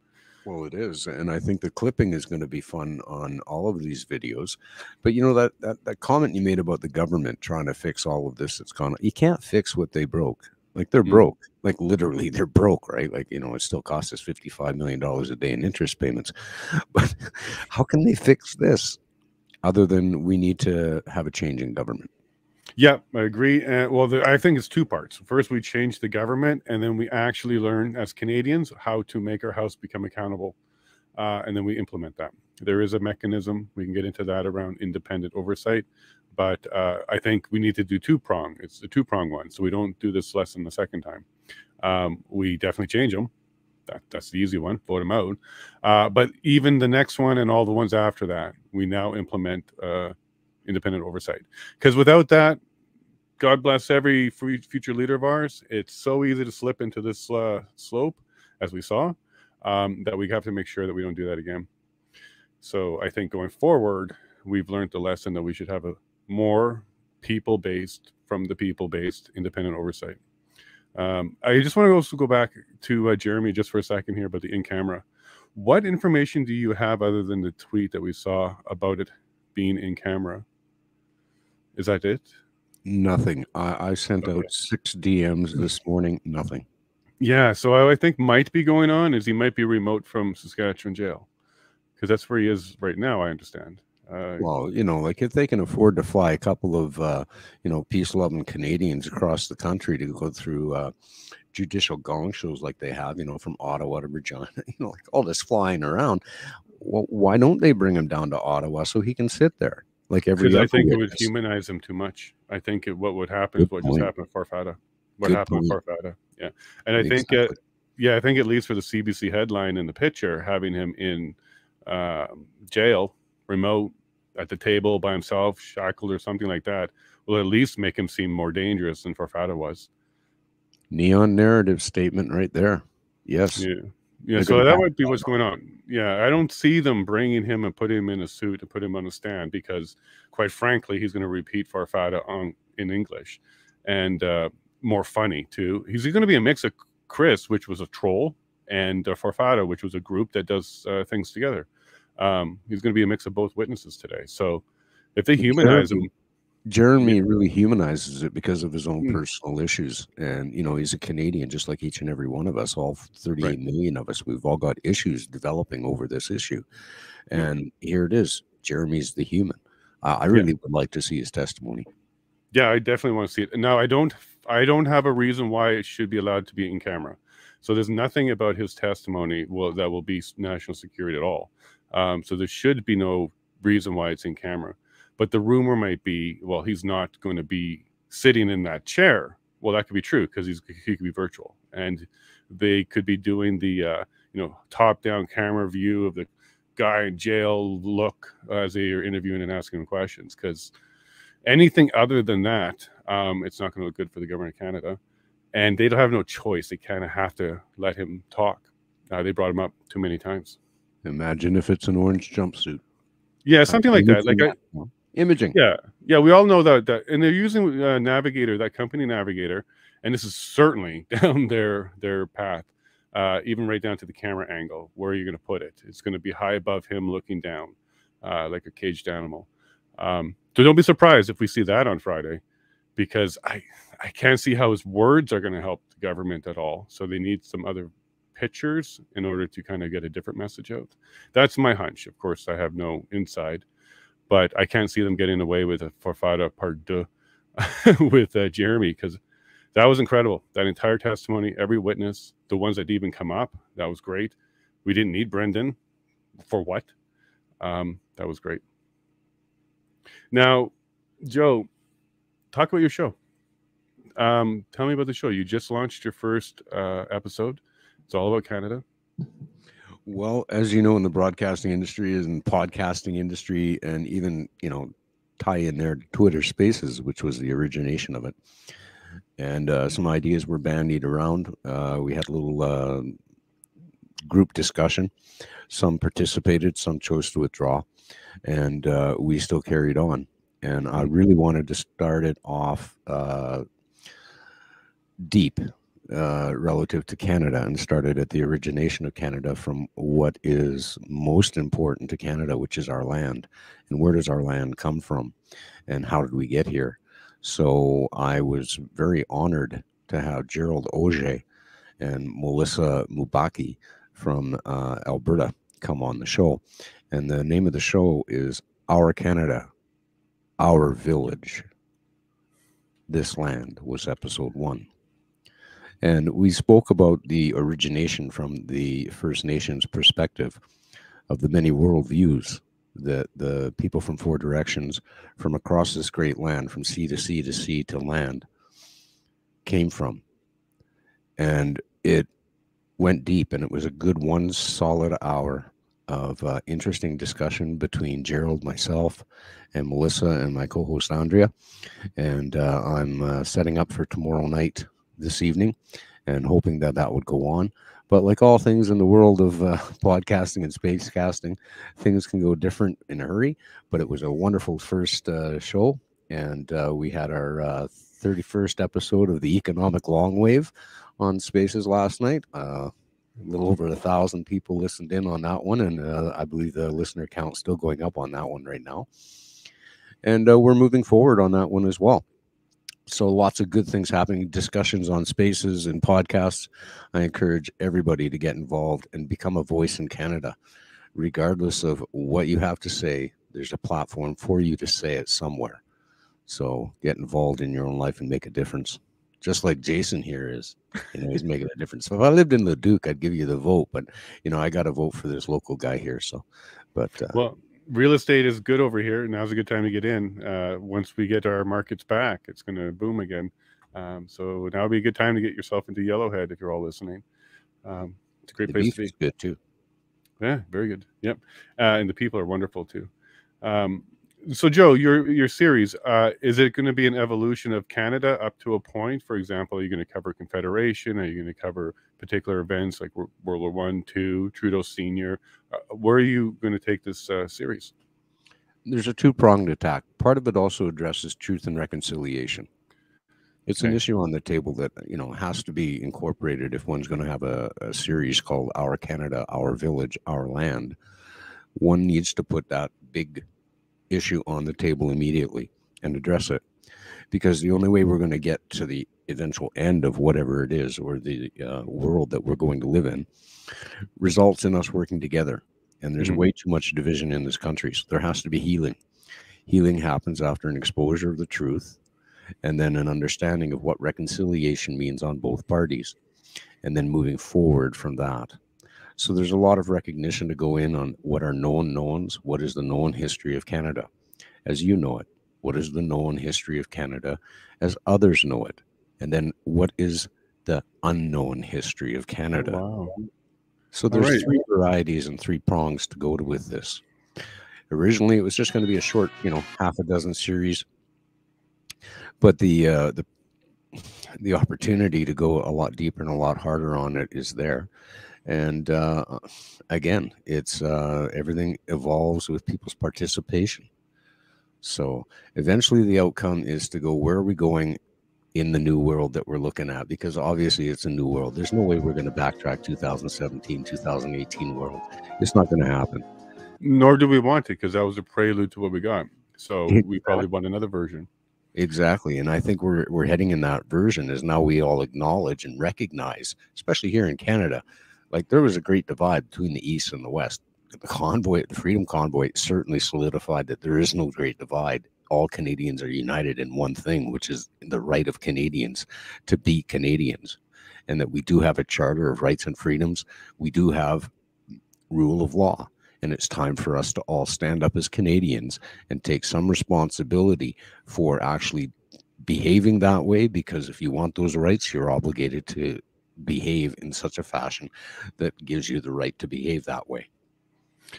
Well, it is. And I think the clipping is going to be fun on all of these videos. But, you know, that comment you made about the government trying to fix all of this that's gone on, you can't fix what they broke. Like, they're broke. Like, literally, they're broke, right? Like, you know, it still costs us $55 million a day in interest payments. But how can they fix this other than we need to have a change in government? Yeah, I agree. Well, I think it's two parts. First, we change the government, and then we actually learn as Canadians how to make our house become accountable, and then we implement that. There is a mechanism. We can get into that around independent oversight, but I think we need to do two-prong. It's a two-prong one, so we don't do this lesson the second time. We definitely change them. That's the easy one, vote them out. But even the next one and all the ones after that, we now implement independent oversight. Because without that, God bless every future leader of ours. It's so easy to slip into this slope, as we saw, that we have to make sure that we don't do that again. So I think going forward, we've learned the lesson that we should have a more people-based, from the people-based independent oversight. I just want to also go back to Jeremy just for a second here about the in-camera. What information do you have other than the tweet that we saw about it being in camera? Is that it? Nothing. I sent out 6 DMs this morning. Nothing. Yeah, so I think might be going on is he might be remote from Saskatchewan jail, because that's where he is right now, I understand. Well, you know, like if they can afford to fly a couple of, you know, peace-loving Canadians across the country to go through judicial gong shows like they have, you know, from Ottawa to Regina, you know, like all this flying around, well, why don't they bring him down to Ottawa so he can sit there? Like every other I think witness. it would humanize him too much. I think what would happen is what just happened with Farfada. What happened with Farfada? Yeah, and I think I think it leads for the CBC headline in the picture, having him in jail, remote, at the table by himself, shackled or something like that, will at least make him seem more dangerous than Farfada was. Neon narrative statement right there. Yes. Yeah. So that might be what's going on. Yeah, I don't see them bringing him and putting him in a suit and put him on a stand, because, quite frankly, he's going to repeat Farfada in English, and more funny too. He's going to be a mix of Chris, which was a troll, and Farfada, which was a group that does things together. He's going to be a mix of both witnesses today. So if they humanize him, Jeremy really humanizes it because of his own personal issues. And, you know, he's a Canadian, just like each and every one of us, all 38 million of us. We've all got issues developing over this issue. And here it is. Jeremy's the human. I really would like to see his testimony. Yeah, I definitely want to see it. Now, I don't have a reason why it should be allowed to be in camera. So there's nothing about his testimony that will be national security at all. So there should be no reason why it's in camera. But the rumor might be, well, he's not going to be sitting in that chair. Well, that could be true, because he could be virtual, and they could be doing the you know, top-down camera view of the guy in jail look as they are interviewing and asking him questions. Because anything other than that, it's not going to look good for the government of Canada, and they don't have no choice. They kind of have to let him talk. They brought him up too many times. Imagine if it's an orange jumpsuit. Yeah, something like that. Like imaging. Yeah, we all know that, and they're using Navigator, that company Navigator, and this is certainly down their path, even right down to the camera angle. Where are you going to put it? It's going to be high above him, looking down, like a caged animal. So don't be surprised if we see that on Friday, because I can't see how his words are going to help the government at all. So they need some other pictures in order to kind of get a different message out. That's my hunch. Of course, I have no inside, but I can't see them getting away with a Farfada part deux with Jeremy, because that was incredible. That entire testimony, every witness, the ones that even come up, that was great. We didn't need Brendan for what? That was great. Now, Joe, talk about your show. Tell me about the show. You just launched your first episode. It's all about Canada. Well, as you know, in the broadcasting industry and podcasting industry, and even, you know, tie in there to Twitter Spaces, which was the origination of it. And some ideas were bandied around. We had a little group discussion. Some participated, some chose to withdraw, and we still carried on. And I really wanted to start it off deep. Relative to Canada, and started at the origination of Canada, from what is most important to Canada, which is our land, and where does our land come from, and how did we get here. So I was very honored to have Gerald Auger and Melissa Mubaki from Alberta come on the show, and the name of the show is Our Canada, Our Village. this land was episode 1. And we spoke about the origination from the First Nations perspective of the many worldviews that the people from 4 directions from across this great land, from sea to sea to sea to land, came from. And it went deep, and it was a good 1 solid hour of interesting discussion between Gerald, myself, and Melissa, and my co-host Andrea. And I'm setting up for tomorrow night this evening and hoping that that would go on. But like all things in the world of podcasting and space casting, things can go different in a hurry. But it was a wonderful first show, and we had our 31st episode of the Economic Long Wave on Spaces last night. A little over 1,000 people listened in on that one, and I believe the listener count is still going up on that one right now. And we're moving forward on that one as well. So lots of good things happening, discussions on Spaces and podcasts. I encourage everybody to get involved and become a voice in Canada. Regardless of what you have to say, there's a platform for you to say it somewhere. So get involved in your own life and make a difference. Just like Jason here is, he's making a difference. So if I lived in Leduc, I'd give you the vote, but I got to vote for this local guy here. So, but well, real estate is good over here. Now's a good time to get in. Once we get our markets back, it's going to boom again. So now would be a good time to get yourself into Yellowhead if you're all listening. It's a great place to be. Good too. Yeah, very good. Yep, and the people are wonderful too. So Joe, your series, is it going to be an evolution of Canada up to a point? For example, are you going to cover Confederation? Are you going to cover particular events like World War I, II, Trudeau Senior? Where are you going to take this series? There's a 2-pronged attack. Part of it also addresses truth and reconciliation. It's an issue on the table that has to be incorporated if one's going to have a series called Our Canada, Our Village, Our Land. One needs to put that big issue on the table immediately and address it, because the only way we're going to get to the eventual end of whatever it is, or the world that we're going to live in, results in us working together. And there's way too much division in this country, so there has to be healing. Healing happens after an exposure of the truth, and then an understanding of what reconciliation means on both parties, and then moving forward from that. So there's a lot of recognition to go in on what are known knowns. What is the known history of Canada as you know it? What is the known history of Canada as others know it? And then what is the unknown history of Canada? Oh, wow. So there's 3 varieties and 3 prongs to go with this. Originally, it was just going to be a short, half a dozen series. But the opportunity to go a lot deeper and a lot harder on it is there. And again, it's everything evolves with people's participation. So eventually the outcome is to go, where are we going in the new world that we're looking at? Because obviously it's a new world. There's no way we're going to backtrack 2017, 2018 world. It's not going to happen. Nor do we want it, because that was a prelude to what we got. So we probably want another version. Exactly. And I think we're heading in that version, as now we all acknowledge and recognize, especially here in Canada. Like, there was a great divide between the East and the West. The Freedom Convoy certainly solidified that there is no great divide. All Canadians are united in one thing, which is the right of Canadians to be Canadians, and that we do have a charter of rights and freedoms. We do have rule of law, and it's time for us to all stand up as Canadians and take some responsibility for actually behaving that way, because if you want those rights, you're obligated to behave in such a fashion that gives you the right to behave that way.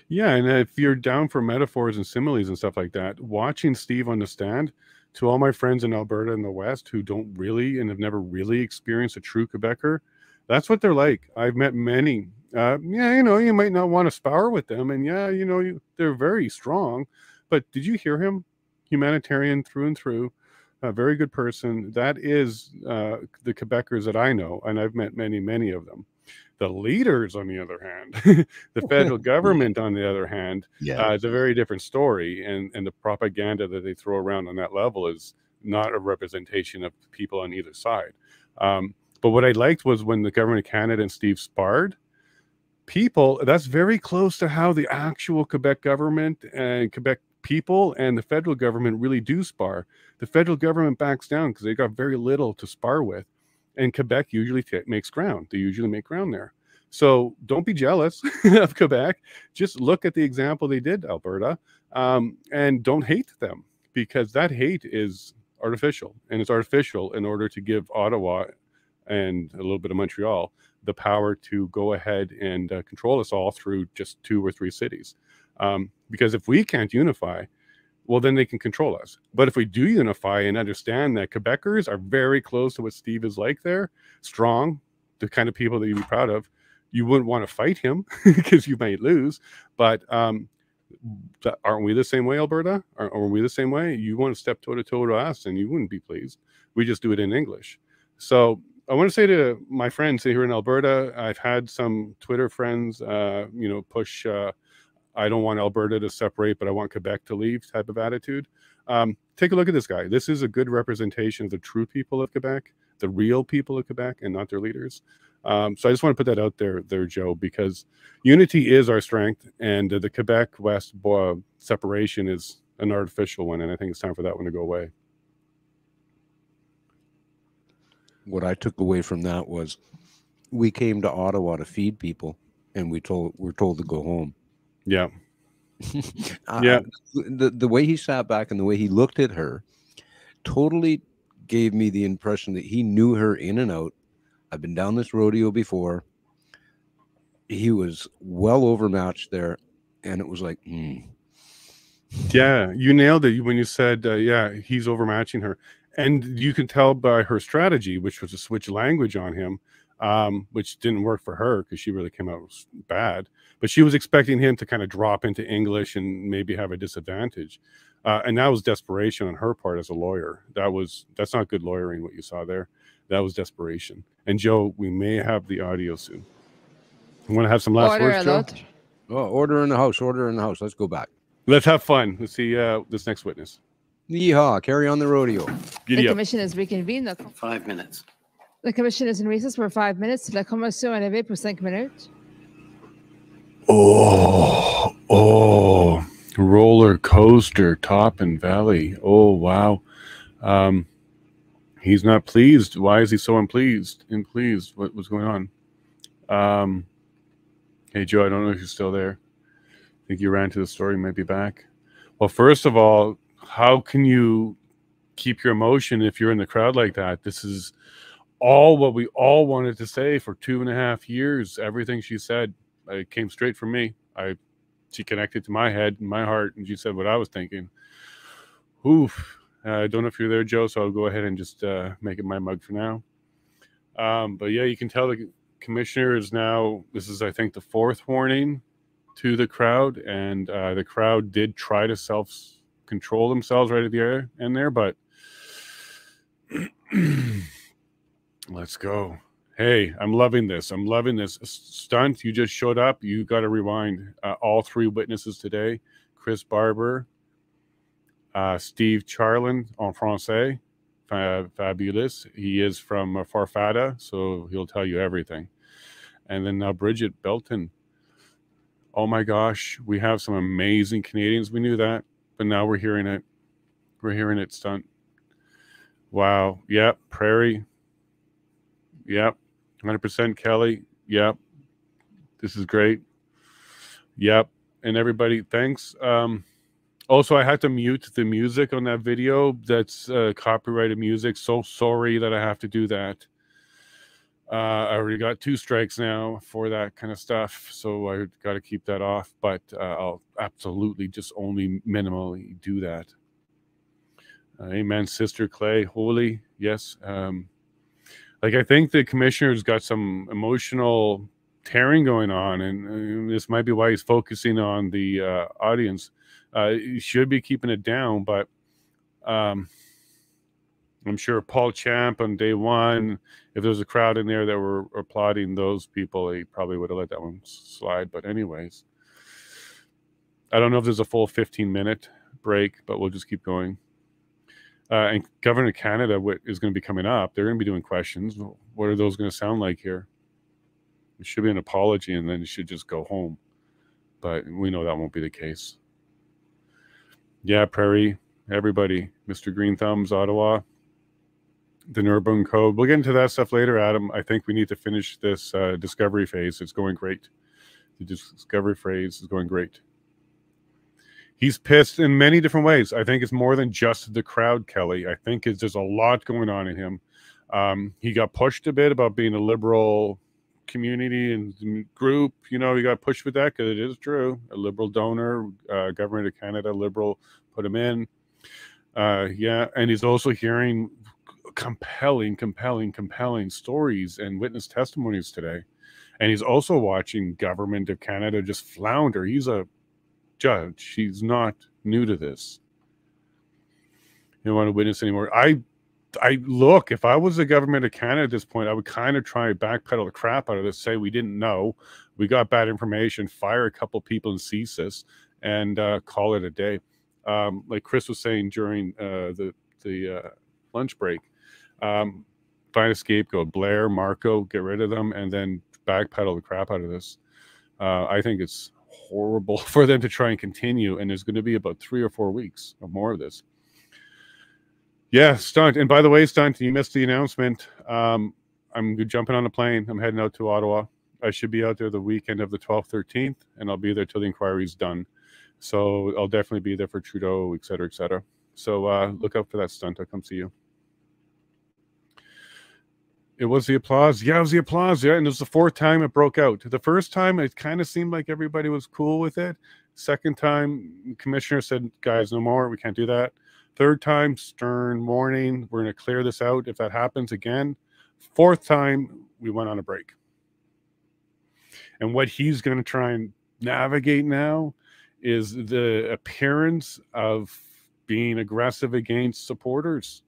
Yeah, and if you're down for metaphors and similes and stuff like that, watching Steve on the stand, to all my friends in Alberta and the West who don't really and have never really experienced a true Quebecer, that's what they're like. I've met many. You might not want to spar with them, and they're very strong. But did you hear him? Humanitarian through and through. A very good person. That is the Quebecers that I know, and I've met many, many of them. The leaders, on the other hand, the federal government, on the other hand, it's a very different story, and the propaganda that they throw around on that level is not a representation of people on either side. But what I liked was when the government of Canada and Steve sparred, that's very close to how the actual Quebec government and Quebec people and the federal government really do spar. The federal government backs down because they got very little to spar with. And Quebec usually makes ground. They usually make ground there. So don't be jealous of Quebec. Just look at the example they did, Alberta, and don't hate them, because that hate is artificial. And it's artificial in order to give Ottawa and a little bit of Montreal the power to go ahead and control us all through just 2 or 3 cities. Because if we can't unify, well, then they can control us. But if we do unify and understand that Quebecers are very close to what Steve is like there, strong, the kind of people that you'd be proud of, you wouldn't want to fight him because you might lose. But aren't we the same way, Alberta? Aren't we the same way? You want to step toe-to-toe to us and you wouldn't be pleased. We just do it in English. So I want to say to my friends here in Alberta, I've had some Twitter friends, push I don't want Alberta to separate, but I want Quebec to leave type of attitude. Take a look at this guy. This is a good representation of the true people of Quebec, the real people of Quebec, and not their leaders. So I just want to put that out there, Joe, because unity is our strength, and the Quebec-West separation is an artificial one, and I think it's time for that one to go away. What I took away from that was we came to Ottawa to feed people, and we're told to go home. Yeah. Yeah. The way he sat back and the way he looked at her totally gave me the impression that he knew her in and out. I've been down this rodeo before. He was well overmatched there, and it was like, Yeah, you nailed it when you said, he's overmatching her. And you can tell by her strategy, which was to switch language on him, which didn't work for her because she really came out bad. But she was expecting him to kind of drop into English and maybe have a disadvantage. And that was desperation on her part as a lawyer. That's not good lawyering, what you saw there. That was desperation. And Joe, we may have the audio soon. You want to have some last words, Joe? Oh, order in the house. Order in the house. Let's go back. Let's have fun. Let's see this next witness. Yeehaw. Carry on the rodeo. The commission is reconvened. 5 minutes. The commission is in recess for 5 minutes. La commission est levée pour 5 minutes. Oh, roller coaster, top and valley. Oh, wow. He's not pleased. Why is he so unpleased? What was going on? Hey, Joe, I don't know if you're still there. I think you ran to the store. You might be back. Well, first of all, how can you keep your emotion if you're in the crowd like that? This is all what we all wanted to say for 2.5 years. Everything she said, it came straight from me. She connected to my head and my heart, and she said what I was thinking. Oof. I don't know if you're there, Joe, so I'll go ahead and just make it my mug for now. But yeah, you can tell the commissioner is now, this is, I think, the 4th warning to the crowd, and the crowd did try to self-control themselves right at the end there, but let's go. Hey, I'm loving this. I'm loving this stunt. You just showed up. You got to rewind. All 3 witnesses today: Chris Barber, Steve Charlin en français, fabulous. He is from Farfada, so he'll tell you everything. And then now Bridget Belton. Oh my gosh, we have some amazing Canadians. We knew that, but now we're hearing it. We're hearing it stunt. Wow. Yep. Prairie. Yep. 100% Kelly. Yep. This is great. Yep. And everybody, thanks. Also, I had to mute the music on that video. That's copyrighted music. So sorry that I have to do that. I already got 2 strikes now for that kind of stuff, so I got to keep that off. But I'll absolutely just only minimally do that. Amen, Sister Clay. Holy, yes. I think the commissioner's got some emotional tearing going on, and this might be why he's focusing on the audience. You should be keeping it down, but I'm sure Paul Champ on day 1, if there was a crowd in there that were applauding those people, he probably would have let that one slide. But anyways, I don't know if there's a full 15-minute break, but we'll just keep going. And Governor of Canada is going to be coming up. They're going to be doing questions. What are those going to sound like here? It should be an apology, and then you should just go home. But we know that won't be the case. Yeah, Prairie, everybody, Mr. Green Thumbs, Ottawa, the Nuremberg Code. We'll get into that stuff later, Adam. I think we need to finish this discovery phase. It's going great. The discovery phase is going great. He's pissed in many different ways. I think it's more than just the crowd, Kelly. I think there's a lot going on in him. He got pushed a bit about being a liberal community and group. You know, he got pushed with that because it is true. A liberal donor, government of Canada, liberal, put him in. Yeah, and he's also hearing compelling stories and witness testimonies today. And he's also watching government of Canada just flounder. He's a judge. He's not new to this. You don't want to witness anymore. I look, if I was the government of Canada at this point, I would kind of try and backpedal the crap out of this, say we didn't know, we got bad information, fire a couple people and cease this, and call it a day. Like Chris was saying during the lunch break, find a scapegoat, Blair, Marco, get rid of them, and then backpedal the crap out of this. I think it's horrible for them to try and continue, and there's going to be about 3 or 4 weeks of more of this. Yeah, Stunt. And by the way, Stunt, you missed the announcement. I'm jumping on a plane. I'm heading out to Ottawa. I should be out there the weekend of the 12th, 13th, and I'll be there till the inquiry's done. So I'll definitely be there for Trudeau, et cetera, et cetera. So look out for that, Stunt. I'll come see you. It was the applause. Yeah, it was the applause. Yeah, and it was the 4th time it broke out. The first time, it kind of seemed like everybody was cool with it. Second time, the commissioner said, guys, no more. We can't do that. Third time, stern warning. We're going to clear this out if that happens again. 4th time, we went on a break. And what he's going to try and navigate now is the appearance of being aggressive against supporters.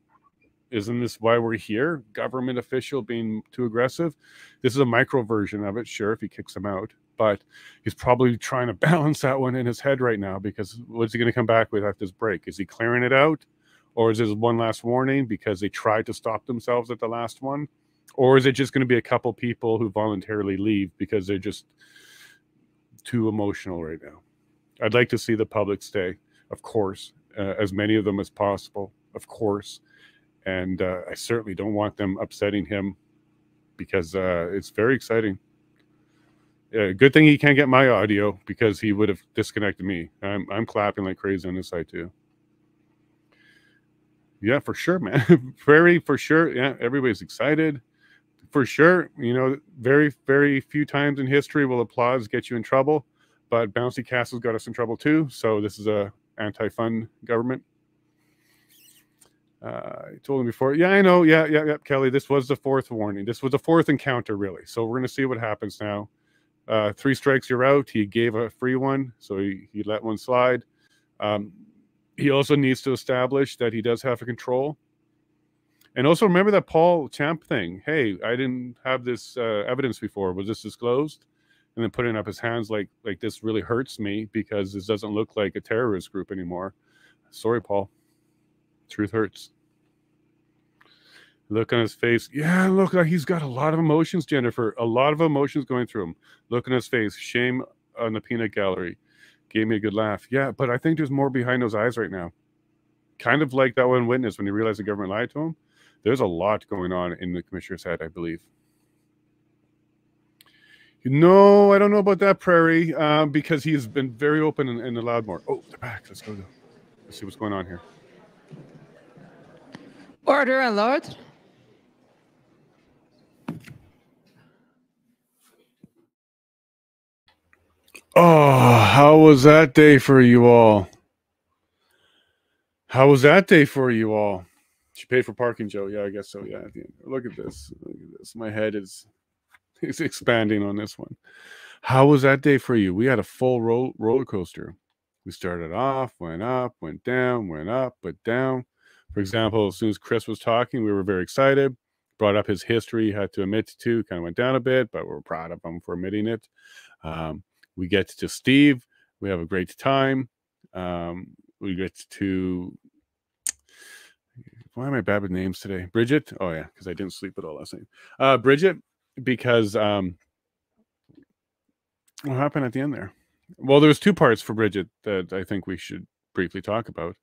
Isn't this why we're here? Government official being too aggressive? This is a micro version of it, sure, if he kicks them out. But he's probably trying to balance that one in his head right now, because what's he going to come back with after this break? Is he clearing it out? Or is this one last warning because they tried to stop themselves at the last one? Or is it just going to be a couple people who voluntarily leave because they're just too emotional right now? I'd like to see the public stay, of course, as many of them as possible, of course. And I certainly don't want them upsetting him, because it's very exciting. Good thing he can't get my audio, because he would have disconnected me. I'm clapping like crazy on this side too. Yeah, for sure, man. Very, for sure. Yeah, everybody's excited. For sure. You know, very, very few times in history will applause get you in trouble, but Bouncy Castle's got us in trouble too. So this is a anti-fun government. I told him before. Yeah, I know. Yeah, Kelly. This was the 4th warning. This was the 4th encounter, really. So we're going to see what happens now. 3 strikes, you're out. He gave a free one, so he let one slide. He also needs to establish that he does have a control. And also remember that Paul Champ thing. Hey, I didn't have this evidence before. Was this disclosed? And then putting up his hands like this really hurts me, because this doesn't look like a terrorist group anymore. Sorry, Paul. Truth hurts. Look on his face. Yeah, look, he's got a lot of emotions, Jennifer. A lot of emotions going through him. Look on his face. Shame on the peanut gallery. Gave me a good laugh. Yeah, but I think there's more behind those eyes right now. Kind of like that one witness when he realized the government lied to him. There's a lot going on in the commissioner's head, I believe. No, I don't know about that, Prairie, because he's been very open and allowed more. Oh, they're back. Let's go. Let's see what's going on here. Order and Lord. Oh, how was that day for you all? How was that day for you all? She paid for parking, Joe. Yeah, I guess so. Yeah. At the end. Look at this. Look at this. My head is expanding on this one. How was that day for you? We had a full roller coaster. We started off, went up, went down, went up, but down. For example, as soon as Chris was talking, we were very excited. Brought up his history, he had to admit to, kind of went down a bit, but we're proud of him for admitting it. We get to Steve. We have a great time. We get to, why am I bad with names today? Bridget. Oh yeah, because I didn't sleep at all last night. Bridget, because what happened at the end there? Well, there's 2 parts for Bridget that I think we should briefly talk about.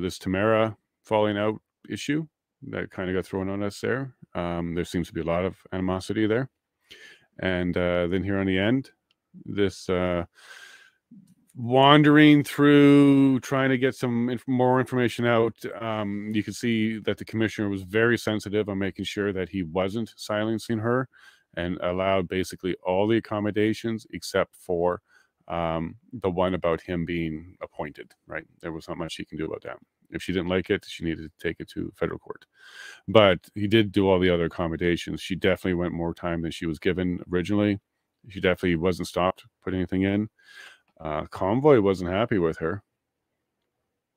This Tamara falling out issue that kind of got thrown on us there. There seems to be a lot of animosity there. And then here on the end, this wandering through trying to get some more information out. You can see that the commissioner was very sensitive on making sure that he wasn't silencing her and allowed basically all the accommodations except for the one about him being appointed, right? There was not much she can do about that. If she didn't like it, she needed to take it to federal court. But he did do all the other accommodations. She definitely went more time than she was given originally. She definitely wasn't stopped putting anything in. Convoy wasn't happy with her.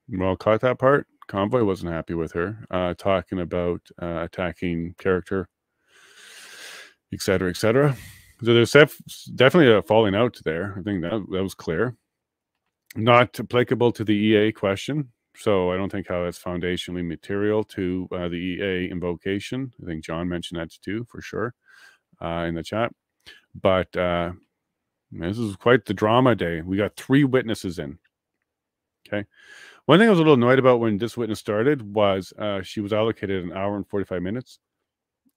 Well, caught that part? Convoy wasn't happy with her, talking about attacking character, etc., etc. So there's definitely a falling out there. I think that was clear. Not applicable to the EA question. So I don't think how that's foundationally material to the EA invocation. I think John mentioned that too, for sure, in the chat. But this is quite the drama day. We got 3 witnesses in. Okay. One thing I was a little annoyed about when this witness started was she was allocated an hour and 45 minutes,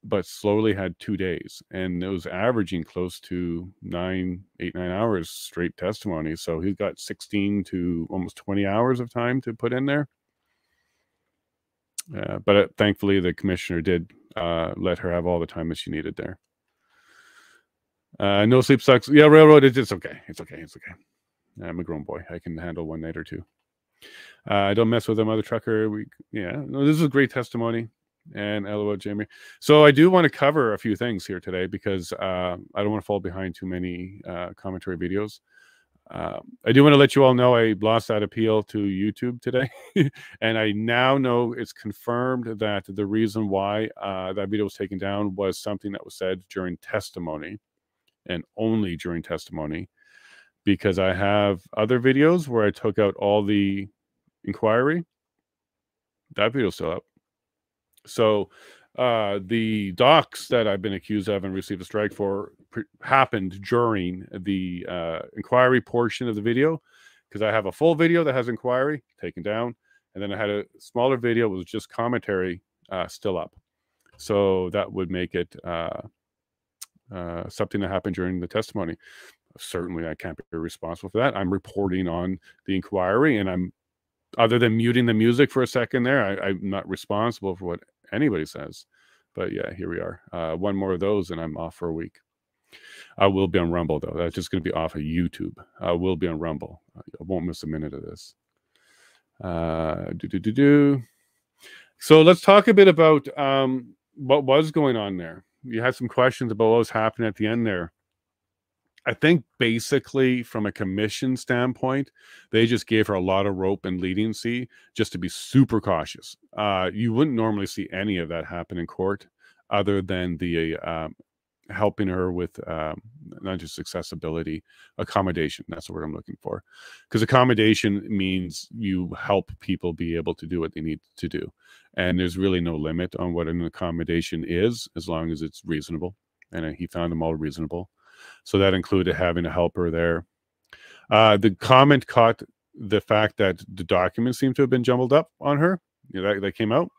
but slowly had 2 days. And it was averaging close to 8, 9 hours straight testimony. So he's got 16 to almost 20 hours of time to put in there. But thankfully, the commissioner did let her have all the time that she needed there. No sleep sucks. Yeah, railroad, it's okay. It's okay. It's okay. I'm a grown boy. I can handle one night or two. Don't mess with them, other trucker. No, this is a great testimony. And LOL, Jamie. So I do want to cover a few things here today because I don't want to fall behind too many commentary videos. I do want to let you all know I lost that appeal to YouTube today. And I now know it's confirmed that the reason why that video was taken down was something that was said during testimony and only during testimony, because I have other videos where I took out all the inquiry. That video's still up. So the docs that I've been accused of and received a strike for happened during the inquiry portion of the video, because I have a full video that has inquiry taken down, and then I had a smaller video with just commentary still up. So that would make it something that happened during the testimony. Certainly, I can't be responsible for that. I'm reporting on the inquiry, and I'm, other than muting the music for a second there, I'm not responsible for what anybody says. But yeah, here we are. One more of those, and I'm off for a week. I will be on Rumble, though. That's just going to be off of YouTube. I will be on Rumble. I won't miss a minute of this. So let's talk a bit about what was going on there. You had some questions about what was happening at the end there. I think basically from a commission standpoint, they just gave her a lot of rope and leniency just to be super cautious. You wouldn't normally see any of that happen in court other than the helping her with not just accessibility, accommodation. That's the word I'm looking for. Because accommodation means you help people be able to do what they need to do. And there's really no limit on what an accommodation is, as long as it's reasonable. And he found them all reasonable. So that included having a helper there. The comment caught the fact that the documents seem to have been jumbled up on her. That came out.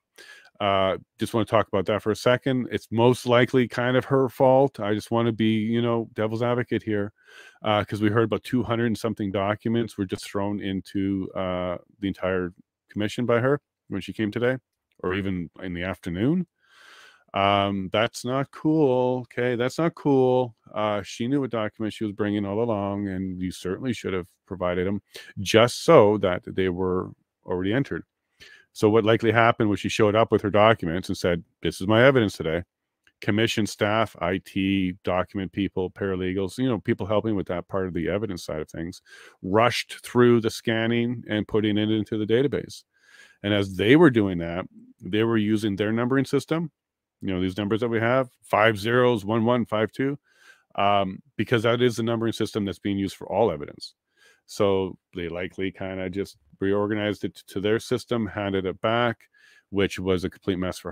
Just want to talk about that for a second. It's most likely kind of her fault. I just want to be, devil's advocate here, because we heard about 200 and something documents were just thrown into the entire commission by her when she came today, or even in the afternoon. That's not cool. Okay, that's not cool. She knew what documents she was bringing all along, and you certainly should have provided them just so that they were already entered. So what likely happened was she showed up with her documents and said, "This is my evidence today." Commission staff, IT, document people, paralegals, people helping with that part of the evidence side of things, rushed through the scanning and putting it into the database. And as they were doing that, they were using their numbering system. These numbers that we have, 50, 11, 52, because that is the numbering system that's being used for all evidence. So they likely kind of just reorganized it to their system, handed it back, which was a complete mess for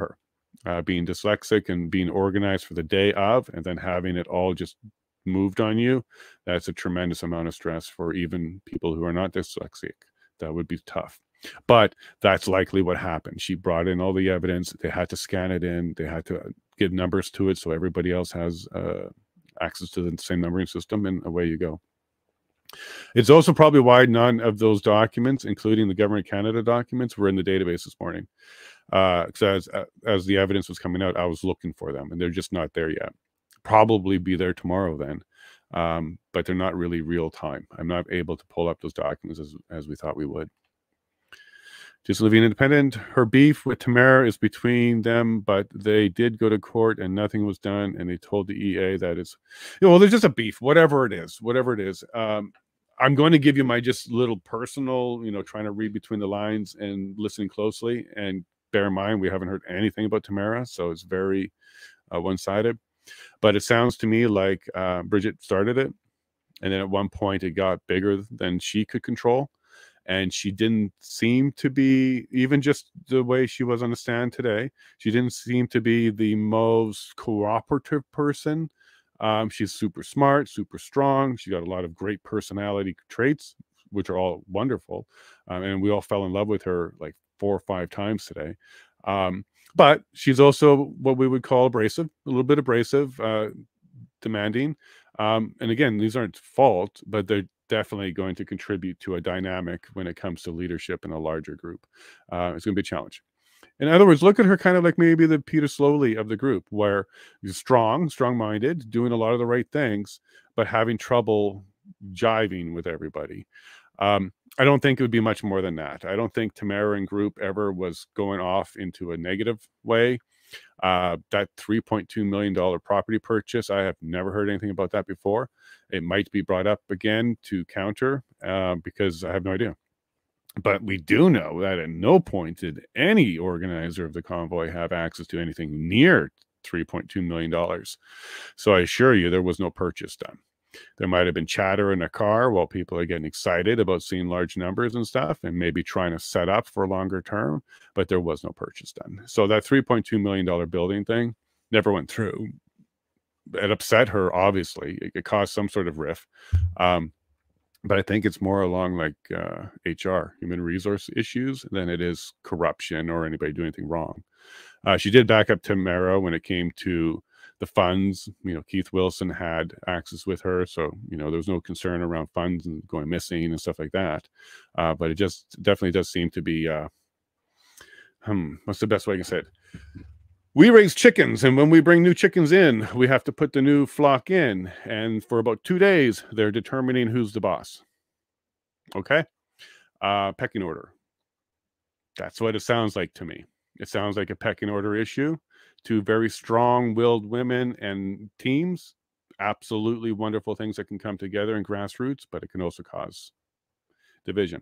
her. Being dyslexic and being organized for the day of, and then having it all just moved on you, that's a tremendous amount of stress for even people who are not dyslexic. That would be tough. But that's likely what happened. She brought in all the evidence. They had to scan it in. They had to give numbers to it so everybody else has access to the same numbering system, and away you go. It's also probably why none of those documents, including the Government of Canada documents, were in the database this morning. Because as the evidence was coming out, I was looking for them, and they're just not there yet. Probably be there tomorrow then, but they're not really real time. I'm not able to pull up those documents as we thought we would. Jason Lavigne Independent, her beef with Tamara is between them, but they did go to court and nothing was done, and they told the EA that it's, well, there's just a beef, whatever it is. I'm going to give you my just little personal, trying to read between the lines and listening closely, and bear in mind, we haven't heard anything about Tamara, so it's very one-sided, but it sounds to me like Bridget started it, and then at one point it got bigger than she could control. And she didn't seem to be, even just the way she was on the stand today, she didn't seem to be the most cooperative person. She's super smart, super strong. She got a lot of great personality traits, which are all wonderful. And we all fell in love with her like 4 or 5 times today. But she's also what we would call abrasive, a little bit abrasive, demanding. And again, these aren't fault, but they're definitely going to contribute to a dynamic when it comes to leadership in a larger group. It's going to be a challenge. In other words, look at her kind of like maybe the Peter Slowly of the group, where she's strong-minded, doing a lot of the right things, but having trouble jiving with everybody. I don't think it would be much more than that. I don't think Tamara and group ever was going off into a negative way. That $3.2 million property purchase, I have never heard anything about that before. It might be brought up again to counter because I have no idea. But we do know that at no point did any organizer of the convoy have access to anything near $3.2 million. So I assure you there was no purchase done. There might have been chatter in a car while people are getting excited about seeing large numbers and stuff and maybe trying to set up for a longer term, but there was no purchase done. So that $3.2 million building thing never went through. It upset her, obviously. It caused some sort of rift. But I think it's more along like HR, human resource issues, than it is corruption or anybody doing anything wrong. She did back up Tamara when it came to the funds. Keith Wilson had access with her, so there was no concern around funds and going missing and stuff like that. But it just definitely does seem to be what's the best way I can say it? We raise chickens, and when we bring new chickens in, we have to put the new flock in, and for about 2 days they're determining who's the boss. Okay. Pecking order. That's what it sounds like to me. It sounds like a pecking order issue. 2 very strong-willed women and teams, absolutely wonderful things that can come together in grassroots, but it can also cause division.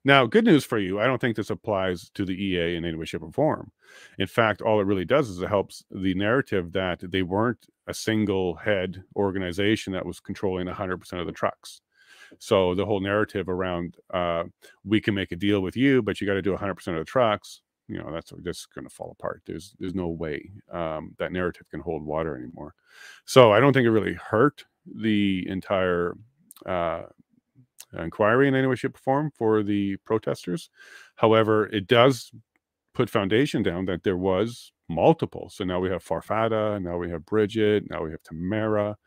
Now, good news for you, I don't think this applies to the EA in any way, shape, or form. In fact, all it really does is it helps the narrative that they weren't a single head organization that was controlling 100% of the trucks. So the whole narrative around we can make a deal with you, but you got to do 100% of the trucks, that's just going to fall apart. There's no way that narrative can hold water anymore. So I don't think it really hurt the entire inquiry in any way, shape, or form for the protesters. However, it does put foundation down that there was multiple. So now we have Farfada, now we have Bridget, now we have Tamara,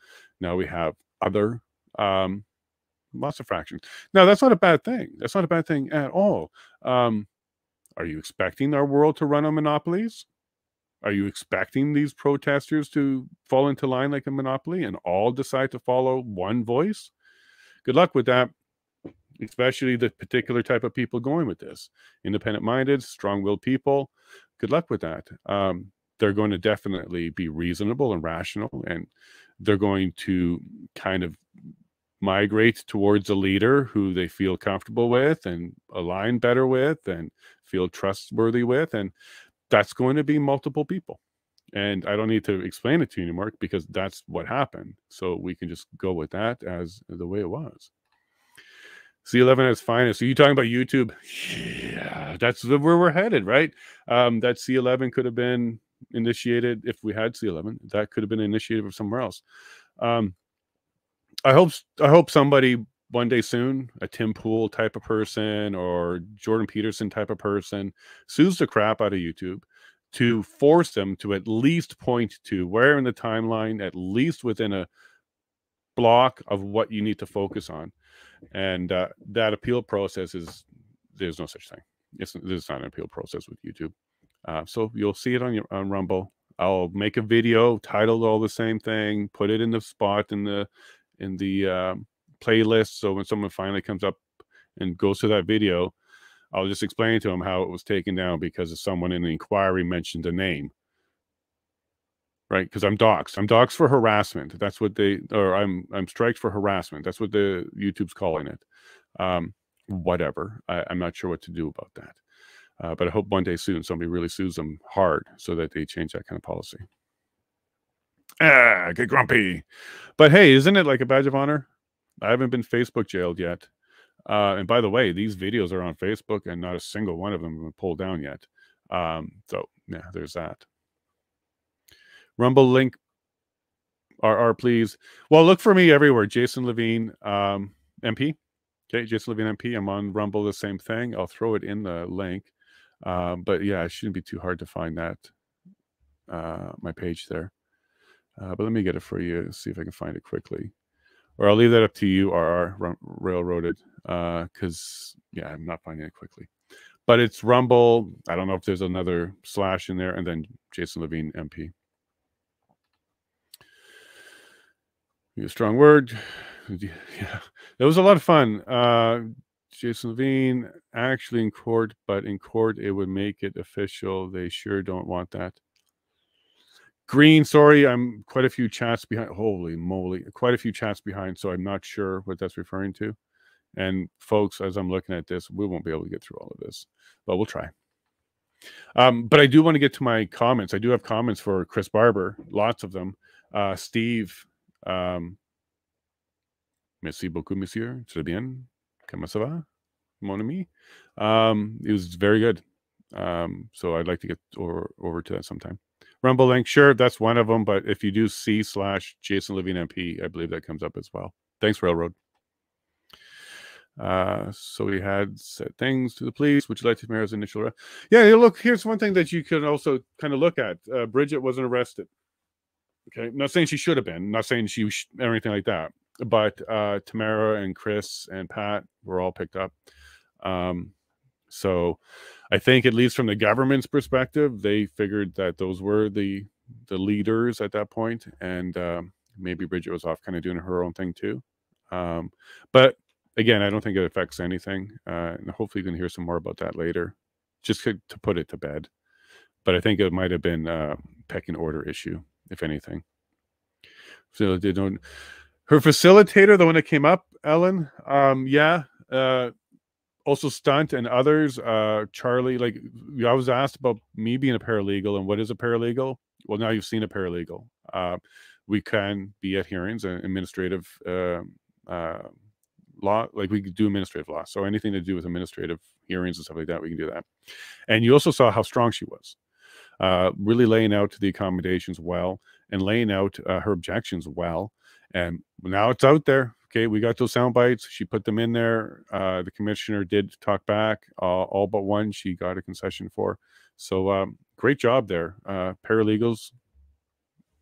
now we have other lots of fractions. Now, that's not a bad thing. That's not a bad thing at all. Are you expecting our world to run on monopolies? Are you expecting these protesters to fall into line like a monopoly and all decide to follow one voice? Good luck with that, especially the particular type of people going with this. Independent-minded, strong-willed people. Good luck with that. They're going to definitely be reasonable and rational, and they're going to kind of migrate towards a leader who they feel comfortable with and align better with and feel trustworthy with, and that's going to be multiple people. And I don't need to explain it to you anymore because that's what happened. So we can just go with that as the way it was. C11 as finest. So you talking about YouTube? Yeah, that's where we're headed, right? That C11 could have been initiated if we had C11. That could have been initiated from somewhere else. I hope somebody one day soon, a Tim Pool type of person or Jordan Peterson type of person sues the crap out of YouTube to force them to at least point to where in the timeline, at least within a block of what you need to focus on. And that appeal process is, there's no such thing. There's not an appeal process with YouTube. So you'll see it on Rumble. I'll make a video titled all the same thing, put it in the spot in the playlist. So when someone finally comes up and goes to that video, I'll just explain to them how it was taken down because someone in the inquiry mentioned a name. Right? Because I'm doxxed. I'm doxxed for harassment. That's what I'm striked for harassment. That's what the YouTube's calling it. Whatever. I'm not sure what to do about that. But I hope one day soon somebody really sues them hard so that they change that kind of policy. Get grumpy. But hey, isn't it like a badge of honor? I haven't been Facebook jailed yet. And by the way, these videos are on Facebook and not a single one of them have been pulled down yet. So yeah, there's that. Rumble link RR, please. Well, look for me everywhere. Jason Lavigne, MP. Okay, Jason Lavigne, MP. I'm on Rumble, the same thing. I'll throw it in the link. But yeah, it shouldn't be too hard to find that, my page there. But let me get it for you, see if I can find it quickly. Or I'll leave that up to you, RR, Railroaded, because, yeah, I'm not finding it quickly. But it's Rumble. I don't know if there's another slash in there, and then Jason Lavigne, MP. A strong word. Yeah, it was a lot of fun. Jason Lavigne actually in court, but in court it would make it official. They sure don't want that. Green, sorry, I'm quite a few chats behind. Holy moly, quite a few chats behind, so I'm not sure what that's referring to. And folks, as I'm looking at this, we won't be able to get through all of this, but we'll try. But I do want to get to my comments. I do have comments for Chris Barber, lots of them. Steve, merci beaucoup, monsieur. Très bien. Comment ça va, mon ami? It was very good. So I'd like to get over to that sometime. Rumble link, sure, that's one of them. But if you do C/Jason Lavigne MP, I believe that comes up as well. Thanks, Railroad. So we had said things to the police. Would you like to Mayor's initial? Yeah, look, here's one thing that you can also kind of look at. Bridget wasn't arrested. Okay, I'm not saying she should have been. I'm not saying she or anything like that. But Tamara and Chris and Pat were all picked up. So I think, at least from the government's perspective, they figured that those were the leaders at that point, and maybe Bridget was off kind of doing her own thing too. But again, I don't think it affects anything, and hopefully you can hear some more about that later, just to put it to bed. But I think it might have been a pecking order issue, if anything. So they don't. Her facilitator, the one that came up, Ellen, yeah. Also Stunt and others, Charlie, like, I was asked about me being a paralegal and what is a paralegal. Well, now you've seen a paralegal. We can be at hearings and administrative law, like we could do administrative law. So anything to do with administrative hearings and stuff like that, we can do that. And you also saw how strong she was, really laying out the accommodations well and laying out her objections well. And now it's out there. Okay, we got those sound bites. She put them in there. The commissioner did talk back. All but one she got a concession for. So great job there. Paralegals,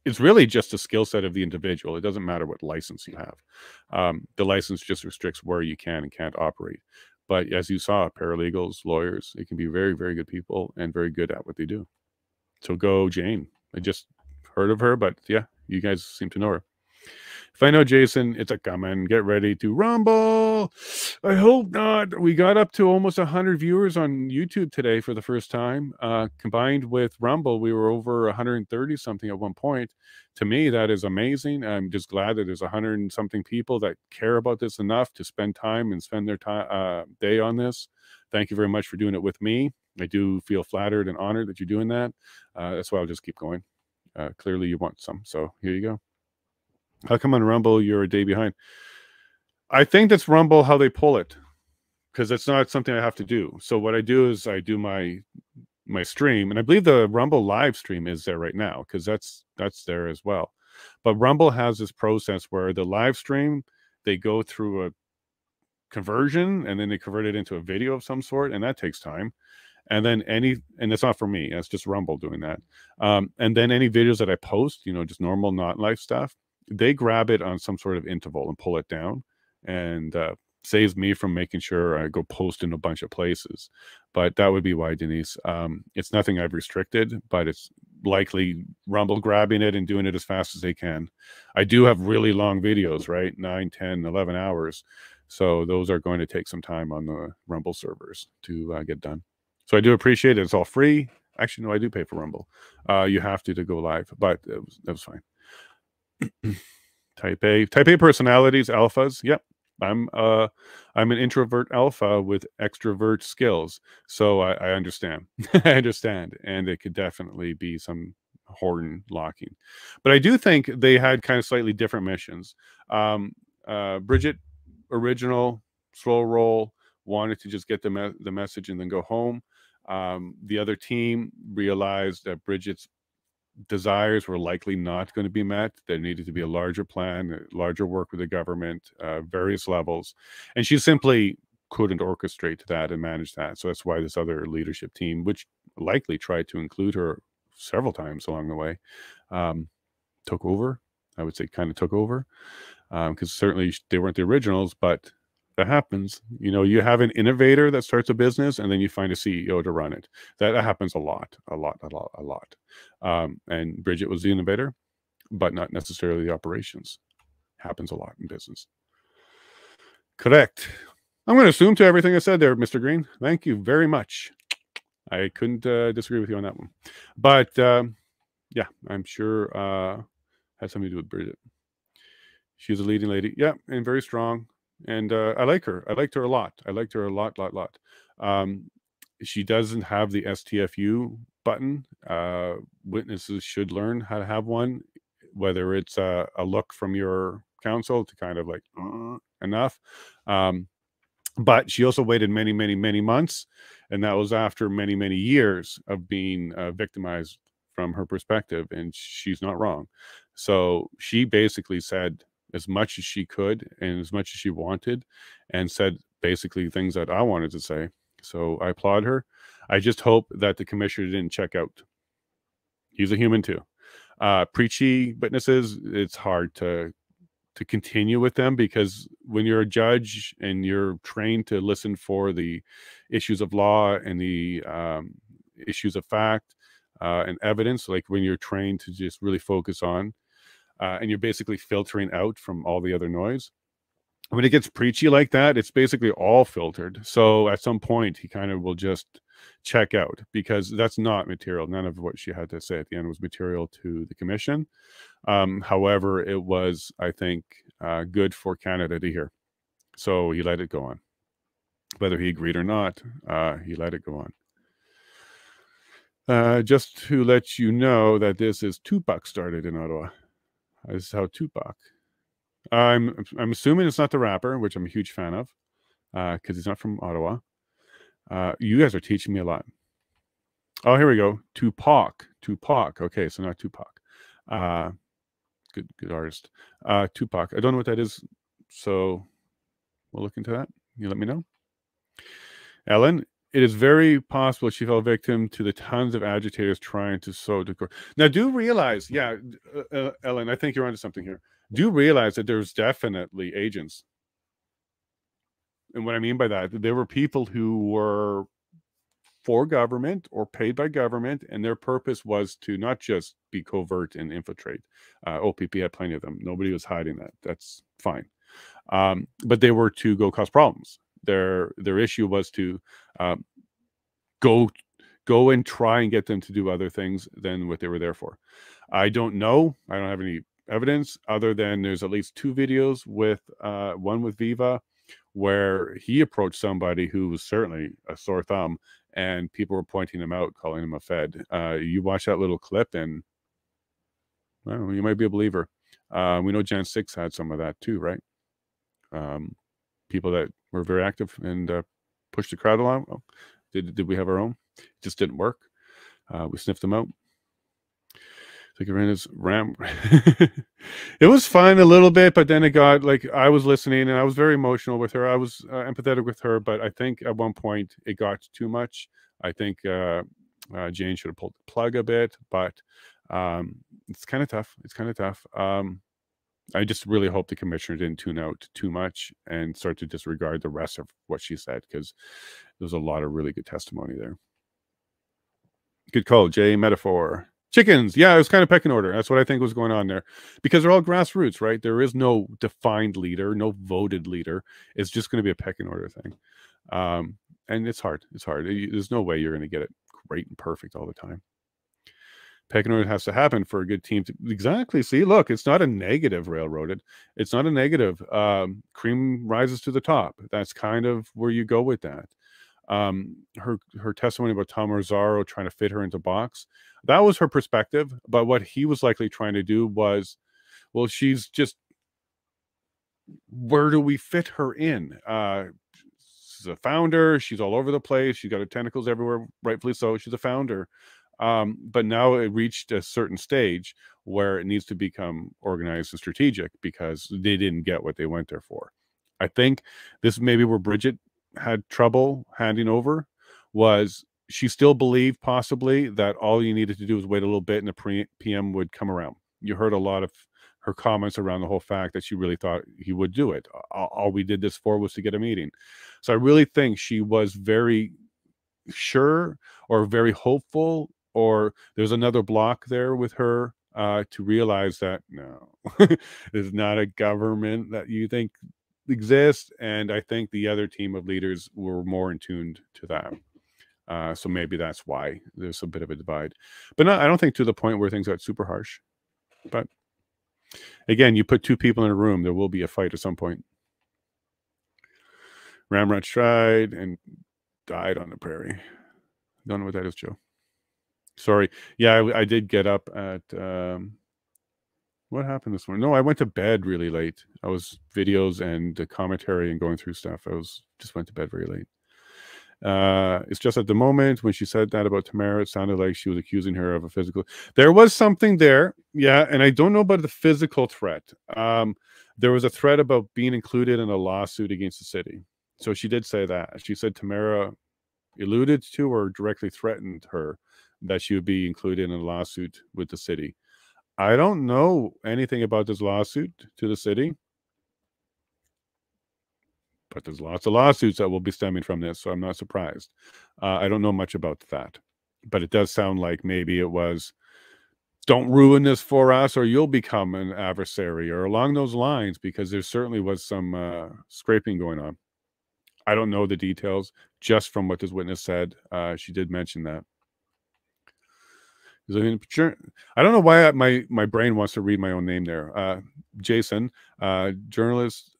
it's really just a skill set of the individual. It doesn't matter what license you have. The license just restricts where you can and can't operate. But as you saw, paralegals, lawyers, they can be very, very good people and very good at what they do. So go Jane. I just heard of her, but yeah, you guys seem to know her. If I know Jason, it's a coming. Get ready to rumble. I hope not. We got up to almost 100 viewers on YouTube today for the first time. Combined with Rumble, we were over 130 something at one point. To me, that is amazing. I'm just glad that there's 100 and something people that care about this enough to spend time and spend their time day on this. Thank you very much for doing it with me. I do feel flattered and honored that you're doing that. That's why I'll just keep going. Clearly, you want some, so here you go. How come on Rumble you're a day behind? I think that's Rumble how they pull it, because it's not something I have to do. So what I do is I do my stream, and I believe the Rumble live stream is there right now, because that's there as well. But Rumble has this process where the live stream, they go through conversion, and then they convert it into a video of some sort, and that takes time. And then and it's not for me, it's just Rumble doing that. And then any videos that I post, just normal, not life stuff, they grab it on some sort of interval and pull it down, and saves me from making sure I go post in a bunch of places. But that would be why, Denise. It's nothing I've restricted, but it's likely Rumble grabbing it and doing it as fast as they can. I do have really long videos, right? 9, 10, 11 hours. So those are going to take some time on the Rumble servers to get done. So I do appreciate it. It's all free. Actually, no, I do pay for Rumble. You have to go live, but that was fine. Type A personalities, alphas. Yep. I'm an introvert alpha with extrovert skills. So I understand. I understand. And it could definitely be some horn locking. But I do think they had kind of slightly different missions. Bridget, original, slow roll, wanted to just get the message and then go home. The other team realized that Bridget's desires were likely not going to be met. There needed to be a larger plan, larger work with the government, various levels. And she simply couldn't orchestrate that and manage that. So that's why this other leadership team, which likely tried to include her several times along the way, took over. I would say kind of took over, because certainly they weren't the originals, but that happens. You have an innovator that starts a business and then you find a CEO to run it. That happens a lot. And Bridget was the innovator, but not necessarily the operations. Happens a lot in business. Correct. I'm going to assume to everything I said there, Mr. Green. Thank you very much. I couldn't disagree with you on that one. But yeah, I'm sure had something to do with Bridget. She's a leading lady. Yeah, and very strong. And I like her. I liked her a lot. I liked her a lot. She doesn't have the STFU button. Witnesses should learn how to have one, whether it's a look from your counsel to kind of like enough. But she also waited many, many, many months. And that was after many, many years of being victimized from her perspective. And she's not wrong. So she basically said as much as she could and as much as she wanted, and said basically things that I wanted to say. So I applaud her. I just hope that the commissioner didn't check out. He's a human too. Preachy witnesses, it's hard to continue with them, because when you're a judge and you're trained to listen for the issues of law and the issues of fact and evidence, like when you're trained to just really focus on, and you're basically filtering out from all the other noise. When it gets preachy like that, it's basically all filtered. So at some point, he kind of will just check out, because that's not material. None of what she had to say at the end was material to the commission. However, it was, I think, good for Canada to hear. So he let it go on. Whether he agreed or not, he let it go on. Just to let you know that this is Tupac started in Ottawa. This is how Tupac. I'm assuming it's not the rapper, which I'm a huge fan of, because he's not from Ottawa. You guys are teaching me a lot. Oh, here we go. Tupac. Okay, so not Tupac. Good artist. Tupac. I don't know what that is, so we'll look into that. You let me know. Ellen, it is very possible she fell victim to the tons of agitators trying to sow discord. Now, do realize, yeah, Ellen, I think you're onto something here. Do realize that there's definitely agents. And what I mean by that, there were people who were for government or paid by government, and their purpose was to not just be covert and infiltrate. OPP had plenty of them. Nobody was hiding that. That's fine. But they were to go cause problems. Their issue was to go and try and get them to do other things than what they were there for. I don't know. I don't have any evidence other than there's at least 2 videos with one with Viva, where he approached somebody who was certainly a sore thumb, and people were pointing him out, calling him a Fed. You watch that little clip, and well, you might be a believer. We know Jan 6 had some of that too, right? People that were very active and pushed the crowd along. Well, did we have our own? It just didn't work. We sniffed them out. Figuerena's ram. It was fun a little bit, but then it got like I was listening and I was very emotional with her. I was empathetic with her, but I think at one point it got too much. I think Jane should have pulled the plug a bit, but it's kind of tough. It's kind of tough. I just really hope the commissioner didn't tune out too much and start to disregard the rest of what she said, because there's a lot of really good testimony there. Good call, Jay. Metaphor. Chickens. Yeah, it was kind of pecking order. That's what I think was going on there, because they're all grassroots, right? There is no defined leader, no voted leader. It's just going to be a pecking order thing. And it's hard. It's hard. There's no way you're going to get it great and perfect all the time. Pecking order has to happen for a good team to exactly see. Look, it's not a negative railroaded. It's not a negative. Cream rises to the top. That's kind of where you go with that. Her testimony about Tom Rosario trying to fit her into box, that was her perspective. But what he was likely trying to do was, well, she's just, where do we fit her in? She's a founder. She's all over the place. She's got her tentacles everywhere, rightfully so. She's a founder. But now it reached a certain stage where it needs to become organized and strategic, because they didn't get what they went there for. I think this may be where Bridget had trouble handing over, was she still believed possibly that all you needed to do was wait a little bit and the PM would come around. You heard a lot of her comments around the whole fact that she really thought he would do it. All we did this for was to get a meeting. So I really think she was very sure or very hopeful, or there's another block there with her to realize that no, there's not a government that you think exists. And I think the other team of leaders were more in tune to that. So maybe that's why there's a bit of a divide. But no, I don't think to the point where things got super harsh. But again, you put two people in a room, there will be a fight at some point. Ramrod tried and died on the prairie. Don't know what that is, Joe. Sorry. Yeah, I did get up at what happened this morning? No, I went to bed really late. I was videos and the commentary and going through stuff. Just went to bed very late. It's just at the moment when she said that about Tamara, it sounded like she was accusing her of a physical. There was something there. Yeah, and I don't know about the physical threat. There was a threat about being included in a lawsuit against the city. So she did say that. She said Tamara alluded to or directly threatened her that she would be included in a lawsuit with the city. I don't know anything about this lawsuit to the city, but there's lots of lawsuits that will be stemming from this, so I'm not surprised. I don't know much about that, but it does sound like maybe it was, don't ruin this for us or you'll become an adversary, or along those lines, because there certainly was some scraping going on. I don't know the details, just from what this witness said. She did mention that. I don't know why my brain wants to read my own name there. Jason, journalist.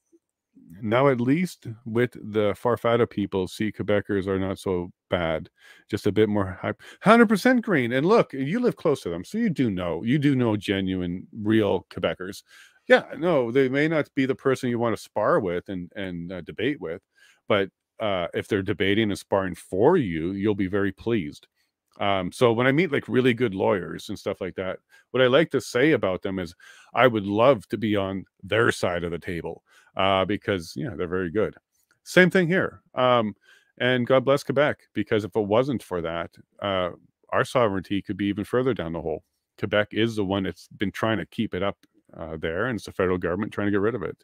Now, at least with the Farfada people, see Quebecers are not so bad. Just a bit more hype. 100% green. And look, you live close to them, so you do know genuine, real Quebecers. Yeah, no, they may not be the person you want to spar with and debate with, but if they're debating and sparring for you, you'll be very pleased. So when I meet like really good lawyers and stuff like that, what I like to say about them is I would love to be on their side of the table because, yeah, they're very good. Same thing here. And God bless Quebec, because if it wasn't for that, our sovereignty could be even further down the hole. Quebec is the one that's been trying to keep it up there, and it's the federal government trying to get rid of it.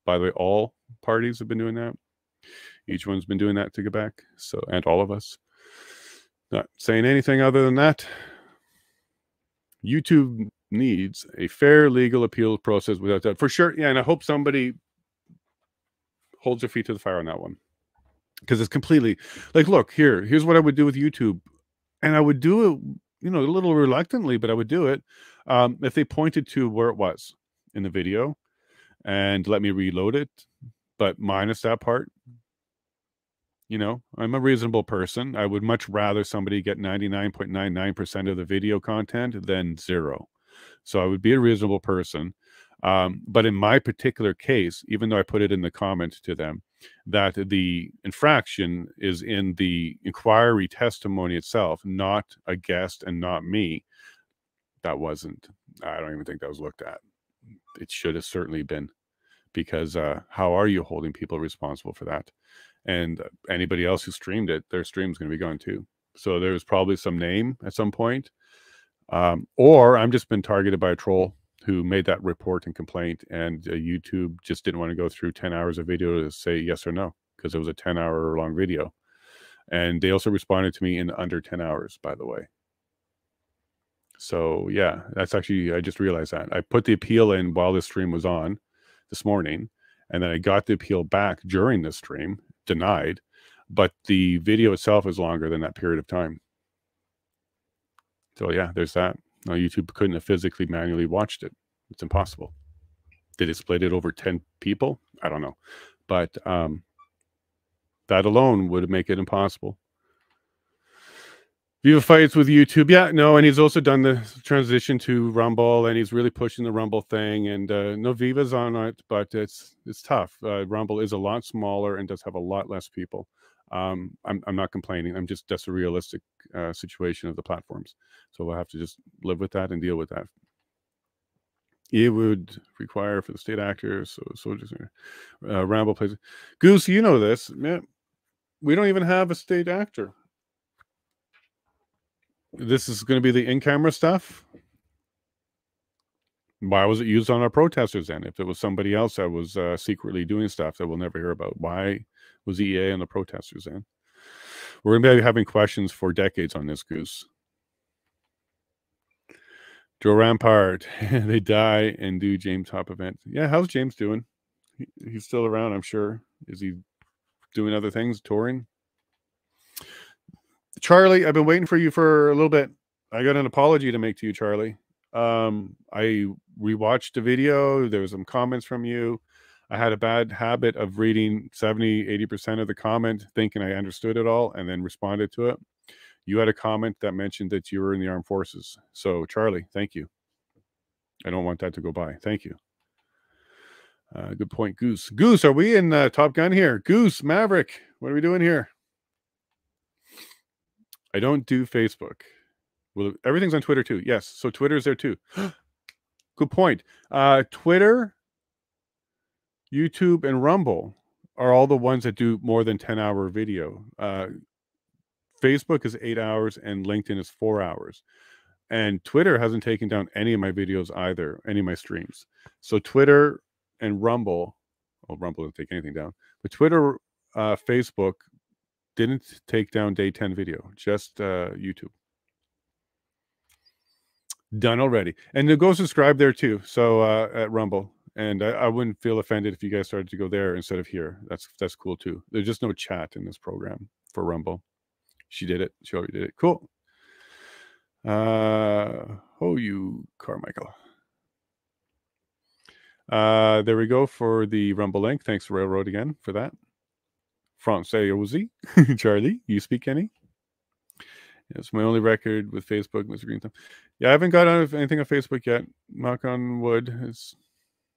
By the way, all parties have been doing that. Each one's been doing that to Quebec, so, and all of us. Not saying anything other than that. YouTube needs a fair legal appeal process without that. For sure, yeah, and I hope somebody holds their feet to the fire on that one. Because it's completely, like, look, here's what I would do with YouTube. And I would do it, you know, a little reluctantly, but I would do it if they pointed to where it was in the video and let me reload it, but minus that part. You know, I'm a reasonable person. I would much rather somebody get 99.99% of the video content than 0. So I would be a reasonable person. But in my particular case, even though I put it in the comment to them, that the infraction is in the inquiry testimony itself, not a guest and not me. that wasn't, I don't even think that was looked at. It should have certainly been, because how are you holding people responsible for that? And anybody else who streamed it, their stream's going to be gone too. So there was probably some name at some point, or I'm just been targeted by a troll who made that report and complaint, and YouTube just didn't want to go through 10 hours of video to say yes or no, because it was a 10-hour long video. And they also responded to me in under 10 hours, by the way. So yeah, that's actually, I just realized that. I put the appeal in while this stream was on this morning, and then I got the appeal back during the stream, denied, but the video itself is longer than that period of time. So yeah, there's that. No, YouTube couldn't have physically manually watched it. It's impossible. Did it split it over 10 people? I don't know. But that alone would make it impossible. Viva fights with YouTube. Yeah, no, and he's also done the transition to Rumble, and he's really pushing the Rumble thing. And no, Viva's on it, but it's tough. Rumble is a lot smaller and does have a lot less people. I'm not complaining. That's a realistic situation of the platforms. So we'll have to just live with that and deal with that. It would require for the state actors, so just Rambo plays. Goose, you know this. Man, we don't even have a state actor. This is going to be the in-camera stuff. Why was it used on our protesters then? If it was somebody else that was secretly doing stuff that we'll never hear about, why was EA on the protesters then? We're going to be having questions for decades on this, Goose. Joe Rampart, they die and do James Hop event. Yeah, how's James doing? He's still around, I'm sure. Is he doing other things, touring? Charlie, I've been waiting for you for a little bit. I got an apology to make to you, Charlie. I rewatched the video. There was some comments from you. I had a bad habit of reading 70-80% of the comment, thinking I understood it all, and then responded to it. You had a comment that mentioned that you were in the armed forces. So, Charlie, thank you. I don't want that to go by. Thank you. Good point, Goose. Goose, are we in Top Gun here? Goose, Maverick, what are we doing here? I don't do Facebook. Well, everything's on Twitter too. Yes, so Twitter's there too. Good point. Twitter, YouTube, and Rumble are all the ones that do more than 10-hour video. Facebook is 8 hours and LinkedIn is 4 hours. And Twitter hasn't taken down any of my videos either, any of my streams. So Twitter and Rumble, well, Rumble didn't take anything down, but Twitter, Facebook didn't take down day 10 video, just YouTube. Done already. And go subscribe there too. So at Rumble. And I wouldn't feel offended if you guys started to go there instead of here. That's cool too. There's just no chat in this program for Rumble. She did it. She already did it. Cool. Oh, you Carmichael. There we go for the Rumble link. Thanks, Railroad, again for that. Francais Ozy. Charlie, you speak any? It's my only record with Facebook, Mr. Greenthumb. Yeah, I haven't got out of anything on Facebook yet. Knock on wood. It's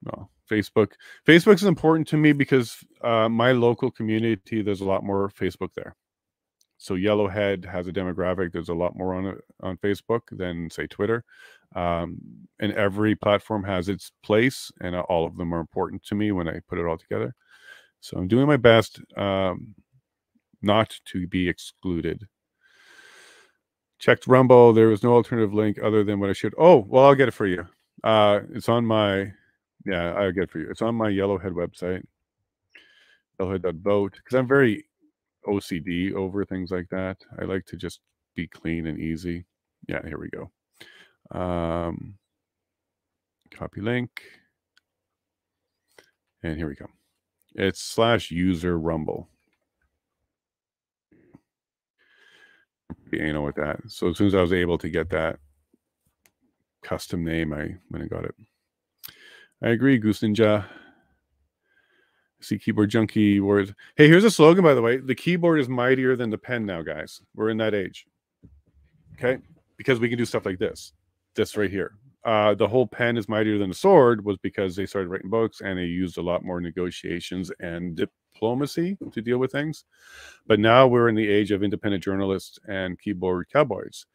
well, Facebook. Facebook is important to me because my local community, there's a lot more Facebook there. So Yellowhead has a demographic. There's a lot more on Facebook than, say, Twitter. And every platform has its place, and all of them are important to me when I put it all together. So I'm doing my best not to be excluded. Checked Rumble. There was no alternative link other than what I should. Oh, well, I'll get it for you. It's on my, yeah, I'll get it for you. It's on my Yellowhead website, yellowhead.vote, because I'm very OCD over things like that. I like to just be clean and easy. Yeah, here we go. Copy link. And here we go. It's /user Rumble. You know with that. So as soon as I was able to get that custom name, I went and got it. I agree, Goose Ninja. See keyboard junkie words. Hey, here's a slogan, by the way. The keyboard is mightier than the pen now, guys. We're in that age. Okay? Because we can do stuff like this. This right here. The whole pen is mightier than the sword was because they started writing books and they used a lot more negotiations and diplomacy to deal with things. But now we're in the age of independent journalists and keyboard cowboys.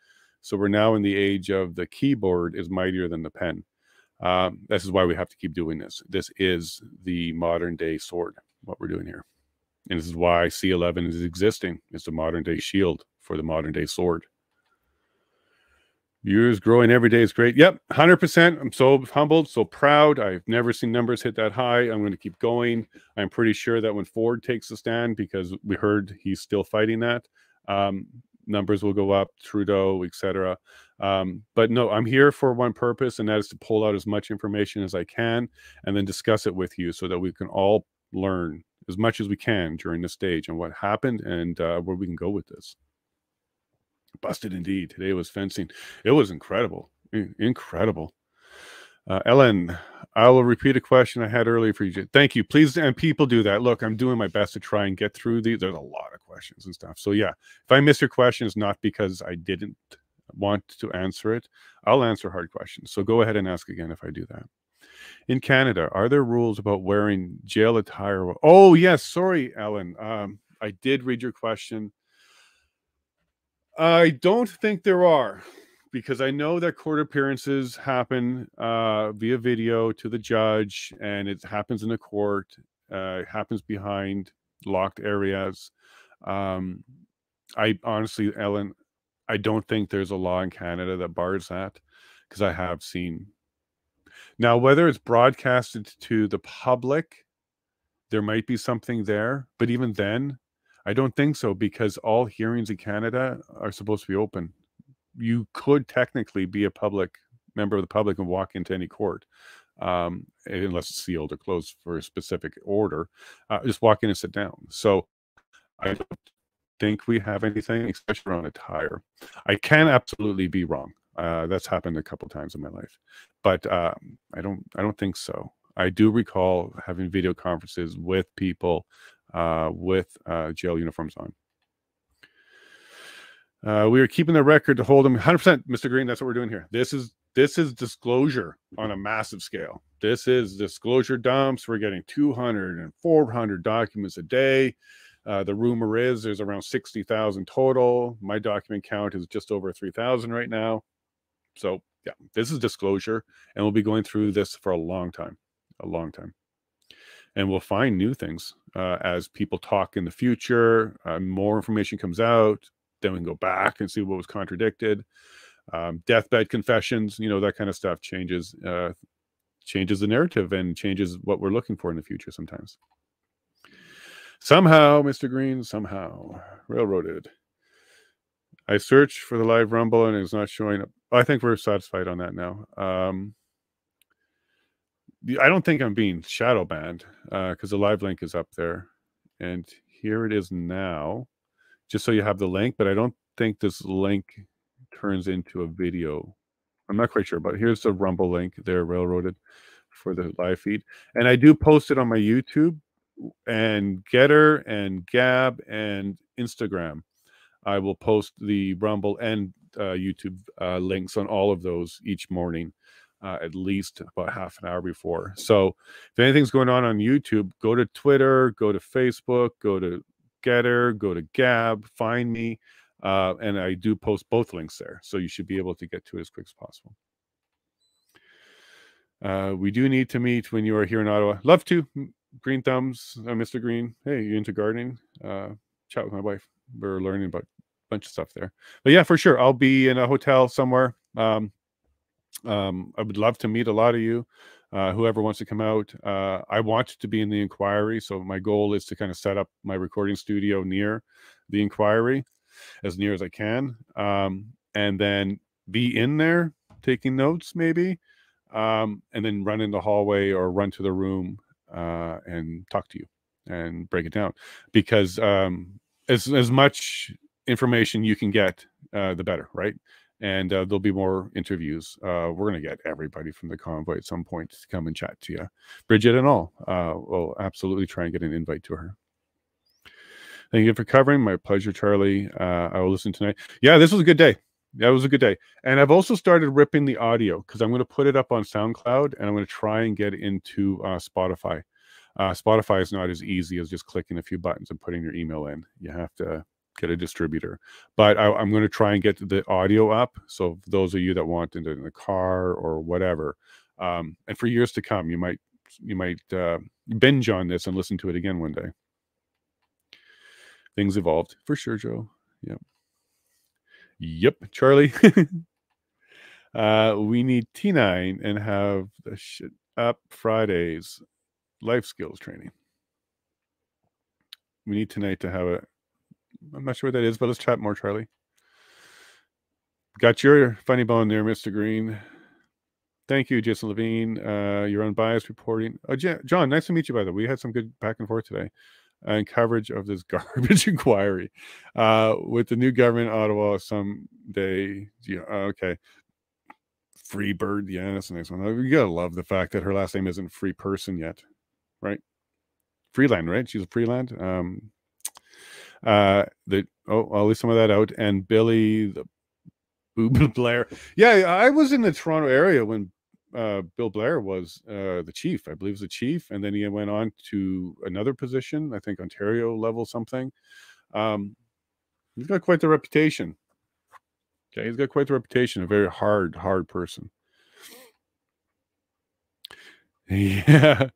So we're now in the age of the keyboard is mightier than the pen. This is why we have to keep doing this. This is the modern day sword, what we're doing here. And this is why C11 is existing. It's a modern day shield for the modern day sword. Viewers growing every day is great. Yep, 100%. I'm so humbled, so proud. I've never seen numbers hit that high. I'm going to keep going. I'm pretty sure that when Ford takes a stand, because we heard he's still fighting that, numbers will go up, Trudeau, etc. But no, I'm here for one purpose, and that is to pull out as much information as I can and then discuss it with you so that we can all learn as much as we can during this stage and what happened and where we can go with this. Busted indeed. Today was fencing. It was incredible. Incredible. Ellen, I will repeat a question I had earlier for you. Thank you. Please, and people do that. Look, I'm doing my best to try and get through these. There's a lot of questions and stuff. So yeah, if I miss your question, it's not because I didn't want to answer it. I'll answer hard questions. So go ahead and ask again if I do that. In Canada, are there rules about wearing jail attire? Oh, yes. Sorry, Ellen. I did read your question. I don't think there are, because I know that court appearances happen via video to the judge, and it happens in the court. It happens behind locked areas. I honestly, Ellen, I don't think there's a law in Canada that bars that, because I have seen. Now, whether it's broadcasted to the public, there might be something there, but even then, I don't think so, because all hearings in Canada are supposed to be open. You could technically be a public member of the public and walk into any court, unless it's sealed or closed for a specific order. Just walk in and sit down. So I don't think we have anything, especially around attire. I can absolutely be wrong. That's happened a couple times in my life, but I don't think so. I do recall having video conferences with people with jail uniforms on. We are keeping the record to hold them 100%, Mr. Green. That's what we're doing here. This is disclosure on a massive scale. This is disclosure dumps. We're getting 200 and 400 documents a day. The rumor is there's around 60,000 total. My document count is just over 3,000 right now. So yeah, this is disclosure, and we'll be going through this for a long time. And we'll find new things as people talk in the future. More information comes out, then we can go back and see what was contradicted. Deathbed confessions, that kind of stuff changes the narrative and changes what we're looking for in the future sometimes. Somehow, Mr. Green, somehow railroaded. I searched for the live Rumble and it's not showing up. I think we're satisfied on that now. I don't think I'm being shadow banned because the live link is up there. And here it is now, just so you have the link, but I don't think this link turns into a video. I'm not quite sure, but here's the Rumble link there, railroaded, for the live feed. And I do post it on my YouTube and Getter and Gab and Instagram. I will post the Rumble and YouTube links on all of those each morning. At least about half an hour before. So if anything's going on YouTube, go to Twitter, go to Facebook, go to Getter, go to Gab, find me. And I do post both links there. So you should be able to get to it as quick as possible. We do need to meet when you are here in Ottawa. Love to. Green thumbs, Mr. Green. Hey, you into gardening? Chat with my wife. We're learning about a bunch of stuff there. But yeah, for sure. I'll be in a hotel somewhere. I would love to meet a lot of you, whoever wants to come out. I want to be in the inquiry, so my goal is to kind of set up my recording studio near the inquiry, as near as I can, and then be in there taking notes maybe, and then run in the hallway or run to the room and talk to you and break it down, because as much information you can get, the better, right? And there'll be more interviews. We're going to get everybody from the convoy at some point to come and chat to you. Bridget and all. We'll absolutely try and get an invite to her. Thank you for covering. My pleasure, Charlie. I will listen tonight. Yeah, this was a good day. That was a good day. And I've also started ripping the audio because I'm going to put it up on SoundCloud and I'm going to try and get into Spotify. Spotify is not as easy as just clicking a few buttons and putting your email in. You have to get a distributor. But I'm going to try and get the audio up. So for those of you that want it in the car or whatever, and for years to come, you might binge on this and listen to it again one day. Things evolved for sure, Joe. Yep, Charlie. We need T9 and have the shit up Fridays life skills training. We need tonight to have I'm not sure what that is, but let's chat more, Charlie. Got your funny bone there, Mr. Green. Thank you, Jason Lavigne. Your unbiased reporting. Oh, John, nice to meet you, by the way. We had some good back and forth today and coverage of this garbage inquiry with the new government in Ottawa someday. Okay. Free Bird. Yeah, that's the next one. You gotta love the fact that her last name isn't Free Person yet, right? Freeland, right? She's a Freeland. I'll leave some of that out. And Billy the Boob Blair. Yeah, I was in the Toronto area when Bill Blair was the chief. I believe was the chief, and then he went on to another position. I think Ontario level something. He's got quite the reputation. Okay, he's got quite the reputation. A very hard person. Yeah.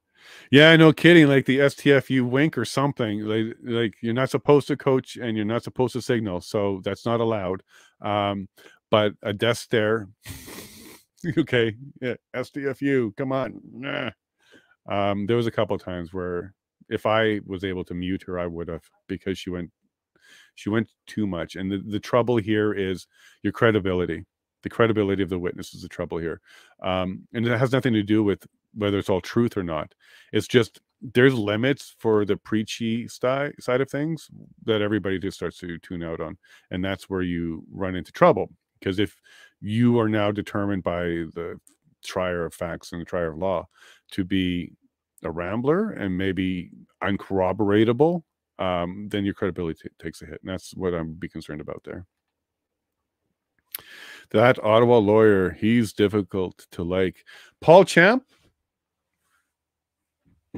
Yeah, no kidding. Like the STFU wink or something. Like you're not supposed to coach and you're not supposed to signal, so that's not allowed. But a death stare. Okay, yeah, STFU, come on. Nah. There was a couple of times where if I was able to mute her, I would have, because she went too much. And the trouble here is your credibility. The credibility of the witness is the trouble here. And it has nothing to do with whether it's all truth or not. It's just there's limits for the preachy side of things that everybody just starts to tune out on. And that's where you run into trouble. Because if you are now determined by the trier of facts and the trier of law to be a rambler and maybe uncorroboratable, then your credibility takes a hit. And that's what I'm be concerned about there. That Ottawa lawyer, he's difficult to like. Paul Champ?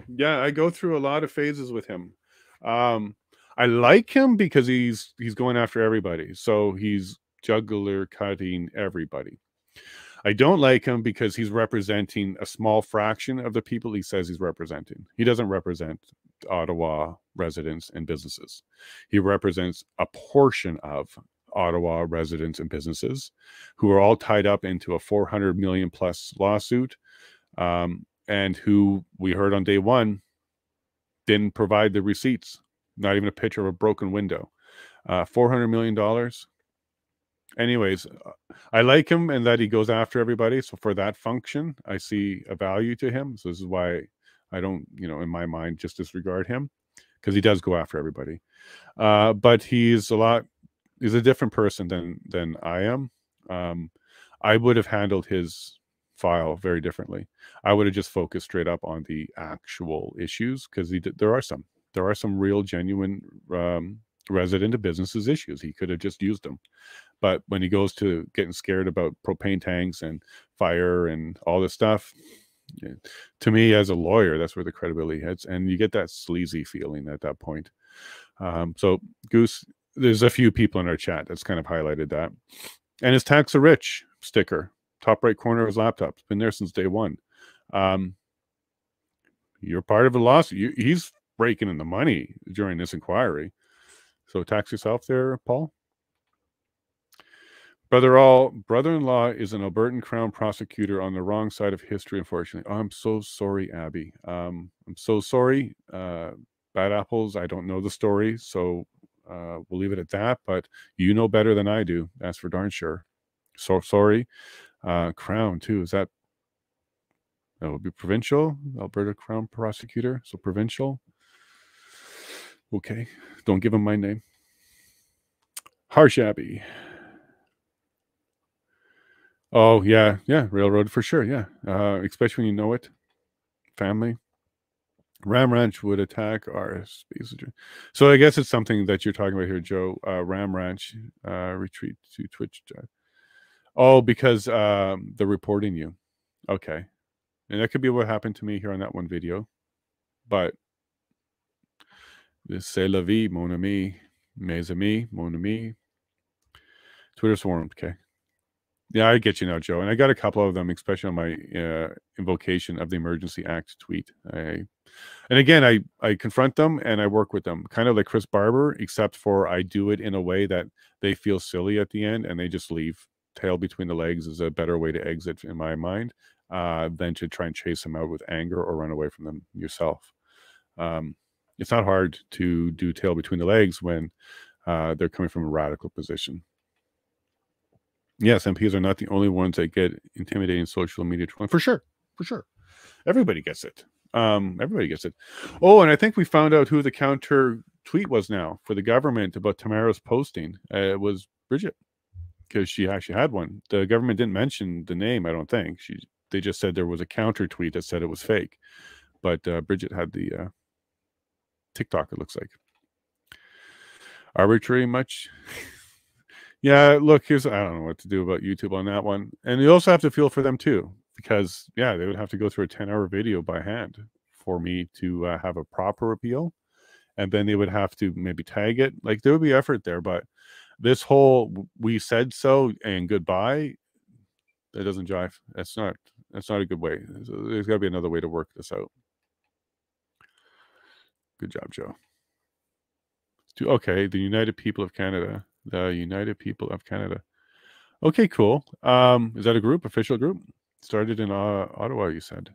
Yeah, I go through a lot of phases with him. I like him because he's going after everybody. So he's jugular cutting everybody. I don't like him because he's representing a small fraction of the people he says he's representing. He doesn't represent Ottawa residents and businesses. He represents a portion of Ottawa residents and businesses who are all tied up into a 400 million plus lawsuit, and who we heard on day one didn't provide the receipts, not even a picture of a broken window. $400 million. Anyways, I like him and that he goes after everybody. So for that function, I see a value to him. So this is why I don't, in my mind, just disregard him, because he does go after everybody. But he's a different person than I am. I would have handled his file very differently. I would have just focused straight up on the actual issues, because there are some real genuine resident of businesses issues. He could have just used them. But when he goes to getting scared about propane tanks and fire and all this stuff, to me as a lawyer, that's where the credibility hits, and you get that sleazy feeling at that point. So Goose, there's a few people in our chat that's kind of highlighted that. And his tax are rich sticker, top right corner of his laptop. It's been there since day one. You're part of a lawsuit. He's raking in the money during this inquiry. So tax yourself there, Paul. Brother-in-law is an Albertan Crown prosecutor on the wrong side of history, unfortunately. Oh, I'm so sorry, Abby. I'm so sorry. Bad apples, I don't know the story, so we'll leave it at that. But you know better than I do. That's for darn sure. So sorry. Crown, too. That would be provincial. Alberta Crown prosecutor. So provincial. Okay. Don't give him my name. Harsh Abbey. Oh, yeah. Railroad for sure. Yeah. Especially when you know it. Family. Ram Ranch would attack our space. So I guess it's something that you're talking about here, Joe. Ram Ranch retreat to Twitch. Oh, because they're reporting you. Okay. And that could be what happened to me here on that one video. But c'est la vie, mon ami. Mes amis, mon ami. Twitter swarmed. Okay. Yeah, I get you now, Joe. And I got a couple of them, especially on my invocation of the Emergency Act tweet. And again, I confront them and I work with them, kind of like Chris Barber, except for I do it in a way that they feel silly at the end and they just leave. Tail between the legs is a better way to exit in my mind than to try and chase them out with anger or run away from them yourself. It's not hard to do tail between the legs when they're coming from a radical position. Yes, MPs are not the only ones that get intimidating social media trolling. For sure. Everybody gets it. Everybody gets it. Oh, and I think we found out who the counter tweet was now for the government about Tamara's posting. It was Bridget, because she actually had one. The government didn't mention the name, I don't think. They just said there was a counter tweet that said it was fake. But Bridget had the TikTok, it looks like. Arbitrary much? Yeah, look, I don't know what to do about YouTube on that one. And you also have to feel for them too, because yeah, they would have to go through a 10-hour video by hand for me to have a proper appeal. And then they would have to maybe tag it. Like there would be effort there, but this whole "we said so" and goodbye, that doesn't jive. That's not a good way. There's got to be another way to work this out. Good job, Joe. Okay, the United People of Canada. The United People of Canada. Okay, cool. Is that a group, official group? Started in Ottawa, you said.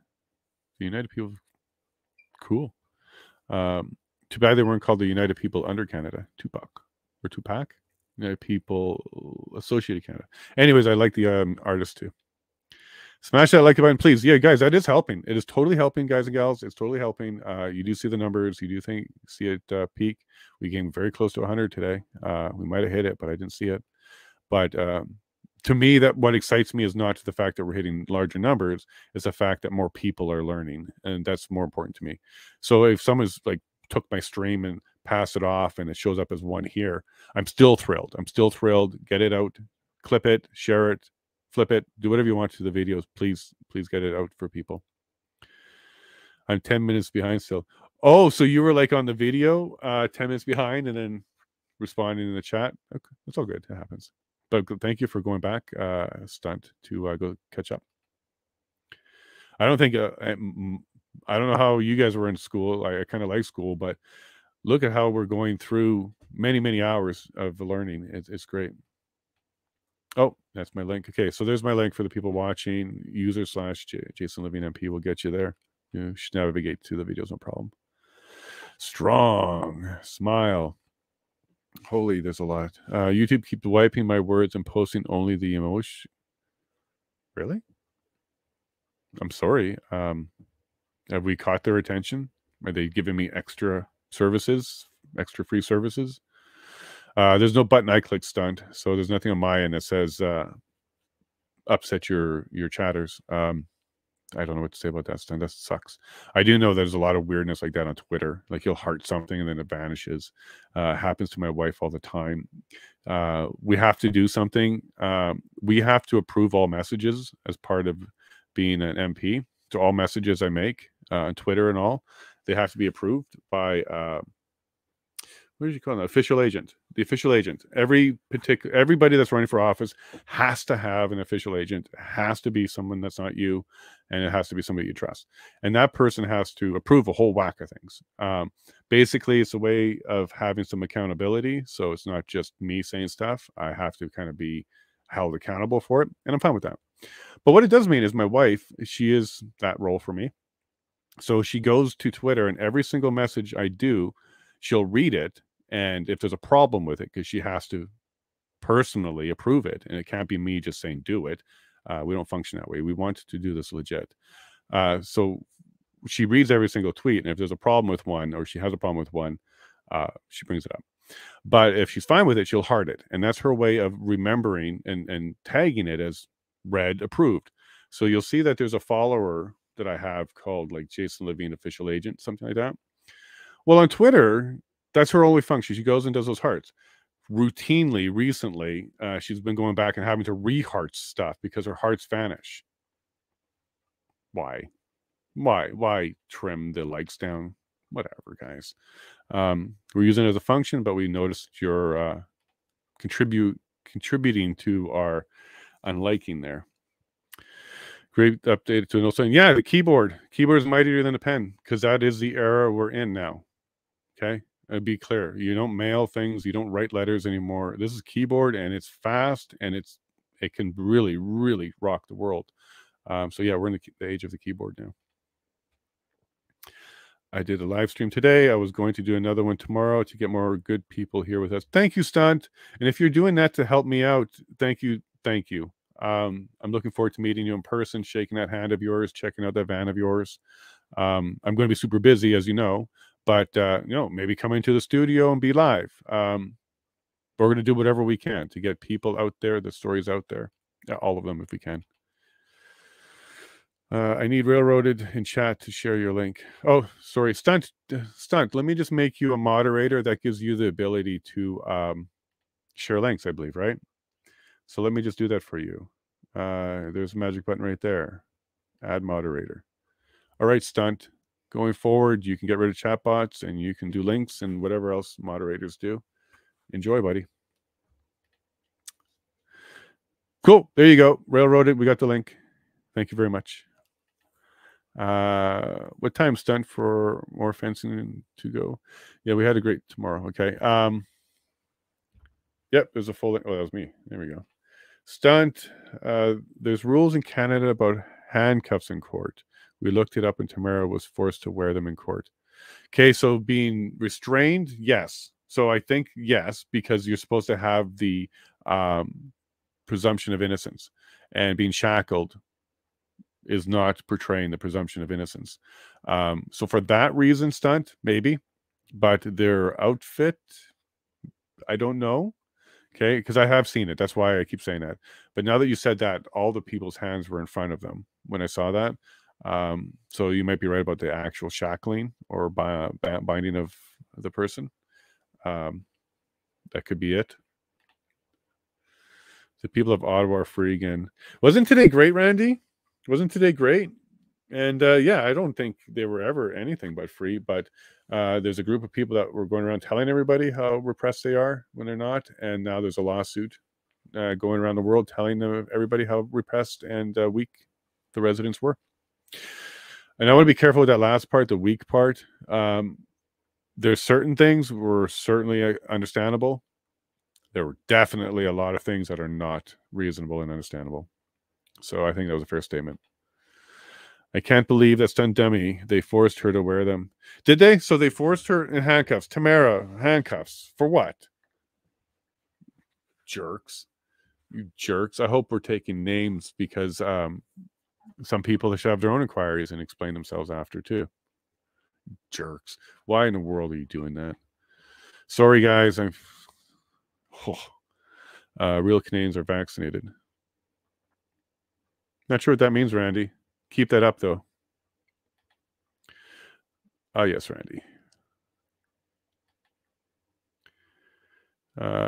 The United People. Cool. Too bad they weren't called the United People under Canada. Tupac. United People Associated Canada. Anyways, I like the artist too. Smash that like button, please. Yeah, guys, that is helping. It is totally helping, guys and gals. It's totally helping. You do see the numbers. You do see it peak. We came very close to 100 today. We might have hit it, but I didn't see it. But to me, that what excites me is not the fact that we're hitting larger numbers. It's the fact that more people are learning, and that's more important to me. So if someone's like took my stream and pass it off, and it shows up as one here, I'm still thrilled. I'm still thrilled. Get it out, clip it, share it, flip it, do whatever you want to the videos. Please get it out for people. I'm 10 minutes behind still. Oh, so you were like on the video 10 minutes behind and then responding in the chat. Okay, that's all good. It happens. But thank you for going back, Stunt, to go catch up. I don't think I don't know how you guys were in school. I kind of like school, but look at how we're going through many hours of learning. It's great. Oh, that's my link. Okay, so there's my link for the people watching. User/Jason Lavigne MP will get you there. You should navigate to the videos, no problem. Strong smile. Holy, there's a lot. YouTube keeps wiping my words and posting only the emotion. Really? I'm sorry. Have we caught their attention? Are they giving me extra services, extra free services? There's no button I click, Stunt, so there's nothing on my end that says upset your chatters. I don't know what to say about that, Stunt. That sucks. I do know there's a lot of weirdness like that on Twitter. Like you'll heart something and then it vanishes. Happens to my wife all the time. We have to do something. We have to approve all messages as part of being an MP. So all messages I make on Twitter and all, they have to be approved by what did you call it? Official agent. The official agent. Everybody that's running for office has to have an official agent. It has to be someone that's not you, and it has to be somebody you trust. And that person has to approve a whole whack of things. Basically, it's a way of having some accountability. So it's not just me saying stuff. I have to kind of be held accountable for it, and I'm fine with that. But what it does mean is my wife, she is that role for me. So she goes to Twitter, and every single message I do, she'll read it. And if there's a problem with it, because she has to personally approve it, and it can't be me just saying do it. We don't function that way. We want to do this legit. So she reads every single tweet, and if there's a problem with one, or she has a problem with one, she brings it up. But if she's fine with it, she'll heart it, and that's her way of remembering and tagging it as read approved. So you'll see that there's a follower that I have called like Jason Lavigne official agent, something like that. Well, on Twitter, that's her only function. She goes and does those hearts. Routinely, recently, she's been going back and having to re-heart stuff because her hearts vanish. Why? Why trim the likes down? whatever, guys. We're using it as a function, but we noticed you're contributing to our unliking there. Great update to no saying, yeah, the keyboard is mightier than a pen, because that is the era we're in now. Okay, be clear. You don't mail things, you don't write letters anymore. This is keyboard, and it's fast, and it can really, really rock the world. So yeah, we're in the age of the keyboard now. I did a live stream today. I was going to do another one tomorrow to get more good people here with us. Thank you, Stunt. And if you're doing that to help me out, thank you. Thank you. I'm looking forward to meeting you in person, shaking that hand of yours, checking out that van of yours. I'm going to be super busy, as you know, but maybe come into the studio and be live. We're going to do whatever we can to get people out there, the stories out there, all of them if we can. I need Railroaded in chat to share your link. Oh, sorry, Stunt. Let me just make you a moderator. That gives you the ability to share links, I believe, right? So let me just do that for you. There's a magic button right there. Add moderator. All right, Stunt. Going forward, you can get rid of chatbots and you can do links and whatever else moderators do. Enjoy, buddy. Cool. There you go. Railroaded. We got the link. Thank you very much. What time, Stunt, for more fencing to go? Yeah, we had a great tomorrow. Okay. Yep, there's a full. Oh, that was me. There we go. Stunt. There's rules in Canada about handcuffs in court. We looked it up, and Tamara was forced to wear them in court. Okay, so being restrained, yes. So I think yes, because you're supposed to have the presumption of innocence, and being shackled is not portraying the presumption of innocence. So for that reason, Stunt, maybe, but their outfit, I don't know. Okay, because I have seen it. That's why I keep saying that. But now that you said that, all the people's hands were in front of them when I saw that. So you might be right about the actual shackling or binding of the person. That could be it. The people of Ottawa are free again. Wasn't today great, Randy? Wasn't today great? And yeah, I don't think they were ever anything but free. But there's a group of people that were going around telling everybody how repressed they are when they're not. And now there's a lawsuit going around the world telling everybody how repressed and weak the residents were. And I want to be careful with that last part, the weak part. There's certain things were certainly understandable. There were definitely a lot of things that are not reasonable and understandable. So I think that was a fair statement. I can't believe that stunt dummy. They forced her to wear them. Did they? So they forced her in handcuffs. Tamara, handcuffs. For what? Jerks. You jerks. I hope we're taking names because some people should have their own inquiries and explain themselves after too. Jerks. Why in the world are you doing that? Sorry, guys. Real Canadians are vaccinated. Not sure what that means, Randy. Keep that up, though. Oh, yes, Randy.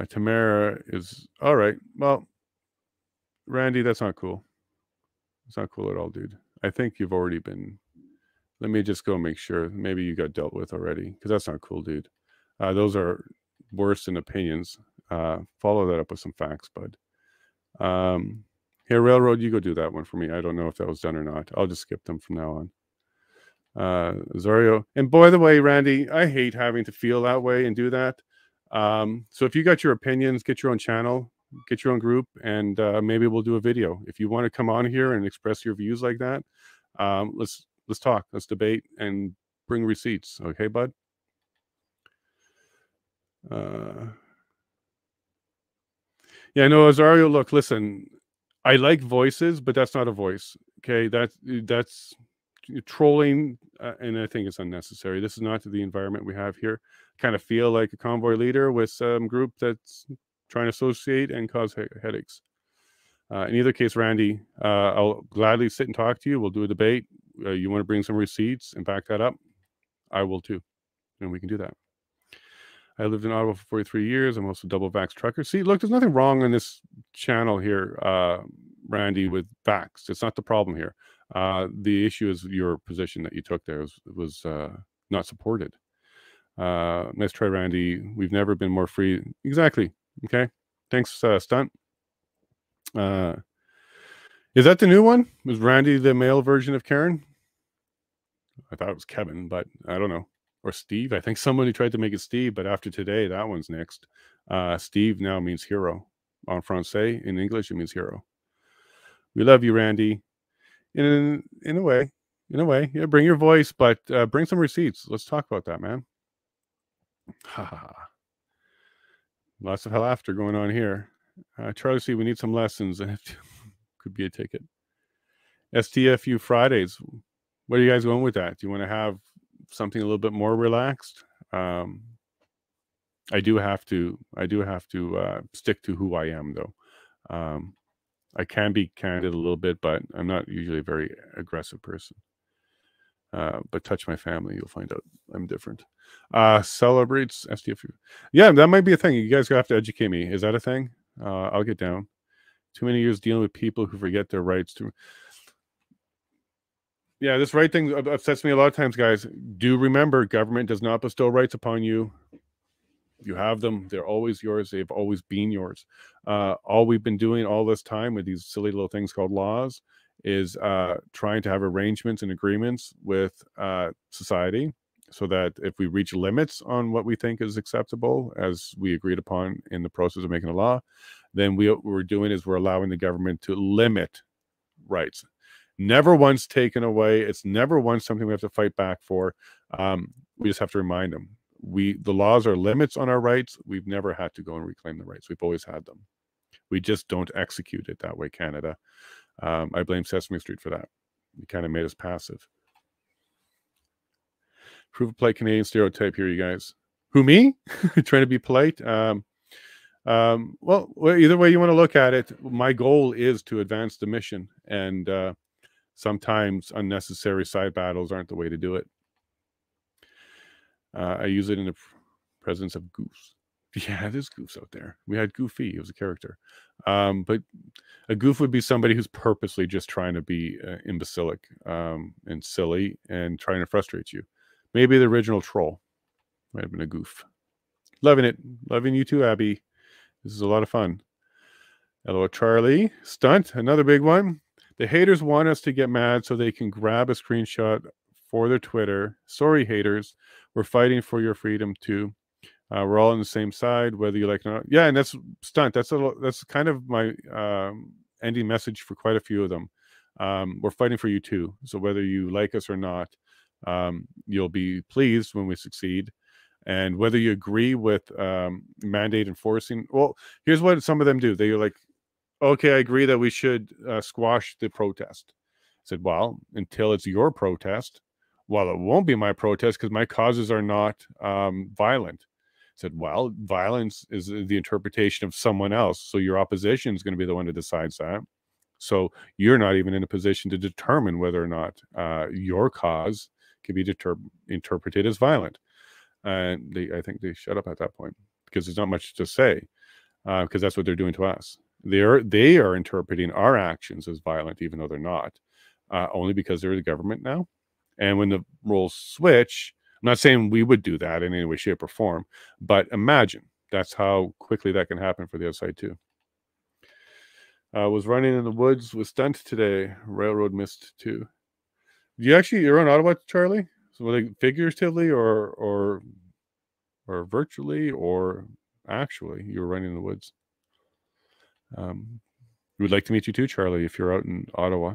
Tamara is... All right. Well, Randy, that's not cool. It's not cool at all, dude. I think you've already been... Let me just go make sure. Maybe you got dealt with already, because that's not cool, dude. Those are worse than opinions. Follow that up with some facts, bud. Here, Railroad, you go do that one for me. I don't know if that was done or not. I'll just skip them from now on. Zario. And by the way, Randy, I hate having to feel that way and do that. So if you got your opinions, get your own channel, get your own group, and maybe we'll do a video. If you want to come on here and express your views like that, let's talk. Let's debate and bring receipts. Okay, bud? Yeah, no, Azario, look, listen, I like voices, but that's not a voice. Okay, that's trolling, and I think it's unnecessary. This is not the environment we have here. Kind of feel like a convoy leader with some group that's trying to associate and cause headaches. In either case, Randy, I'll gladly sit and talk to you. We'll do a debate. You want to bring some receipts and back that up? I will too, and we can do that. I lived in Ottawa for 43 years. I'm also a double vax trucker. See, look, there's nothing wrong on this channel here, Randy, with vax. It's not the problem here. The issue is your position that you took there was not supported. Nice try, Randy. We've never been more free. Exactly. Okay. Thanks, Stunt. Is that the new one? Was Randy the male version of Karen? I thought it was Kevin, but I don't know. Or Steve. I think somebody tried to make it Steve, but after today, that one's next. Steve now means hero. En français, in English, it means hero. We love you, Randy. In a way. Yeah, bring your voice, but bring some receipts. Let's talk about that, man. Lots of laughter going on here. Charlie C, we need some lessons. Could be a ticket. STFU Fridays. What are you guys going with that? Do you want to have something a little bit more relaxed? I do have to stick to who I am, though. I can be candid a little bit, but I'm not usually a very aggressive person. But touch my family, you'll find out I'm different. Celebrates STFU. Yeah, that might be a thing. You guys have to educate me. Is that a thing? I'll get down. Too many years dealing with people who forget their rights. Yeah, this right thing upsets me a lot of times, guys. Do remember, government does not bestow rights upon you. You have them. They're always yours. They've always been yours. All we've been doing all this time with these silly little things called laws is trying to have arrangements and agreements with society so that if we reach limits on what we think is acceptable, as we agreed upon in the process of making a law, then what we're doing is we're allowing the government to limit rights. Never once taken away. It's never once something we have to fight back for. We just have to remind them. The laws are limits on our rights. We've never had to go and reclaim the rights. We've always had them. We just don't execute it that way, Canada. I blame Sesame Street for that. You kind of made us passive. Prove a polite Canadian stereotype here, you guys. Who, me? Trying to be polite? Well, either way you want to look at it, my goal is to advance the mission. And sometimes unnecessary side battles aren't the way to do it. I use it in the presence of goofs. Yeah, there's goofs out there. We had Goofy. He was a character. But a goof would be somebody who's purposely just trying to be imbecilic and silly and trying to frustrate you. Maybe the original troll might have been a goof. Loving it. Loving you too, Abby. This is a lot of fun. Hello, Charlie. Stunt, another big one. The haters want us to get mad so they can grab a screenshot for their Twitter. Sorry, haters. We're fighting for your freedom too. We're all on the same side, whether you like it or not. Yeah, and that's Stunt. That's kind of my ending message for quite a few of them. We're fighting for you too. So whether you like us or not, you'll be pleased when we succeed. And whether you agree with mandate enforcing, well, here's what some of them do. They're like, okay, I agree that we should squash the protest. I said, well, until it's your protest, well, it won't be my protest because my causes are not violent. I said, well, violence is the interpretation of someone else. So your opposition is going to be the one that decides that. So you're not even in a position to determine whether or not your cause can be interpreted as violent. And I think they shut up at that point because there's not much to say because that's what they're doing to us. They are interpreting our actions as violent, even though they're not, only because they're the government now. And when the roles switch, I'm not saying we would do that in any way, shape, or form, but imagine that's how quickly that can happen for the other side too. Was running in the woods with Stunt today. Railroad missed too. You're on Ottawa, Charlie? So like figuratively or virtually or actually you were running in the woods. We would like to meet you too, Charlie, if you're out in Ottawa.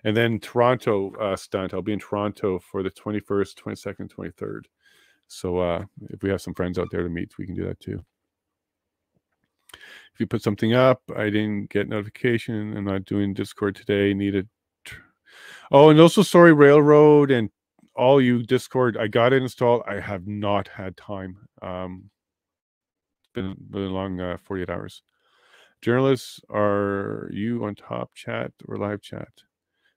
And then Toronto Stunt. I'll be in Toronto for the 21st, 22nd, 23rd. So if we have some friends out there to meet, we can do that too. If you put something up, I didn't get notification. I'm not doing Discord today. Oh, and also sorry, Railroad and all you Discord. I got it installed. I have not had time. It's been a long 48 hours. Journalists, are you on top chat or live chat?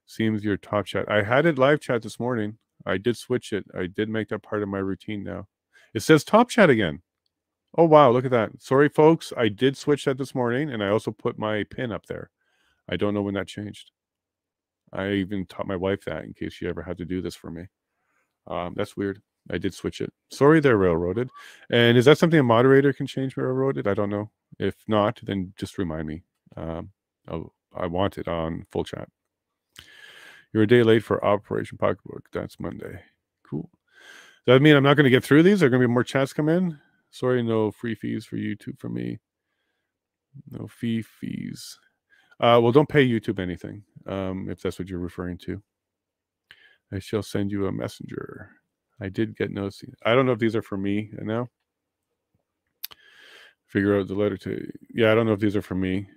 Seems your top chat. I had it live chat this morning. I did switch it. I did make that part of my routine now. It says top chat again. Oh, wow. Look at that. Sorry, folks. I did switch that this morning, and I also put my pin up there. I don't know when that changed. I even taught my wife that in case she ever had to do this for me. That's weird. I did switch it. Sorry, they're railroaded. And is that something a moderator can change railroaded? I don't know. If not, then just remind me. I want it on full chat. You're a day late for Operation Pocketbook. That's Monday. Cool. Does that mean I'm not going to get through these? Are going to be more chats come in? Sorry, no free fees for YouTube for me. No fees. Well, don't pay YouTube anything, if that's what you're referring to. I shall send you a messenger. I did get notes. I don't know if these are for me now. Figure out the letter to... Yeah, I don't know if these are for me.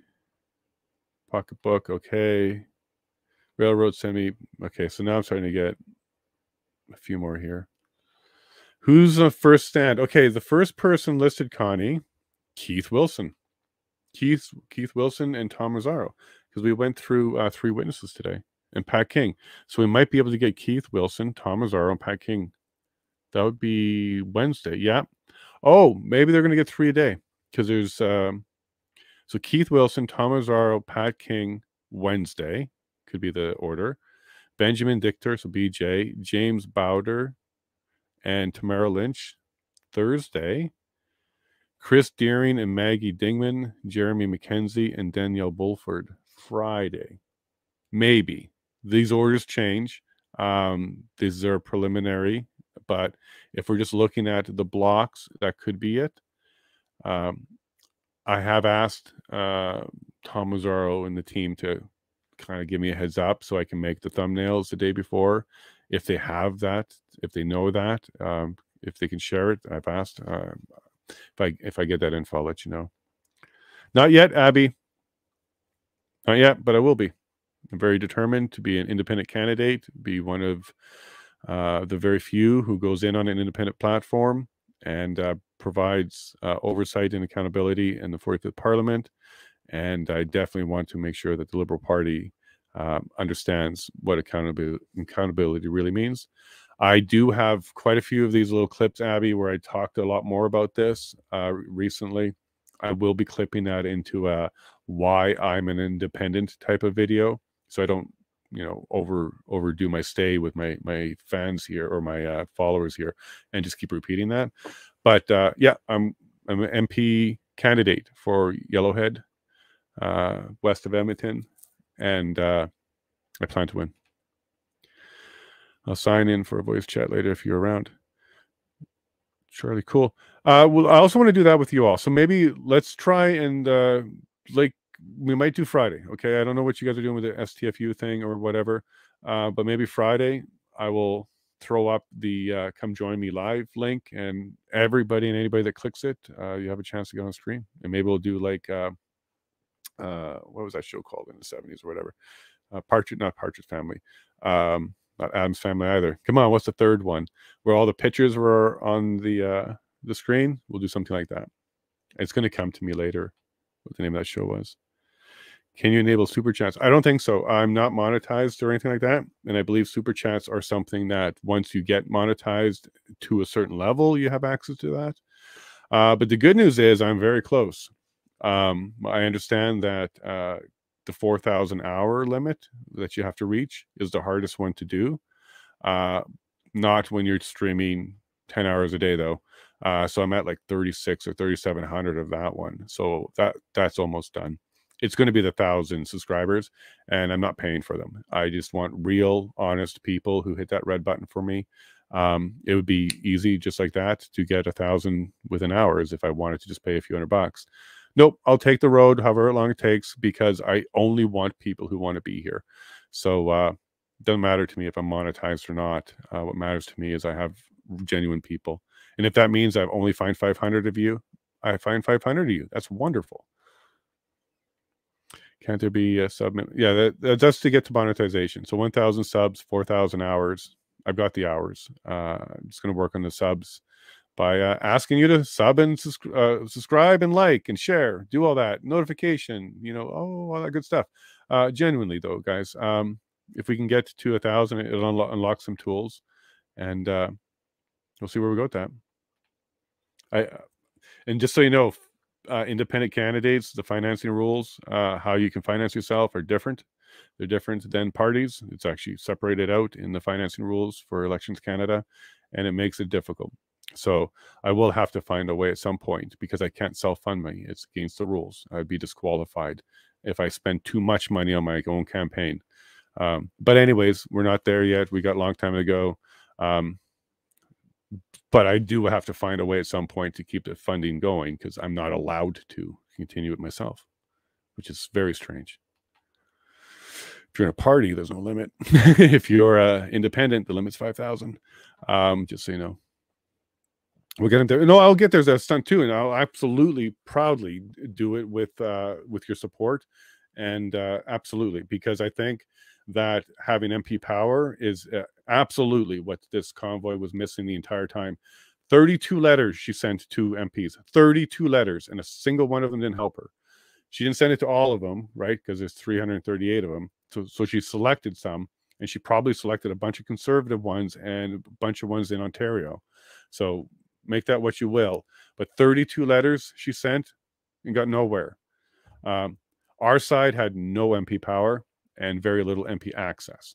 Pocketbook, okay. Railroad send me... Okay, so now I'm starting to get a few more here. Who's the first stand? Okay, the first person listed, Connie, Keith Wilson. Keith Wilson and Tom Rosario, because we went through 3 witnesses today, and Pat King. So we might be able to get Keith Wilson, Tom Rosario, and Pat King. That would be Wednesday. Yeah. Oh, maybe they're going to get 3 a day, because there's so Keith Wilson, Tom Rosario, Pat King, Wednesday could be the order. Benjamin Dichter, so BJ, James Bowder, and Tamara Lynch, Thursday. Chris Deering and Maggie Dingman, Jeremy McKenzie, and Danielle Bulford, Friday. Maybe. These orders change. These are preliminary, but if we're just looking at the blocks, that could be it. I have asked Tom Mazzaro and the team to kind of give me a heads up so I can make the thumbnails the day before. If they have that, if they know that, if they can share it, I've asked. If I get that info, I'll let you know. Not yet, Abby. Not yet, but I will be. I'm very determined to be an independent candidate, be one of the very few who goes in on an independent platform and provides oversight and accountability in the 45th Parliament. And I definitely want to make sure that the Liberal Party understands what accountability really means. I do have quite a few of these little clips, Abby, where I talked a lot more about this recently. I will be clipping that into a why I'm an independent type of video, so I don't, overdo my stay with my fans here or my followers here, and just keep repeating that. But yeah, I'm an MP candidate for Yellowhead, west of Edmonton, and I plan to win. I'll sign in for a voice chat later if you're around. Charlie, cool. Well, I also want to do that with you all. So maybe let's try and we might do Friday. Okay, I don't know what you guys are doing with the STFU thing or whatever, but maybe Friday I will throw up the come join me live link, and everybody and anybody that clicks it, you have a chance to get on screen. And maybe we'll do like what was that show called in the 70s or whatever? Not Partridge Family. Not Adam's Family either. Come on, what's the third one? Where all the pictures were on the screen? We'll do something like that. It's going to come to me later what the name of that show was. Can you enable super chats? I don't think so. I'm not monetized or anything like that. And I believe super chats are something that once you get monetized to a certain level, you have access to that. But the good news is I'm very close. I understand that the 4,000 hour limit that you have to reach is the hardest one to do. Not when you're streaming 10 hours a day though. So I'm at like 36 or 3,700 of that one. So that's almost done. It's going to be the 1,000 subscribers, and I'm not paying for them. I just want real, honest people who hit that red button for me. It would be easy just like that to get 1,000 within hours if I wanted to just pay a few $100. Nope, I'll take the road, however long it takes, because I only want people who want to be here. So it doesn't matter to me if I'm monetized or not. What matters to me is I have genuine people. And if that means I've only find 500 of you, I find 500 of you. That's wonderful. Can't there be a sub? Yeah, that's to get to monetization. So 1,000 subs, 4,000 hours. I've got the hours. I'm just going to work on the subs by asking you to sub and subscribe and like and share, do all that, notification, all that good stuff. Genuinely though, guys, if we can get to 1,000, it'll unlock some tools, and we'll see where we go with that. And just so you know, independent candidates, the financing rules, how you can finance yourself are different. They're different than parties. It's actually separated out in the financing rules for Elections Canada, and it makes it difficult. So I will have to find a way at some point, because I can't self-fund me. It's against the rules. I'd be disqualified if I spend too much money on my own campaign. But anyways, we're not there yet. We got a long time to go. But I do have to find a way at some point to keep the funding going, because I'm not allowed to continue it myself, which is very strange. If you're in a party, there's no limit. If you're independent, the limit's 5,000. Just so you know. We'll get into there. No, I'll get there as a stunt too, and I'll absolutely proudly do it with your support, and absolutely, because I think that having MP power is absolutely what this convoy was missing the entire time. 32 letters she sent to MPs, 32 letters, and a single one of them didn't help her. She didn't send it to all of them, right? Because there's 338 of them. So she selected some, and she probably selected a bunch of conservative ones and a bunch of ones in Ontario. So make that what you will. But 32 letters she sent and got nowhere. Our side had no MP power and very little MP access.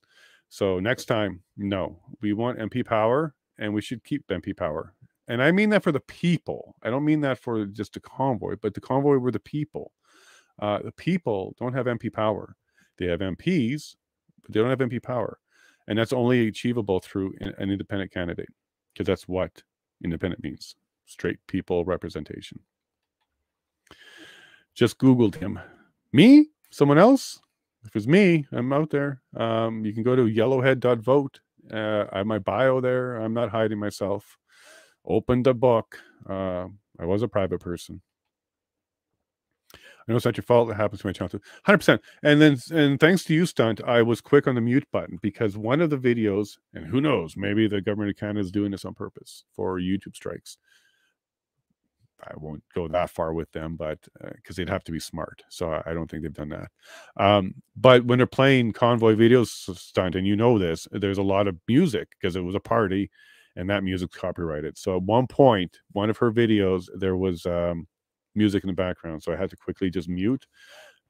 So next time, no, we want MP power, and we should keep MP power. And I mean that for the people. I don't mean that for just the convoy, but the convoy were the people. The people don't have MP power. They have MPs, but they don't have MP power. And that's only achievable through an independent candidate, because that's what independent means. Straight people representation. Just Googled him. Me? Someone else? If it's me, I'm out there. You can go to yellowhead.vote. I have my bio there. I'm not hiding myself. Opened a book. I was a private person. I know it's not your fault. It happens to my childhood. 100%. And thanks to you, Stunt, I was quick on the mute button, because one of the videos, and who knows, maybe the government of Canada is doing this on purpose for YouTube strikes. I won't go that far with them, but because they'd have to be smart. So I don't think they've done that. But when they're playing convoy videos, Stunt, and you know this, there's a lot of music because it was a party, and that music's copyrighted. So at one point, one of her videos, there was music in the background. So I had to quickly just mute,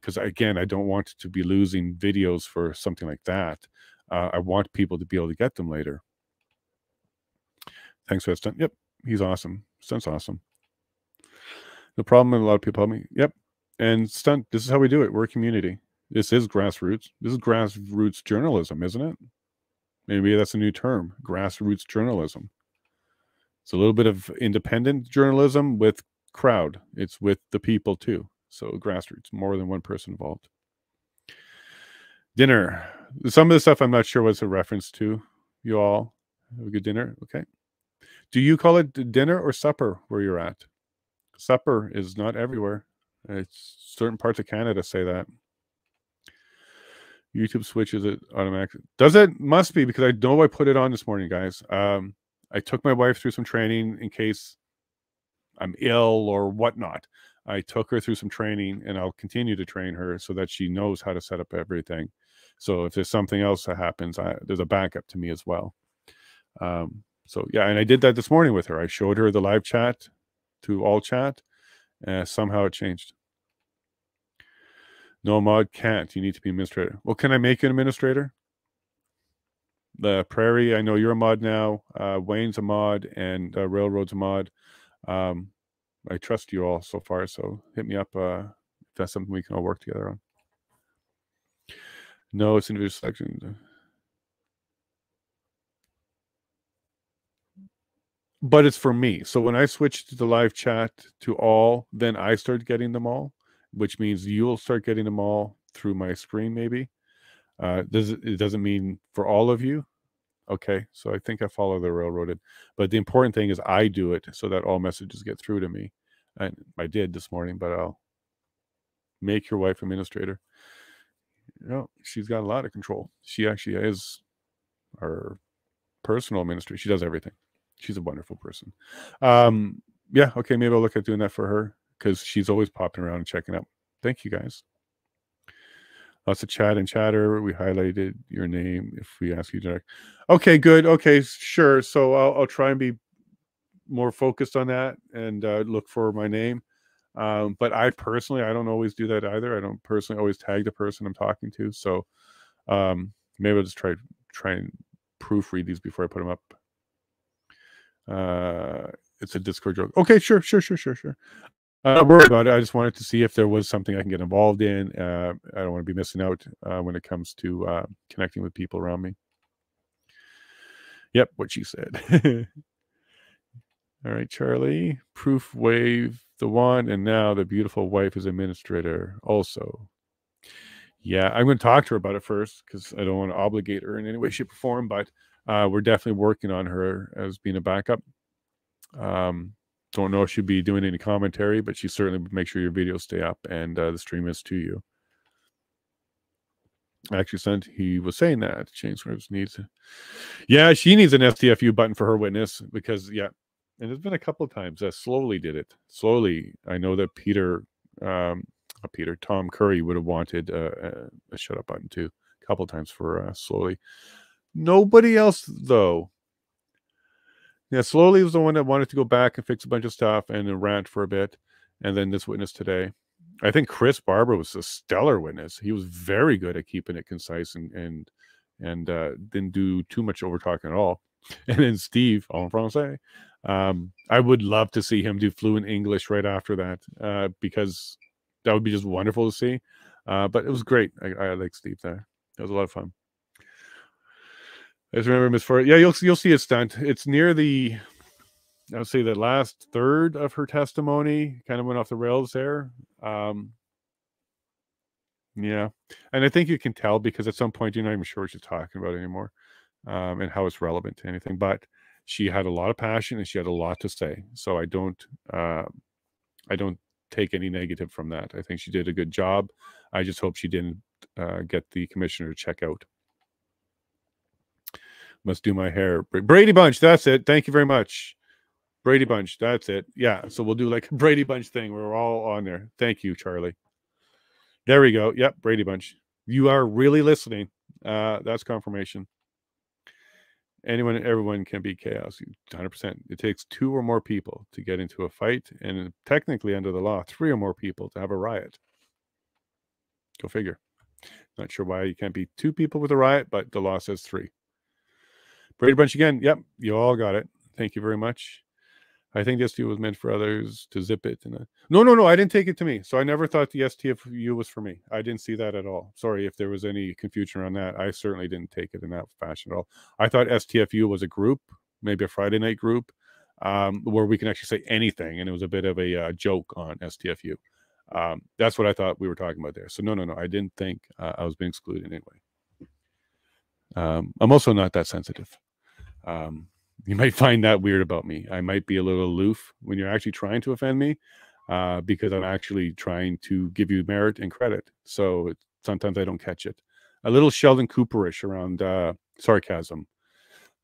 because again, I don't want to be losing videos for something like that. I want people to be able to get them later. Thanks for that, Stunt. Yep, he's awesome. Stunt's awesome. No problem. And a lot of people help me. Yep. And Stunt, this is how we do it. We're a community. This is grassroots. This is grassroots journalism, isn't it? Maybe that's a new term, grassroots journalism. It's a little bit of independent journalism with crowd. It's with the people too. So grassroots, more than one person involved. Dinner. Some of the stuff I'm not sure what's a reference to. You all have a good dinner. Okay. Do you call it dinner or supper where you're at? Supper is not everywhere. It's certain parts of Canada say that. YouTube switches it automatically. Does it? Must be, because I know I put it on this morning, guys. I took my wife through some training in case I'm ill or whatnot. I took her through some training, and I'll continue to train her so that she knows how to set up everything. So if there's something else that happens, there's a backup to me as well. So yeah, and I did that this morning with her. I showed her the live chat to all chat. Somehow it changed. No mod can't. You need to be administrator. Well, can I make an administrator? The Prairie, I know you're a mod now. Wayne's a mod, and Railroad's a mod. I trust you all so far, so hit me up if that's something we can all work together on. No, it's individual selection. But it's for me. So when I switched the live chat to all, then I start getting them all, which means you'll start getting them all through my screen, maybe. It doesn't mean for all of you. Okay, so I think I follow the railroaded. But the important thing is I do it so that all messages get through to me. And I did this morning, but I'll make your wife administrator. You know, she's got a lot of control. She actually is our personal administrator. She does everything. She's a wonderful person. Yeah, okay, maybe I'll look at doing that for her, because she's always popping around and checking up. Thank you, guys. Lots of chat and chatter. We highlighted your name if we ask you direct. Okay, good. Okay, sure. So I'll try and be more focused on that and look for my name. But I personally, I don't always do that either. I don't personally always tag the person I'm talking to. So maybe I'll just try and proofread these before I put them up. It's a Discord joke. Okay, sure. Don't worry about it. I just wanted to see if there was something I can get involved in. I don't want to be missing out when it comes to connecting with people around me. Yep, what she said. All right, Charlie. Proof wave the wand, and now the beautiful wife is administrator also. Yeah, I'm going to talk to her about it first because I don't want to obligate her in any way, shape, or form, but we're definitely working on her as being a backup. Don't know if she'll be doing any commentary, but she certainly would make sure your videos stay up and the stream is to you. Actually, he was saying that James needs. Yeah, she needs an STFU button for her witness because, yeah, and there's been a couple of times that Slowly did it. Slowly, I know that Tom Curry would have wanted a shut up button too, a couple of times for Slowly. Nobody else though. Yeah, Slowly was the one that wanted to go back and fix a bunch of stuff and then rant for a bit. And then this witness today. I think Chris Barber was a stellar witness. He was very good at keeping it concise and didn't do too much over talking at all. And then Steve, en français. I would love to see him do fluent English right after that because that would be just wonderful to see. But it was great. I like Steve there. It was a lot of fun. I just remember Miss Ford. Yeah, you'll see it stunt. It's near I would say the last third of her testimony kind of went off the rails there. Yeah, and I think you can tell because at some point you're not even sure what she's talking about anymore, and how it's relevant to anything. But she had a lot of passion and she had a lot to say. So I don't take any negative from that. I think she did a good job. I just hope she didn't get the commissioner to check out. Must do my hair. Brady Bunch, that's it. Thank you very much. Brady Bunch, that's it. Yeah, so we'll do like a Brady Bunch thing where we're all on there. Thank you, Charlie. There we go. Yep, Brady Bunch. You are really listening. That's confirmation. Everyone can be chaos. 100%. It takes 2 or more people to get into a fight, and technically under the law, 3 or more people to have a riot. Go figure. Not sure why you can't be 2 people with a riot, but the law says 3. Brady Bunch again. Yep, you all got it. Thank you very much. I think the STFU was meant for others to zip it. No, I didn't take it to me. So I never thought the STFU was for me. I didn't see that at all. Sorry if there was any confusion around that. I certainly didn't take it in that fashion at all. I thought STFU was a group, maybe a Friday night group, where we can actually say anything. And it was a bit of a joke on STFU. That's what I thought we were talking about there. So no. I didn't think I was being excluded in any way. I'm also not that sensitive. You might find that weird about me. I might be a little aloof when you're actually trying to offend me because I'm actually trying to give you merit and credit. So sometimes I don't catch it. A little Sheldon Cooperish around sarcasm.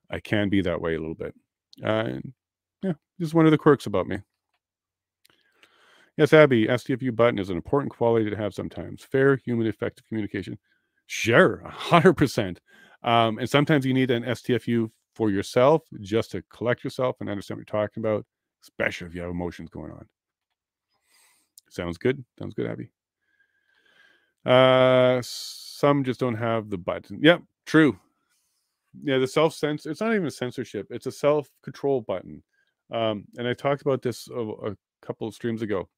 I can be that way a little bit. Yeah, just one of the quirks about me. Yes, Abby, STFU button is an important quality to have sometimes. Fair, human, effective communication. Sure, 100%. And sometimes you need an STFU for yourself, just to collect yourself and understand what you're talking about, especially if you have emotions going on. Sounds good. Sounds good, Abby. Some just don't have the button. Yep, true. Yeah, the self-censor, it's not even a censorship. It's a self-control button. And I talked about this a couple of streams ago,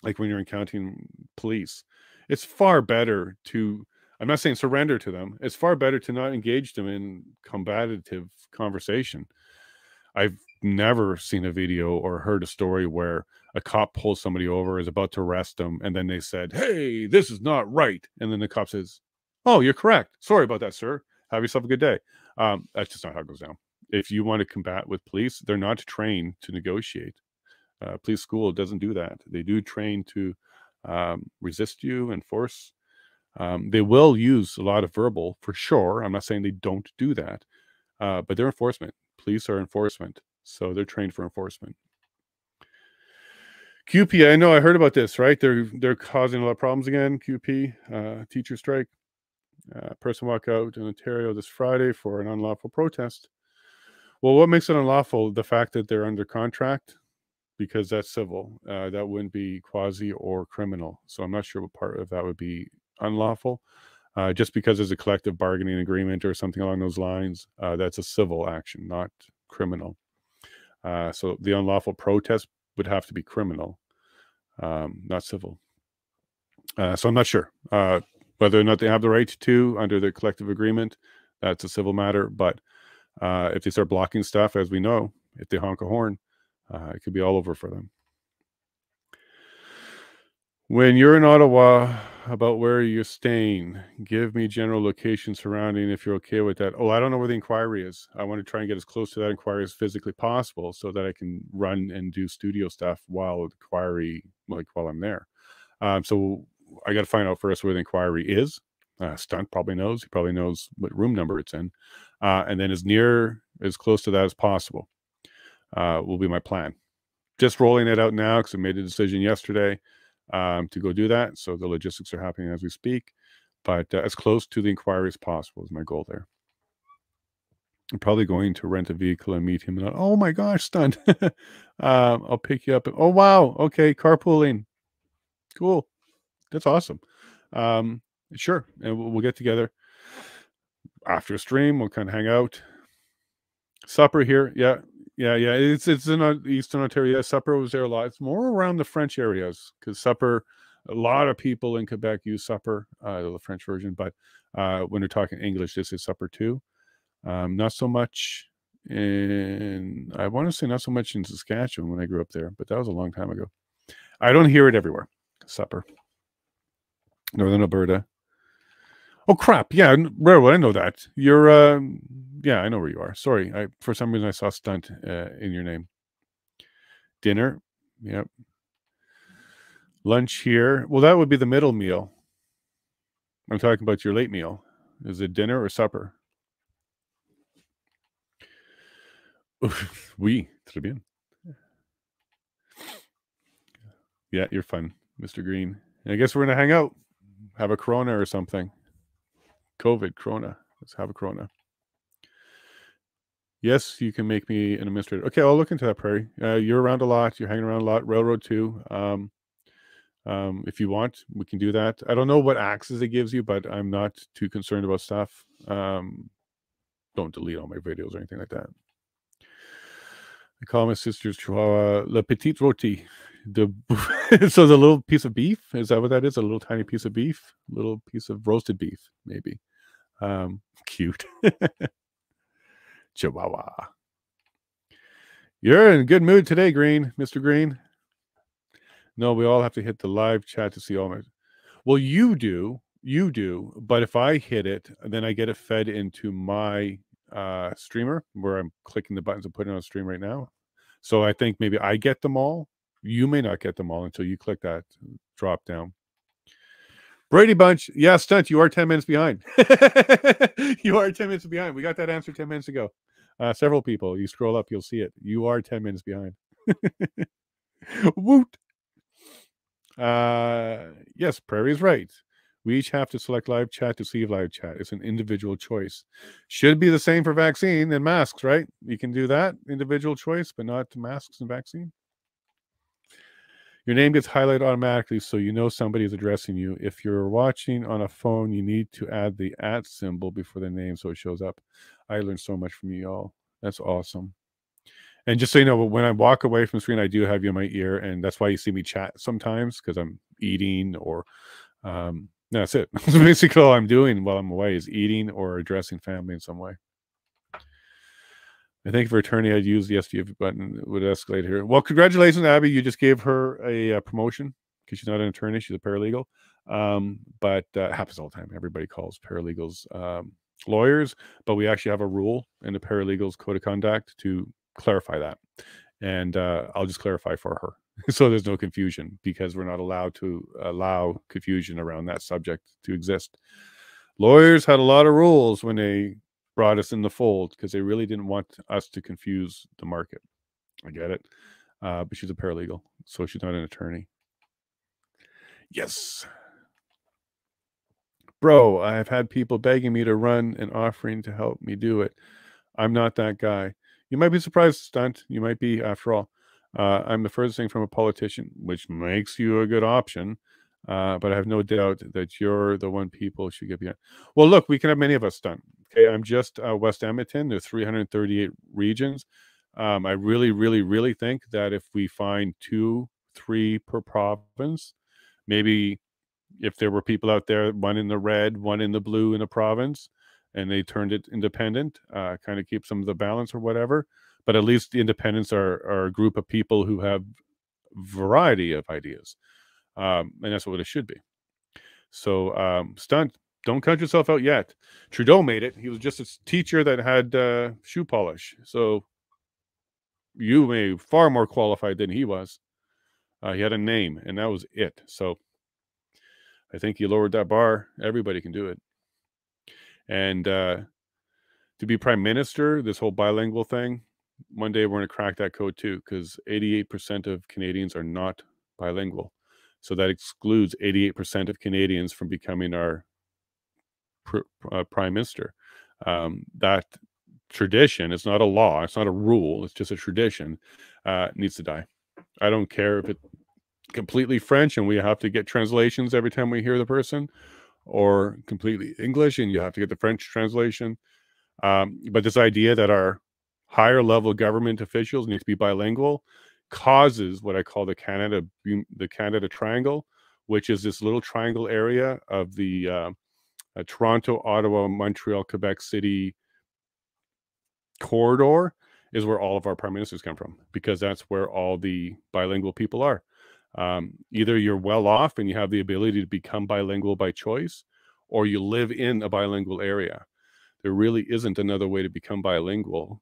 like when you're encountering police. It's far better to, I'm not saying surrender to them. It's far better to not engage them in combative conversation. I've never seen a video or heard a story where a cop pulls somebody over, is about to arrest them, and then they said, "Hey, this is not right." And then the cop says, "Oh, you're correct. Sorry about that, sir. Have yourself a good day." That's just not how it goes down. If you want to combat with police, they're not trained to negotiate. Police school doesn't do that. They do train to resist you and force. They will use a lot of verbal for sure. I'm not saying they don't do that, but they're enforcement. Police are enforcement, so they're trained for enforcement. QP, I know I heard about this, right? They're causing a lot of problems again. QP, teacher strike. Person walk out in Ontario this Friday for an unlawful protest. Well, what makes it unlawful? The fact that they're under contract. because that's civil. That wouldn't be quasi or criminal. So I'm not sure what part of that would be unlawful. Just because there's a collective bargaining agreement or something along those lines, that's a civil action, not criminal. So the unlawful protest would have to be criminal, not civil. So I'm not sure whether or not they have the right to under the collective agreement. That's a civil matter. But if they start blocking stuff, as we know, if they honk a horn, it could be all over for them. When you're in Ottawa, about where you're staying, give me general location surrounding if you're okay with that. Oh, I don't know where the inquiry is. I want to try and get as close to that inquiry as physically possible so that I can run and do studio stuff while the inquiry, like while I'm there. So I got to find out first where the inquiry is. Stunt probably knows. He probably knows what room number it's in. And then as close to that as possible will be my plan. Just rolling it out now because I made a decision yesterday to go do that. So the logistics are happening as we speak. But as close to the inquiry as possible is my goal there. I'm probably going to rent a vehicle and meet him. And oh my gosh, Stunt. I'll pick you up. Oh, wow. Okay, carpooling. Cool. That's awesome. Sure. And we'll get together after a stream. We'll kind of hang out. Supper here. Yeah. It's in Eastern Ontario. Yeah, Supper was there a lot. It's more around the French areas because Supper, a lot of people in Quebec use Supper, the French version. But when they're talking English, this is Supper too. Not so much I want to say not so much in Saskatchewan when I grew up there, but that was a long time ago. I don't hear it everywhere. Supper. Northern Alberta. Oh crap! Yeah, Railroad. I know that. You're. Yeah, I know where you are. Sorry, for some reason I saw Stunt in your name. Dinner. Yep. Lunch here. Well, that would be the middle meal. I'm talking about your late meal. Is it dinner or supper? Oui, très bien. Yeah, you're fun, Mr. Green. I guess we're gonna hang out, have a Corona or something. COVID, Corona. Let's have a Corona. Yes, you can make me an administrator. Okay, I'll look into that, Prairie. You're around a lot. You're hanging around a lot. Railroad too. If you want, we can do that. I don't know what access it gives you, but I'm not too concerned about stuff. Don't delete all my videos or anything like that. I call my sister's Chihuahua La Petite Roti. So the little piece of beef, is that what that is? A little tiny piece of beef? A little piece of roasted beef, maybe. Cute. Chihuahua. You're in a good mood today, Green, Mr. Green. No, we all have to hit the live chat to see all my... Well, you do, but if I hit it, then I get it fed into my streamer where I'm clicking the buttons and putting it on stream right now. So I think maybe I get them all. You may not get them all until you click that drop down. Brady Bunch, yeah, Stunt, you are 10 minutes behind. You are 10 minutes behind. We got that answer 10 minutes ago. Several people, you scroll up, you'll see it. You are 10 minutes behind. Woot. Yes, Prairie is right. We each have to select live chat to see live chat. It's an individual choice. Should be the same for vaccine and masks, right? You can do that, individual choice, but not masks and vaccine. Your name gets highlighted automatically so you know somebody is addressing you. If you're watching on a phone, you need to add the @ symbol before the name so it shows up. I learned so much from you all. That's awesome. And just so you know, when I walk away from the screen, I do have you in my ear, and that's why you see me chat sometimes, because I'm eating or that's it. That's basically all I'm doing while I'm away is eating or addressing family in some way. I think for attorney, I'd use the SDF button. It would escalate here. Well, congratulations, Abby. You just gave her a promotion because she's not an attorney. She's a paralegal. But it happens all the time. Everybody calls paralegals lawyers, but we actually have a rule in the paralegals code of conduct to clarify that. And I'll just clarify for her so there's no confusion, because we're not allowed to allow confusion around that subject to exist. Lawyers had a lot of rules when they brought us in the fold because they really didn't want us to confuse the market. I get it. But she's a paralegal, so she's not an attorney. Yes. Bro, I've had people begging me to run and offering to help me do it. I'm not that guy. You might be surprised, Stunt. You might be, after all. I'm the furthest thing from a politician, which makes you a good option. But I have no doubt that you're the one people should get behind. Well, look, we can have many of us done. Okay, I'm just West Edmonton. There's 338 regions. I really, really, really think that if we find 2, 3 per province, maybe if there were people out there, one in the red, one in the blue in a province, and they turned it independent, kind of keep some of the balance or whatever. But at least the independents are a group of people who have variety of ideas. And that's what it should be. So, stunt, don't cut yourself out yet. Trudeau made it. He was just a teacher that had shoe polish. So you may be far more qualified than he was. He had a name, and that was it. So I think he lowered that bar. Everybody can do it. And to be prime minister, this whole bilingual thing, one day we're going to crack that code too, because 88% of Canadians are not bilingual. So that excludes 88% of Canadians from becoming our prime minister. That tradition, it's not a law, it's not a rule, it's just a tradition, needs to die. I don't care if it's completely French and we have to get translations every time we hear the person, or completely English and you have to get the French translation. But this idea that our higher level government officials need to be bilingual causes what I call the Canada Triangle, which is this little triangle area of the Toronto, Ottawa, Montreal, Quebec City corridor is where all of our prime ministers come from, because that's where all the bilingual people are. Either you're well off and you have the ability to become bilingual by choice, or you live in a bilingual area. There really isn't another way to become bilingual.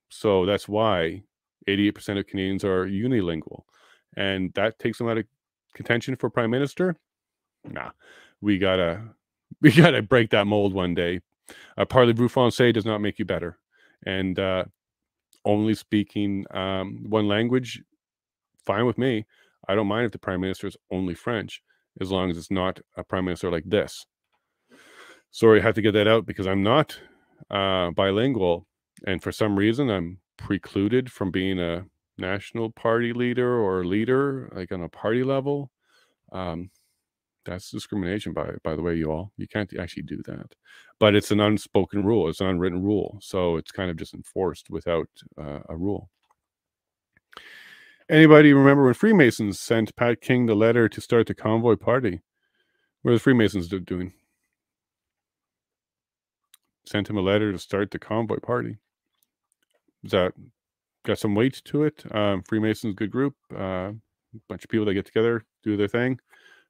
So that's why 88% of Canadians are unilingual. And that takes them out of contention for prime minister. Nah, we gotta break that mold one day. Parlez-vous français does not make you better. And only speaking one language, fine with me. I don't mind if the prime minister is only French, as long as it's not a prime minister like this. Sorry, I had to get that out because I'm not bilingual. And for some reason, I'm precluded from being a national party leader or leader, like on a party level. That's discrimination, by the way, you all. You can't actually do that. But it's an unspoken rule. It's an unwritten rule. So it's kind of just enforced without a rule. Anybody remember when Freemasons sent Pat King the letter to start the Convoy party? What are the Freemasons doing? Sent him a letter to start the Convoy party. Is that got some weight to it? Freemasons, good group. Bunch of people that get together, do their thing.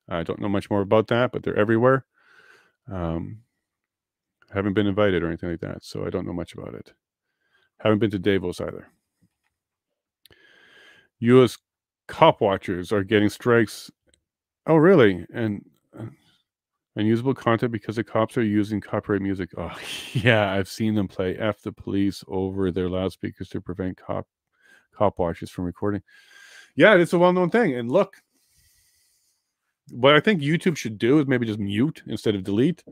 I don't know much more about that, but they're everywhere. Haven't been invited or anything like that, so I don't know much about it. Haven't been to Davos either. U.S. cop watchers are getting strikes. Oh, really? And unusable content because the cops are using copyright music. Oh, yeah, I've seen them play F the police over their loudspeakers to prevent cop watchers from recording. Yeah, it's a well-known thing. And look, what I think YouTube should do is maybe just mute instead of delete.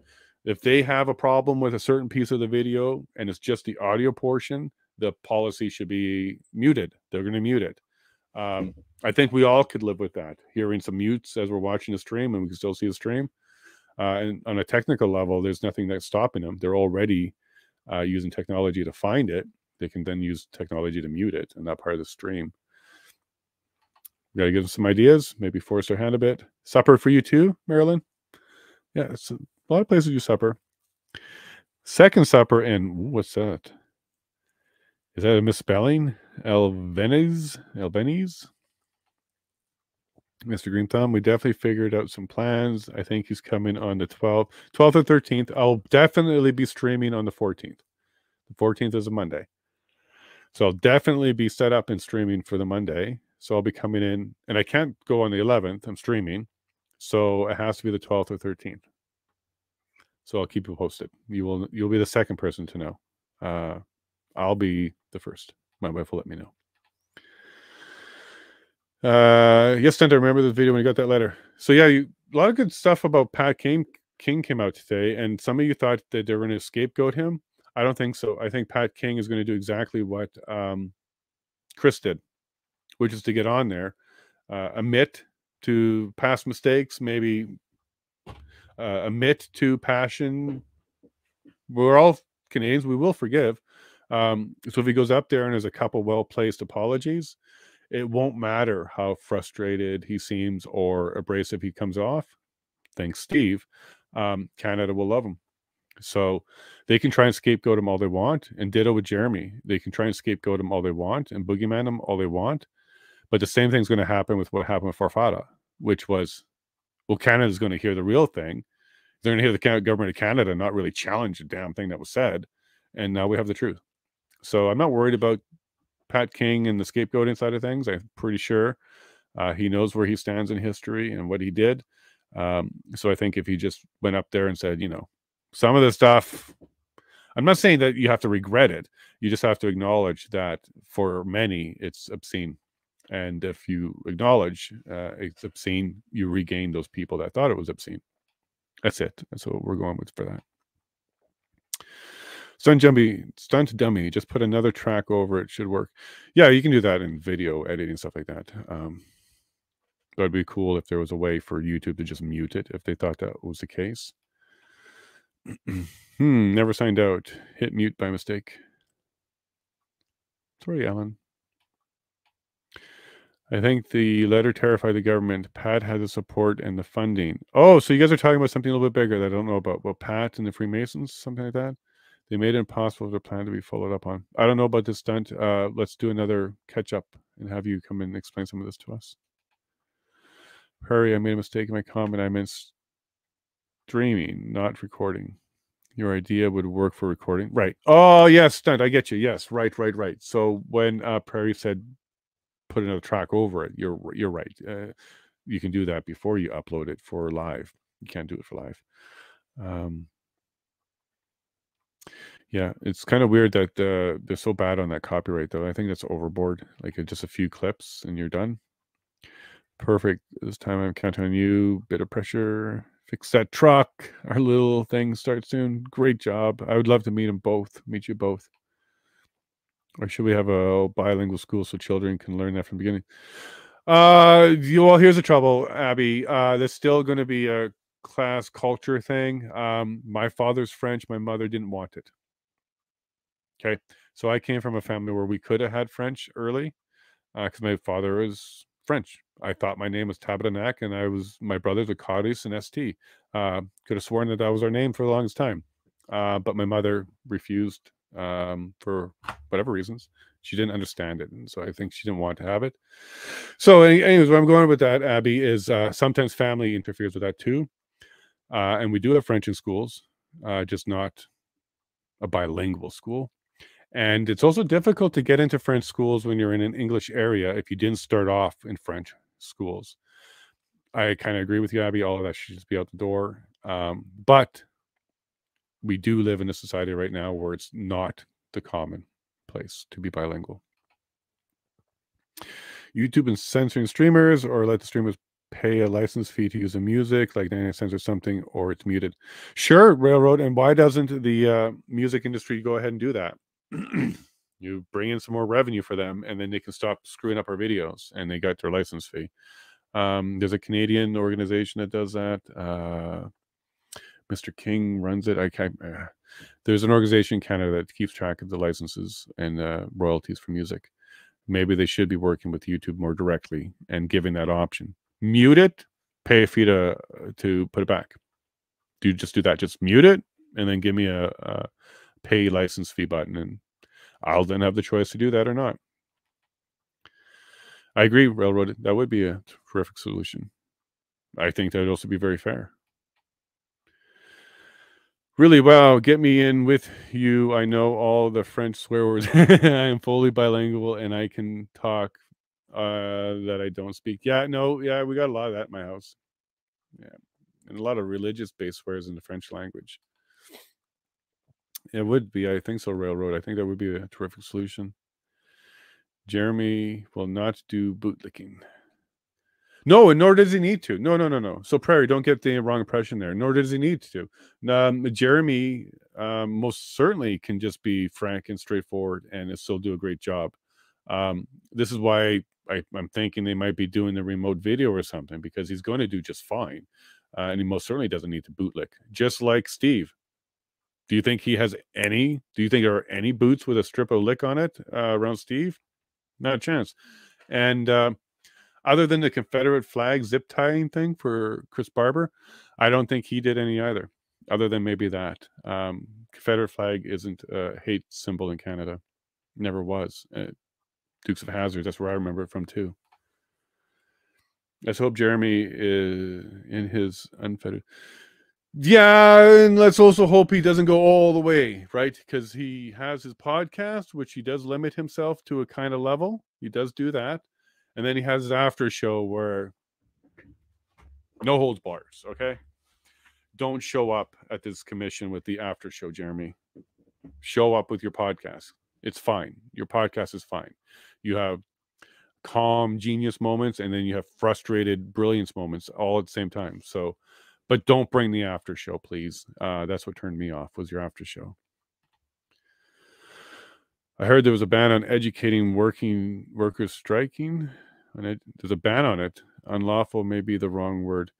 If they have a problem with a certain piece of the video and it's just the audio portion, the policy should be muted. They're going to mute it. I think we all could live with that, hearing some mutes as we're watching the stream and we can still see the stream. And on a technical level, there's nothing that's stopping them. They're already using technology to find it. They can then use technology to mute it and that part of the stream. We got to give them some ideas, maybe force their hand a bit. Supper for you too, Marilyn? Yeah, it's a lot of places do supper. Second supper, and what's that? Is that a misspelling? Albanese? Mr. Green Thumb, we definitely figured out some plans. I think he's coming on the 12th or 13th. I'll definitely be streaming on the 14th. The 14th is a Monday. So I'll definitely be set up and streaming for the Monday. So I'll be coming in, and I can't go on the 11th. I'm streaming. So it has to be the 12th or 13th. So I'll keep you posted. You'll be the second person to know. I'll be the first. My wife will let me know. Yes, Stenta, remember the video when you got that letter. So yeah, a lot of good stuff about Pat King came out today, and some of you thought that they were going to scapegoat him. I don't think so. I think Pat King is going to do exactly what Chris did. which is to get on there, admit to past mistakes, maybe admit to passion. We're all Canadians, we will forgive. So if he goes up there and there's a couple well-placed apologies, it won't matter how frustrated he seems or abrasive he comes off. Thanks, Steve. Canada will love him. So they can try and scapegoat him all they want, and ditto with Jeremy. They can try and scapegoat him all they want and boogeyman him all they want. But the same thing's going to happen with what happened with Farfada, which was, well, Canada's going to hear the real thing. They're going to hear the government of Canada not really challenge the damn thing that was said. And now we have the truth. So I'm not worried about Pat King and the scapegoating side of things. I'm pretty sure he knows where he stands in history and what he did. So I think if he just went up there and said, you know, some of the stuff, I'm not saying that you have to regret it. You just have to acknowledge that for many, it's obscene. And if you acknowledge it's obscene, you regain those people that thought it was obscene. That's it. That's what we're going with for that. Stunt dummy. Just put another track over it. Should work. Yeah, you can do that in video editing, stuff like that. That'd be cool if there was a way for YouTube to just mute it if they thought that was the case. Never signed out. Hit mute by mistake. Sorry, Alan. I think the letter terrified the government. Pat had the support and the funding. Oh, so you guys are talking about something a little bit bigger that I don't know about. Well, Pat and the Freemasons, something like that. They made it impossible for their plan to be followed up on. I don't know about this stunt. Let's do another catch up and have you come and explain some of this to us. Perry, I made a mistake in my comment. I meant streaming, not recording. Your idea would work for recording. Right. Oh, yes, stunt. I get you. Yes, right. So when Perry said put another track over it, you're right. You can do that before you upload it for live. You can't do it for live. Yeah, it's kind of weird that they're so bad on that copyright, though. I think that's overboard. Like just a few clips and you're done. Perfect. This time I'm counting on you. Bit of pressure. Fix that truck. Our little thing starts soon. Great job. I would love to meet you both. Or should we have a bilingual school so children can learn that from the beginning? Well, here's the trouble, Abby. There's still going to be a class culture thing. My father's French. My mother didn't want it. Okay. So I came from a family where we could have had French early because my father was French. I thought my name was Tabernac and my brothers were Cadiz and ST. Could have sworn that was our name for the longest time. But my mother refused for whatever reasons. She didn't understand it. And so I think she didn't want to have it. So anyways, where I'm going with that, Abby, is sometimes family interferes with that too. And we do have French in schools, just not a bilingual school. And it's also difficult to get into French schools when you're in an English area if you didn't start off in French schools. I kind of agree with you, Abby. All of that should just be out the door. But we do live in a society right now where it's not the common place to be bilingual. YouTube is censoring streamers, or let the streamers pay a license fee to use the music, like 99 cents or something, or it's muted. Sure, Railroad. And why doesn't the music industry go ahead and do that? You bring in some more revenue for them, and then they can stop screwing up our videos, and they got their license fee. There's a Canadian organization that does that. Mr. King runs it. There's an organization in Canada that keeps track of the licenses and royalties for music. Maybe they should be working with YouTube more directly and giving that option. Mute it, pay a fee to put it back. Just do that. Just mute it, and then give me a pay license fee button, and I'll then have the choice to do that or not. I agree, Railroad. That would be a terrific solution. I think that would also be very fair. Really, wow, get me in with you. I know all the French swear words. I am fully bilingual, and I can talk that I don't speak. Yeah, we got a lot of that in my house. Yeah, and a lot of religious-based swears in the French language. It would be, I think so, Railroad. I think that would be a terrific solution. Jeremy will not do bootlicking. No, and nor does he need to. No. So Prairie, don't get the wrong impression there. Nor does he need to. Jeremy most certainly can just be frank and straightforward and still do a great job. This is why I'm thinking they might be doing the remote video or something, because he's going to do just fine. And he most certainly doesn't need to bootlick, just like Steve. Do you think he has any? Do you think there are any boots with a strip of lick on it around Steve? Not a chance. And other than the Confederate flag zip tying thing for Chris Barber, I don't think he did any either, other than maybe that. Confederate flag isn't a hate symbol in Canada. Never was. Dukes of Hazzard, that's where I remember it from too. Let's hope Jeremy is in his unfettered. Yeah, and let's also hope he doesn't go all the way, right? Because he has his podcast, which he does limit himself to a kind of level. He does do that. And then he has his after show where no holds bars, okay? Don't show up at this commission with the after show, Jeremy. Show up with your podcast. It's fine. Your podcast is fine. You have calm genius moments, and then you have frustrated brilliance moments all at the same time. So, but don't bring the after show, please. That's what turned me off, was your after show. I heard there was a ban on educating working workers striking. There's a ban on it. Unlawful may be the wrong word.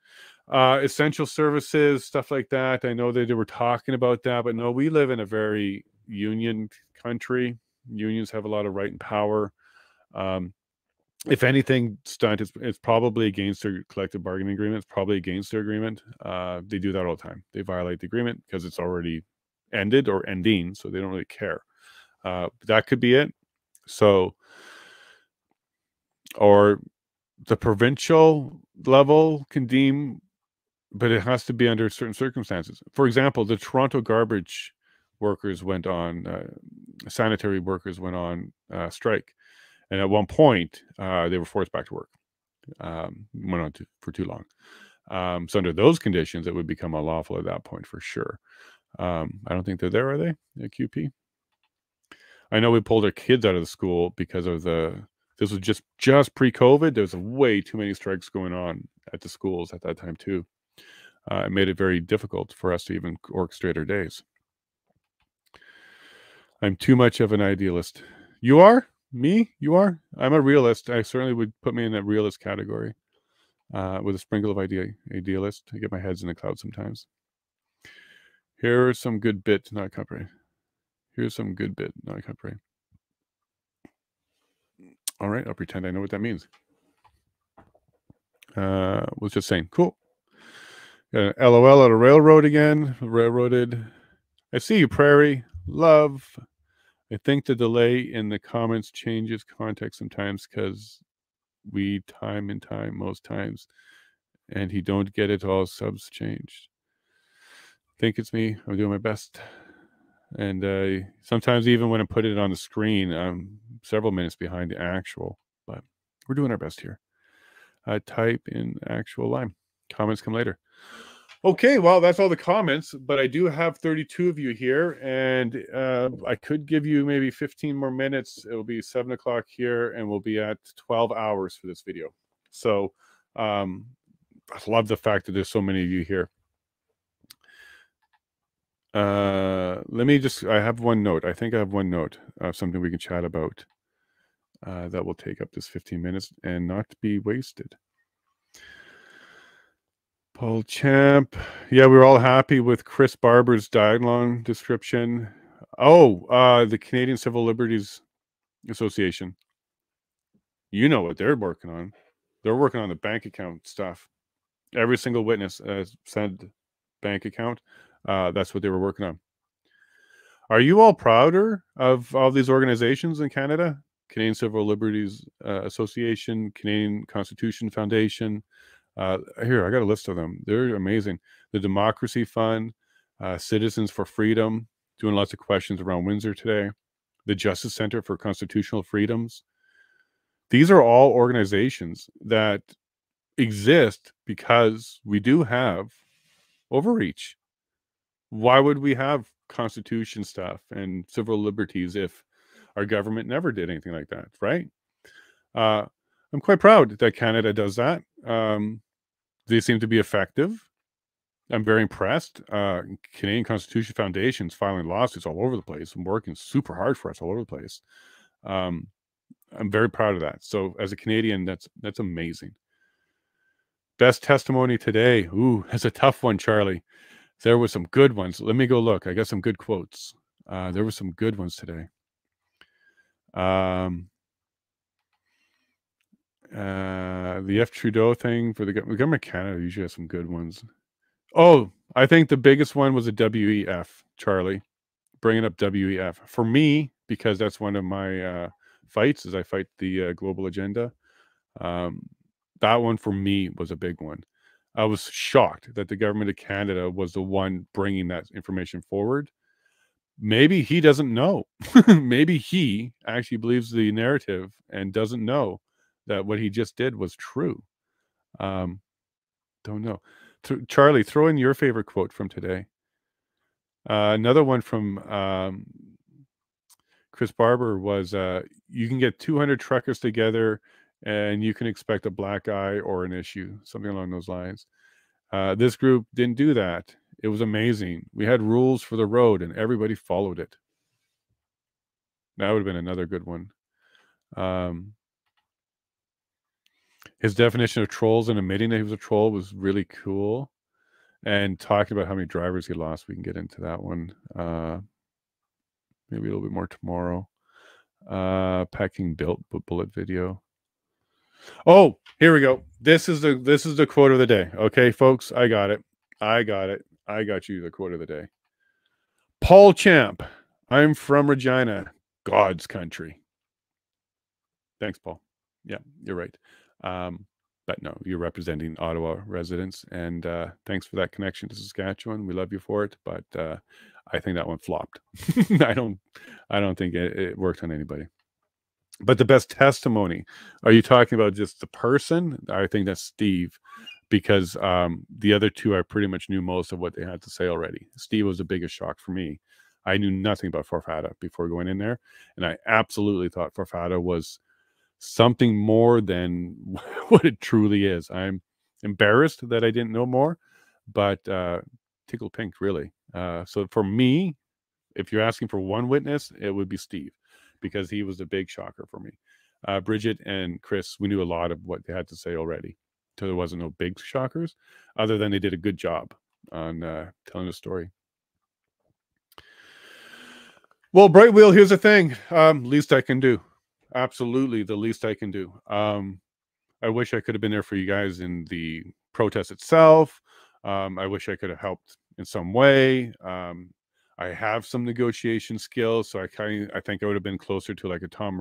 Essential services, stuff like that. I know that they were talking about that, but no, we live in a very union country. Unions have a lot of right and power. If anything, stunt, it's probably against their collective bargaining agreement. It's probably against their agreement. They do that all the time. They violate the agreement because it's already ended or ending, so they don't really care. That could be it. So, or the provincial level can deem, but it has to be under certain circumstances. For example, the Toronto garbage workers went on, sanitary workers went on strike. And at one point, they were forced back to work. Went on for too long. So under those conditions, it would become unlawful at that point for sure. I don't think they're there, are they, at QP? I know we pulled our kids out of the school because of this was just pre-COVID. There's way too many strikes going on at the schools at that time too. It made it very difficult for us to even orchestrate our days. I'm too much of an idealist. You are? Me? You are? I'm a realist. I certainly would put me in that realist category with a sprinkle of idealist. I get my heads in the clouds sometimes. Here are some good bits, not copyright. Here's some good bit, not copyright. All right, I'll pretend I know what that means. Was just saying, cool. LOL at a railroad again. Railroaded. I see you, Prairie. Love. I think the delay in the comments changes context sometimes because we time most times, and he don't get it all. Subs changed. Think it's me. I'm doing my best. And sometimes even when I put it on the screen, I'm several minutes behind the actual, but we're doing our best here. Type in actual line. Comments come later. Okay, well, that's all the comments, but I do have 32 of you here, and I could give you maybe 15 more minutes. It will be 7 o'clock here, and we'll be at 12 hours for this video. So I love the fact that there's so many of you here. Let me just, I have one note. I think I have one note of something we can chat about that will take up this 15 minutes and not be wasted. Paul Champ. Yeah, we're all happy with Chris Barber's dialogue description. Oh, the Canadian Civil Liberties Association. You know what they're working on. They're working on the bank account stuff. Every single witness said bank account. That's what they were working on. Are you all prouder of all these organizations in Canada? Canadian Civil Liberties Association, Canadian Constitution Foundation. Here, I got a list of them. They're amazing. The Democracy Fund, Citizens for Freedom, doing lots of questions around Windsor today. The Justice Center for Constitutional Freedoms. These are all organizations that exist because we do have overreach. Why would we have Constitution stuff and civil liberties if our government never did anything like that, right? I'm quite proud that Canada does that. They seem to be effective. I'm very impressed. Canadian Constitution Foundation's filing lawsuits all over the place and working super hard for us all over the place. I'm very proud of that. So as a Canadian, that's amazing. Best testimony today. Ooh, that's a tough one, Charlie. There were some good ones. Let me go look. I got some good quotes. There were some good ones today. The F. Trudeau thing for the government of Canada usually has some good ones. Oh, I think the biggest one was a WEF, Charlie. Bringing up WEF. For me, because that's one of my fights, as I fight the global agenda. That one for me was a big one. I was shocked that the government of Canada was the one bringing that information forward. Maybe he doesn't know. Maybe he actually believes the narrative and doesn't know that what he just did was true. Don't know. Charlie, throw in your favorite quote from today. Another one from Chris Barber was, you can get 200 truckers together and you can expect a black eye or an issue, something along those lines. This group didn't do that. It was amazing. We had rules for the road and everybody followed it. That would have been another good one. His definition of trolls and admitting that he was a troll was really cool. And talking about how many drivers he lost, we can get into that one. Maybe a little bit more tomorrow. Packing bullet video. Oh, here we go. This is the quote of the day. Okay, folks, I got it. I got you the quote of the day. Paul Champ, I'm from Regina, God's country. Thanks, Paul. Yeah, you're right. But no, you're representing Ottawa residents, and thanks for that connection to Saskatchewan. We love you for it, but I think that one flopped. I don't think it worked on anybody. But the best testimony, are you talking about just the person? I think that's Steve, because the other two, I pretty much knew most of what they had to say already. Steve was the biggest shock for me. I knew nothing about Farfada before going in there, and I absolutely thought Farfada was something more than what it truly is. I'm embarrassed that I didn't know more, but tickled pink, really. So for me, if you're asking for one witness, it would be Steve, because he was the big shocker for me. Bridget and Chris, we knew a lot of what they had to say already, so there wasn't no big shockers, other than they did a good job on telling the story. Well, Bright Wheel, here's the thing. Least I can do. Absolutely the least I can do. I wish I could have been there for you guys in the protest itself. I wish I could have helped in some way. I have some negotiation skills, so I think I would have been closer to like a Tom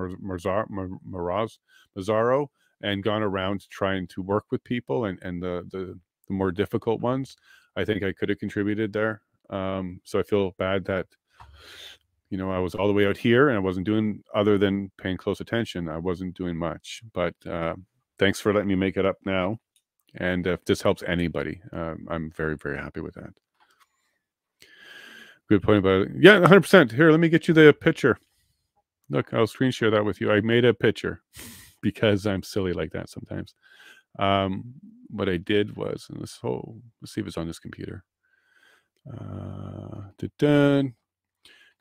Mazzaro and gone around trying to work with people and the more difficult ones. I think I could have contributed there. So I feel bad that, you know, I was all the way out here and I wasn't doing other than paying close attention. I wasn't doing much, but thanks for letting me make it up now. And if this helps anybody, I'm very, very happy with that. Good point about it. Yeah, 100%. Here, let me get you the picture. Look, I'll screen share that with you. I made a picture because I'm silly like that sometimes. What I did was, and let's see if it's on this computer. Because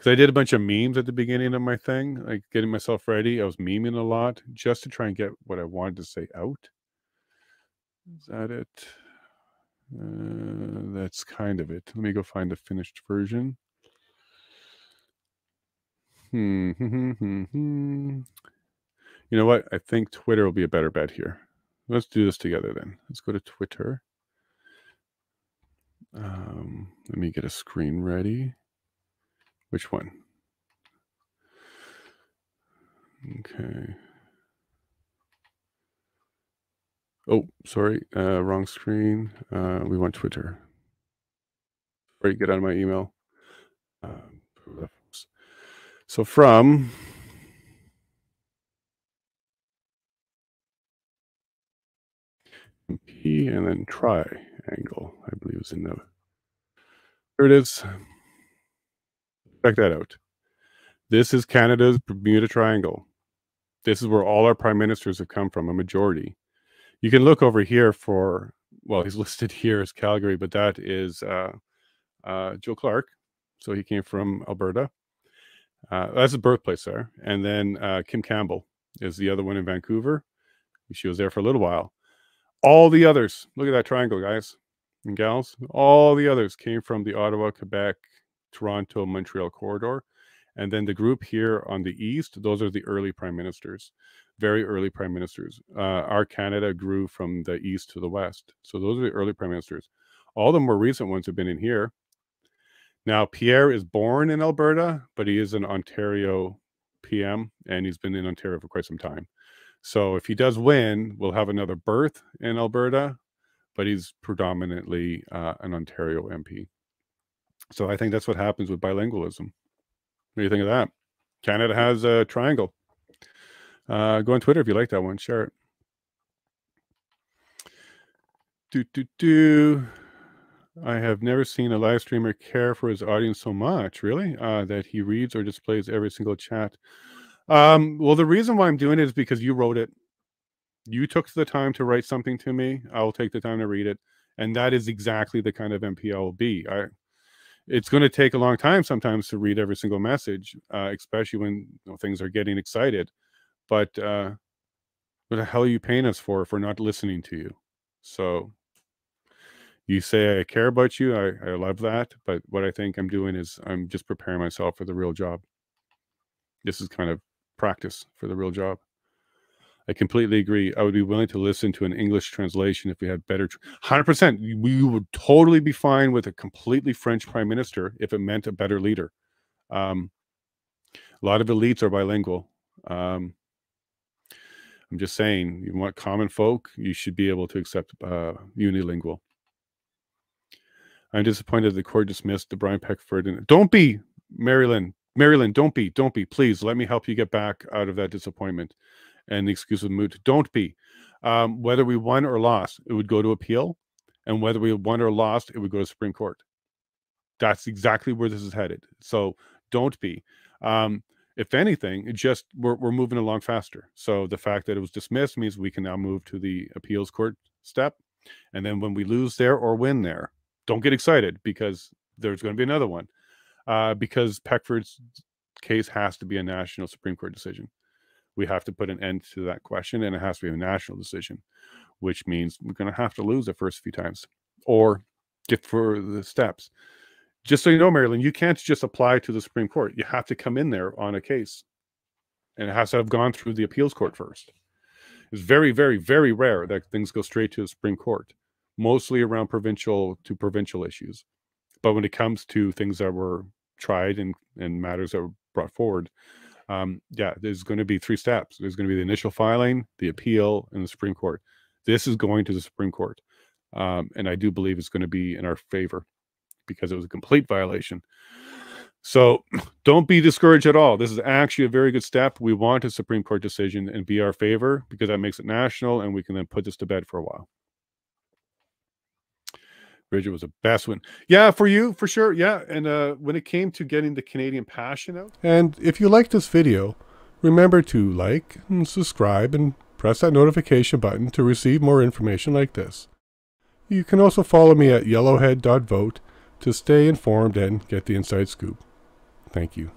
I did a bunch of memes at the beginning of my thing, like getting myself ready. I was memeing a lot just to try and get what I wanted to say out. Is that it? That's kind of it. Let me go find the finished version. You know what? I think Twitter will be a better bet here. Let's do this together then. Let's go to Twitter. Let me get a screen ready. Which one? Okay. Oh, sorry. Wrong screen. We want Twitter. Sorry, get out of my email. So from P and then triangle, I believe is in the. Here it is. Check that out. This is Canada's Bermuda Triangle. This is where all our prime ministers have come from, a majority. You can look over here for, well, he's listed here as Calgary, but that is Joe Clark. So he came from Alberta. That's his birthplace there. And then Kim Campbell is the other one in Vancouver. She was there for a little while. All the others, look at that triangle, guys and gals. All the others came from the Ottawa, Quebec, Toronto, Montreal corridor. And then the group here on the east, those are the early prime ministers, very early prime ministers. Our Canada grew from the east to the west. So those are the early prime ministers. All the more recent ones have been in here. Now, Pierre is born in Alberta, but he is an Ontario PM, and he's been in Ontario for quite some time. So if he does win, we'll have another berth in Alberta, but he's predominantly an Ontario MP. So I think that's what happens with bilingualism. What do you think of that? Canada has a triangle. Go on Twitter if you like that one. Share it. I have never seen a live streamer care for his audience so much, really, that he reads or displays every single chat. Well, the reason why I'm doing it is because you wrote it. You took the time to write something to me. I will take the time to read it. And that is exactly the kind of MP I will be. It's going to take a long time sometimes to read every single message, especially when things are getting excited. But what the hell are you paying us for not listening to you? So you say I care about you. I love that. But what I think I'm doing is I'm just preparing myself for the real job. This is kind of practice for the real job. I completely agree. I would be willing to listen to an English translation if we had better. 100%. We would totally be fine with a completely French prime minister if it meant a better leader. A lot of elites are bilingual. I'm just saying, you want common folk, you should be able to accept unilingual. I'm disappointed the court dismissed the Brian Peckford. And don't be, Marilyn, don't be. Please let me help you get back out of that disappointment and the excuse of moot. Don't be. Whether we won or lost, it would go to appeal. And whether we won or lost, it would go to Supreme Court. That's exactly where this is headed. So don't be. If anything, it just we're moving along faster. So the fact that it was dismissed means we can now move to the appeals court step. And then when we lose there or win there, don't get excited because there's going to be another one. Because Peckford's case has to be a national Supreme Court decision. We have to put an end to that question, and it has to be a national decision, which means we're going to have to lose the first few times or get for the steps. Just so you know, Marilyn, you can't just apply to the Supreme Court. You have to come in there on a case, and it has to have gone through the appeals court first. It's very, very, very rare that things go straight to the Supreme Court, mostly around provincial issues. But when it comes to things that were tried and matters that were brought forward, yeah, there's going to be 3 steps. There's going to be the initial filing, the appeal, and the Supreme Court. This is going to the Supreme Court. And I do believe it's going to be in our favor because it was a complete violation. So don't be discouraged at all. This is actually a very good step. We want a Supreme Court decision and be our favor because that makes it national, and we can then put this to bed for a while. Bridget was the best one. Yeah, for you, for sure. Yeah, and when it came to getting the Canadian passion out. And if you like this video, remember to like and subscribe and press that notification button to receive more information like this. You can also follow me at yellowhead.vote to stay informed and get the inside scoop. Thank you.